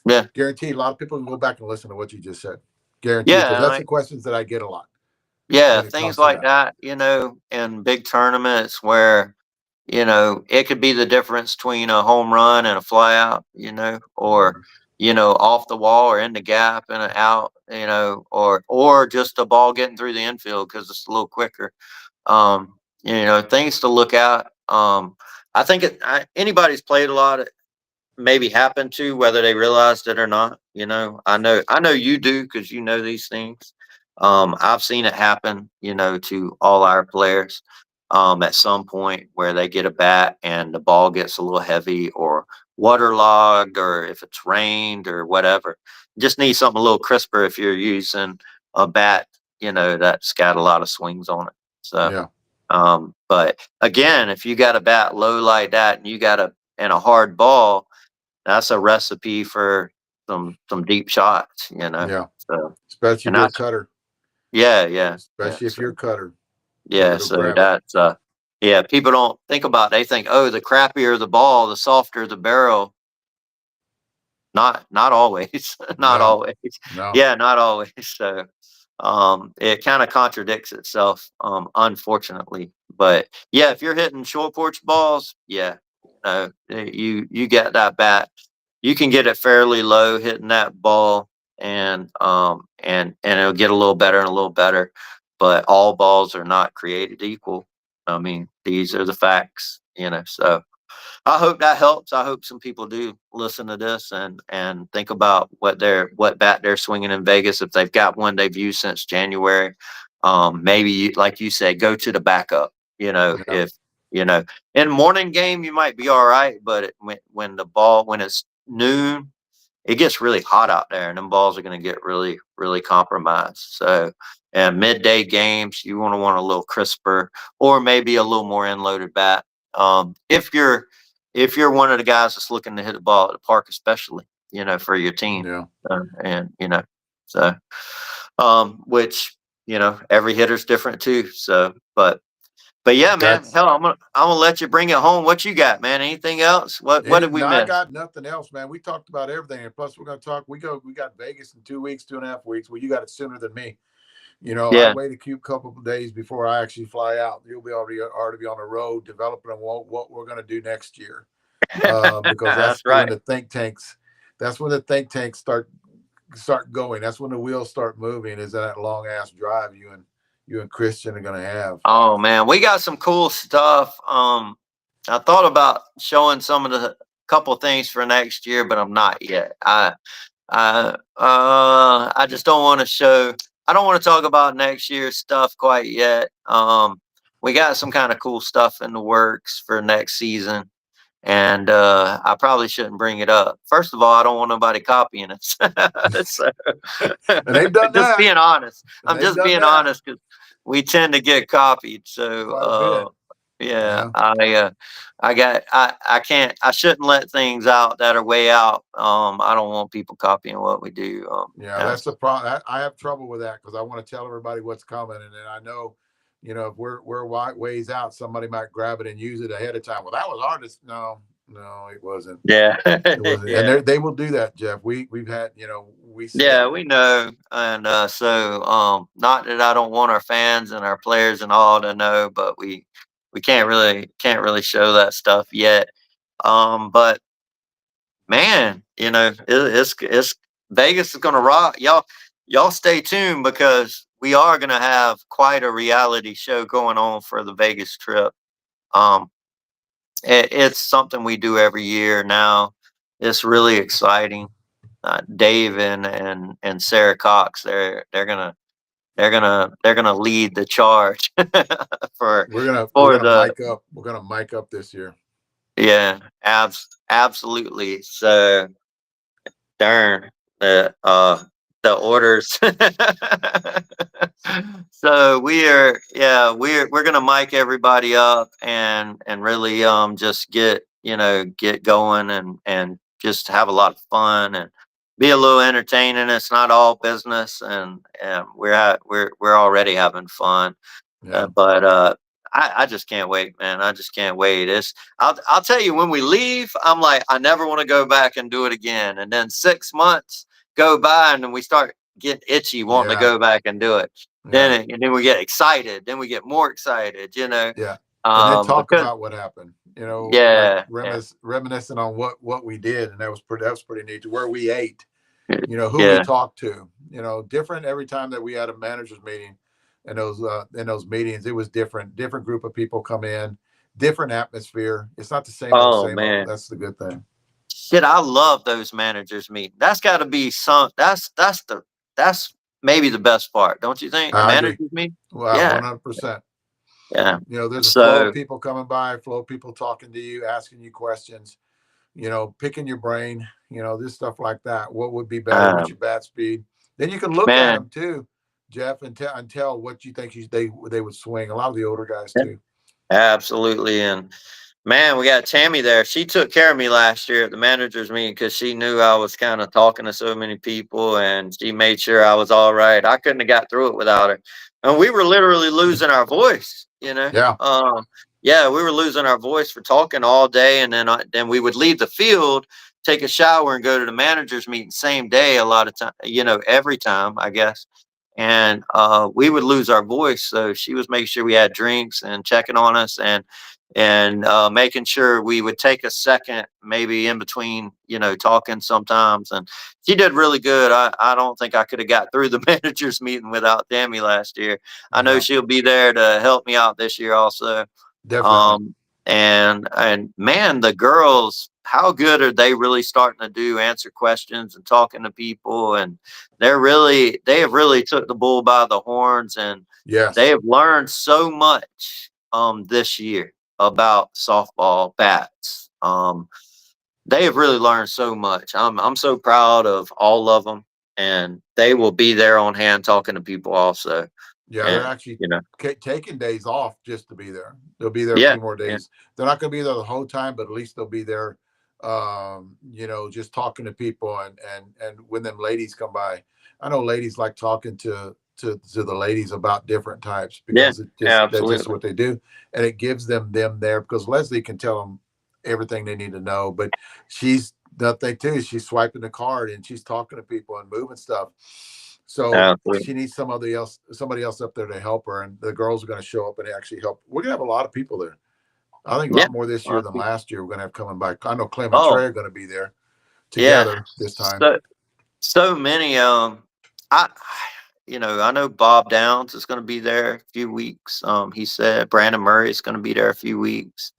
Yeah. Guaranteed, a lot of people can go back and listen to what you just said. Guaranteed, because Yeah. that's the questions that I get a lot Yeah, when it things comes to like that. that, in big tournaments where, it could be the difference between a home run and a fly out, or, Mhm. off the wall or in the gap and an out, or just a ball getting through the infield because it's a little quicker. Things to look at. I think anybody's played a lot, maybe happened to whether they realized it or not. I know you do because you know these things. I've seen it happen, to all our players at some point where they get a bat and the ball gets a little heavy or waterlogged, or if it's rained or whatever. Just need something a little crisper if you're using a bat, that's got a lot of swings on it. So, Yeah. but again, if you got a bat low like that and you got a hard ball, that's a recipe for some deep shots, Yeah. So, Especially and if you're a that's cutter. yeah. Especially if you're a cutter. Yeah, It'll so grab it. that's yeah, people don't think about they think, oh, the crappier the ball, the softer the barrel. Not always. Not No. always. No. Yeah, not always. So it kind of contradicts itself, unfortunately. But yeah, if you're hitting short porch balls, yeah, you get that bat. You can get it fairly low hitting that ball, and it'll get a little better and a little better. But all balls are not created equal. I mean, these are the facts, so I hope that helps. I hope some people do listen to this and think about what bat they're swinging in Vegas. If they've got one they've used since January, maybe like you said, go to the backup. Yeah. If in morning game you might be all right, but when it's noon, it gets really hot out there, and them balls are going to get really, really compromised. So, and midday games, you want a little crisper, or maybe a little more end-loaded bat. If you're one of the guys that's looking to hit a ball at the park, especially, for your team, Yeah. and so, which every hitter's different too. So, but yeah, man, That's hell, I'm gonna let you bring it home. What you got, man? Anything else? What did we no, I miss? got nothing else, man. We talked about everything. And plus we're gonna talk. We got Vegas in 2 weeks, 2.5 weeks. Well, you got it sooner than me. I Yeah. wait a couple of days before I actually fly out. You'll be already be on the road developing what we're going to do next year, because That's that's when right. the think tanks, start going. That's when the wheels start moving. Is that long ass drive you and Christian are going to have? Oh man, we got some cool stuff. I thought about showing some of the couple things for next year, but I'm not yet. I just don't want to show. I don't want to talk about next year's stuff quite yet. We got some kind of cool stuff in the works for next season, and I probably shouldn't bring it up. First of all, I don't want nobody copying us. So, And they've done just that. being honest. And I'm they've just done being that honest because we tend to get copied. So quite a bit. yeah, Yeah. I can't, I shouldn't let things out that are way out. I don't want people copying what we do. Yeah, that's the problem. I have trouble with that because I want to tell everybody what's coming, and then I know, if we're ways out, somebody might grab it and use it ahead of time. Well, that was artist. No, no, it wasn't. Yeah. It wasn't. Yeah. And they will do that, Jeff. We've had, we see Yeah, it. we know. And so not that I don't want our fans and our players and all to know, but we can't really show that stuff yet. But man, it's Vegas is gonna rock. Y'all stay tuned because we are gonna have quite a reality show going on for the Vegas trip. Um it's something we do every year now. It's really exciting. Dave and Sarah Cox, they're gonna lead the charge for We're for gonna the mic up. We're gonna mic up this year. yeah, absolutely. So darn the orders. So we're gonna mic everybody up and really just get going and just have a lot of fun and be a little entertaining. It's not all business, and we're already having fun. Yeah. But I just can't wait, man. I just can't wait. I'll tell you, when we leave, I'm like, I never want to go back and do it again. And then 6 months go by, and then we start getting itchy, wanting to Yeah. go back and do it. Yeah. And then we get excited. Then we get more excited. Yeah. And then talk Because about what happened. Like yeah, reminiscing on what we did, and that was pretty neat. To where we ate, who we yeah. talked to, different every time that we had a managers meeting, and those meetings, it was different group of people come in, different atmosphere. It's not the same old Oh same old. man, That's the good thing. shit! I love those managers meeting. That's got to be some. That's maybe the best part, don't you think? The I agree. managers meeting? Wow, Yeah, 100%. yeah. You know, there's a flow of So, people coming by, flow of people talking to you, asking you questions, you know, picking your brain, you know, this stuff like that. What would be better? What's your bat speed? Then you can look at man, them too, Jeff, and tell what you think they would swing. A lot of the older guys too. absolutely. And man, we got Tammy there. She took care of me last year at the managers meeting because she knew I was kind of talking to so many people, and she made sure I was all right. I couldn't have got through it without her. And we were literally losing our voice, you know. Yeah. Yeah, we were losing our voice for talking all day, and then we would leave the field, take a shower, and go to the managers meeting same day. A lot of time, you know, every time, I guess. And we would lose our voice, so she was making sure we had drinks and checking on us, and making sure we would take a second, maybe in between, you know, talking sometimes. And she did really good. I don't think I could have got through the managers meeting without Tammy last year. I know Yeah, she'll be there to help me out this year also. definitely. Um, and man, the girls, how good are they really starting to do answer questions and talking to people? And they have really took the bull by the horns, and they Yes. have learned so much this year about softball bats. They have really learned so much. I'm so proud of all of them, and they will be there on hand talking to people also. Yeah, they're And actually you know, taking days off just to be there. They'll be there a yeah, few more yeah, days. They're not going to be there the whole time, but at least they'll be there. You know, just talking to people, and when them ladies come by, I know ladies like talking to the ladies about different types yeah, because that's just absolutely. what they do, and it gives them there because Leslie can tell them everything they need to know, but she's nothing too. She's swiping the card and she's talking to people and moving stuff. So Absolutely. she needs somebody else up there to help her, and the girls are going to show up and actually help. We're going to have a lot of people there. I think a Yeah. lot more this year than last year. We're going to have coming by. I know Clem and Oh, Trey are going to be there yeah. together this time. So many. I, you know, I know Bob Downs is going to be there a few weeks. He said Brandon Murray is going to be there a few weeks.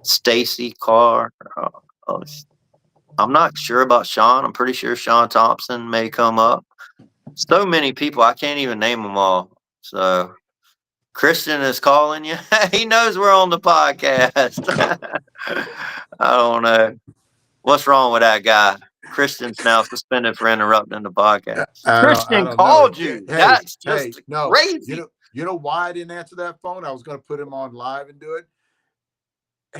Stacy Carr. Uh, I'm not sure about Sean. I'm pretty sure Sean Thompson may come up. So many people. I can't even name them all. So Christian is calling you. He knows we're on the podcast. I don't know. What's wrong with that guy? Christian's now suspended for interrupting the podcast. I Christian don't know. called you. That's Hey, just no. crazy. You know why I didn't answer that phone? I was going to put him on live and do it.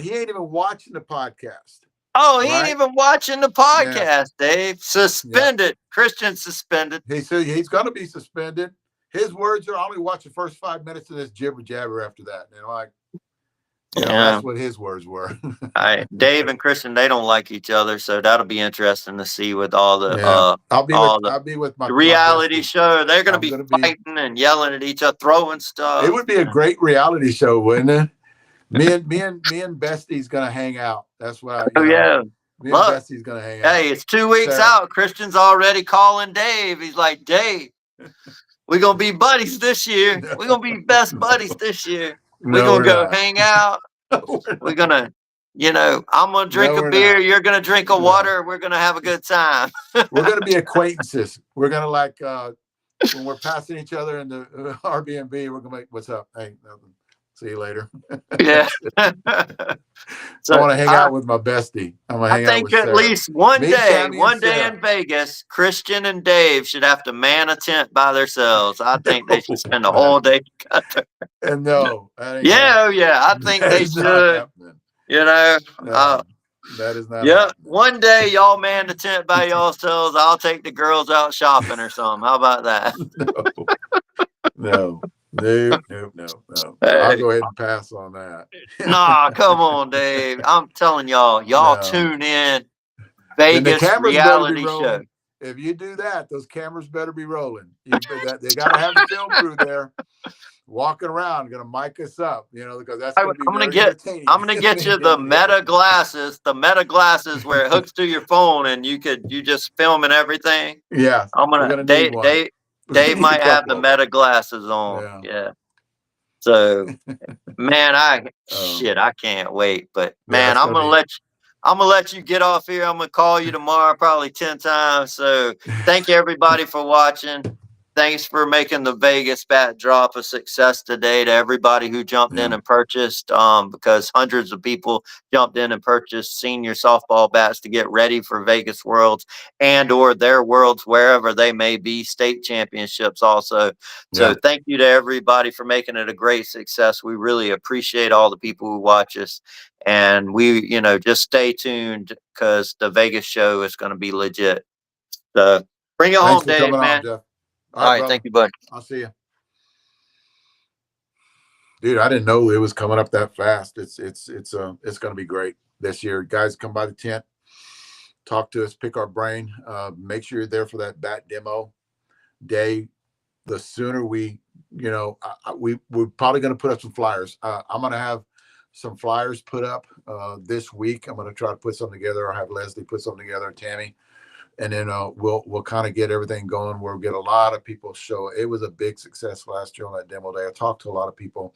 He ain't even watching the podcast. Oh, he ain't Right? even watching the Yeah. podcast, Dave. Yeah. Suspended. Christian suspended. He said he's going to be suspended. His words are, I only watch the first 5 minutes of this jibber jabber after that. And like, you know, that's what his words were. Dave and Christian, they don't like each other, so that'll be interesting to see with all the Yeah. I'll be with my reality bestie. show. They're gonna I'm be gonna be fighting and yelling at each other, throwing stuff. It would be a great reality show, wouldn't it? Me and Bestie's gonna hang out. That's why, Oh yeah. me and Look, Bestie's gonna hang out. hey, it's 2 weeks Sarah. out. Christian's already calling Dave. He's like, Dave, we're gonna be buddies this year. No, We're gonna be best buddies this year. We're no, gonna we're go not. hang out. We're gonna, you know, I'm gonna drink a we're beer, not. you're gonna drink a No. water, we're gonna have a good time. We're gonna be acquaintances. We're gonna like when we're passing each other in the Airbnb, we're gonna make what's up? Hey, nothing. See you later. Yeah. So I want to hang out with my bestie. I'm gonna hang I out with think at Sarah. least one Me, day, Tammy, and one day Sarah. in Vegas, Christian and Dave should have to man a tent by themselves. I think they should spend a whole day together. And no, that ain't Yeah, yeah, I think that they is not should. happening. You know, No, that is not yeah. happening. One day y'all man the tent by yourselves. I'll take the girls out shopping or something. How about that? No. Nope. Hey. I'll go ahead and pass on that. Nah, come on, Dave. I'm telling y'all No. tune in. Then the Vegas cameras better be reality show. rolling. If you do that, those cameras better be rolling. They got to have the film crew there walking around, going to mic us up, you know, because that's going to be very entertaining. I'm gonna get you the meta glasses, where it hooks to your phone and you just film and everything. Yeah, I'm gonna Dave might have the meta glasses on. Yeah. So man, I can't wait. But man, I'm gonna let you get off here. I'm gonna call you tomorrow probably 10 times. So thank you everybody for watching. thanks for making the Vegas bat drop a success today to everybody who jumped in Yeah. and purchased, because hundreds of people jumped in and purchased senior softball bats to get ready for Vegas Worlds and or their worlds wherever they may be, state championships also. So Yeah. thank you to everybody for making it a great success. We really appreciate all the people who watch us, and we, just stay tuned because the Vegas show is going to be legit. So bring it Thanks home, for Dave, coming on, man. Jeff. All All right, right, brother. thank you, bud. I'll see you. Dude, I didn't know it was coming up that fast. It's going to be great this year. Guys, come by the tent, talk to us, pick our brain. Make sure you're there for that bat demo day. The sooner we're probably going to put up some flyers. I'm going to have some flyers put up this week. I'm going to try to put something together. I'll have Leslie put something together, Tammy, and then we'll kind of get everything going. We'll get a lot of people show. It was a big success last year on that demo day. I talked to a lot of people.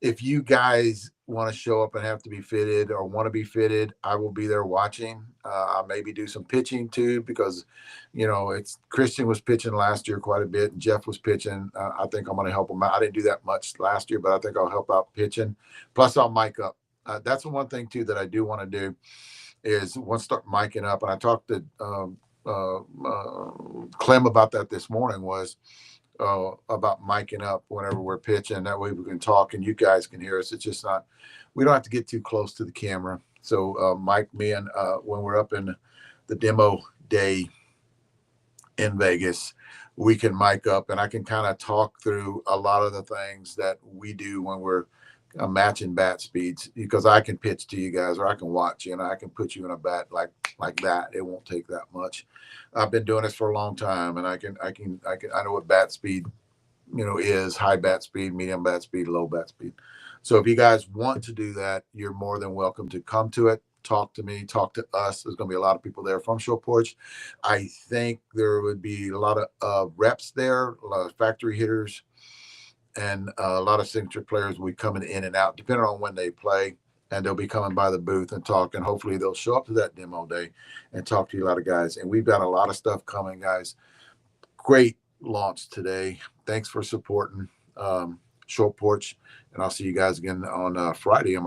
If you guys want to show up and have to be fitted or want to be fitted, I will be there watching. I'll maybe do some pitching too, because it's Christian was pitching last year quite a bit, and Jeff was pitching. I think I'm going to help him out. I didn't do that much last year, but I think I'll help out pitching. Plus I'll mic up. That's the one thing too that I do want to do is once start miking up. And I talked to Clem about that this morning, was about miking up whenever we're pitching. That way we can talk and you guys can hear us. It's just not, we don't have to get too close to the camera. So Mike, me, and when we're up in the demo day in Vegas, we can mic up and I can kind of talk through a lot of the things that we do when we're matching bat speeds, because I can pitch to you guys or I can watch you and I can put you in a bat like that. It won't take that much. I've been doing this for a long time, and I know what bat speed, is high bat speed, medium bat speed, low bat speed. So if you guys want to do that, you're more than welcome to come to it. Talk to me, talk to us. There's going to be a lot of people there from Show Porch. I think there would be a lot of reps there, a lot of factory hitters, and a lot of signature players will be coming in and out, depending on when they play. And they'll be coming by the booth and talking. Hopefully they'll show up to that demo day and talk to you, a lot of guys. And we've got a lot of stuff coming, guys. Great launch today. Thanks for supporting Short Porch. And I'll see you guys again on Friday. I'm going to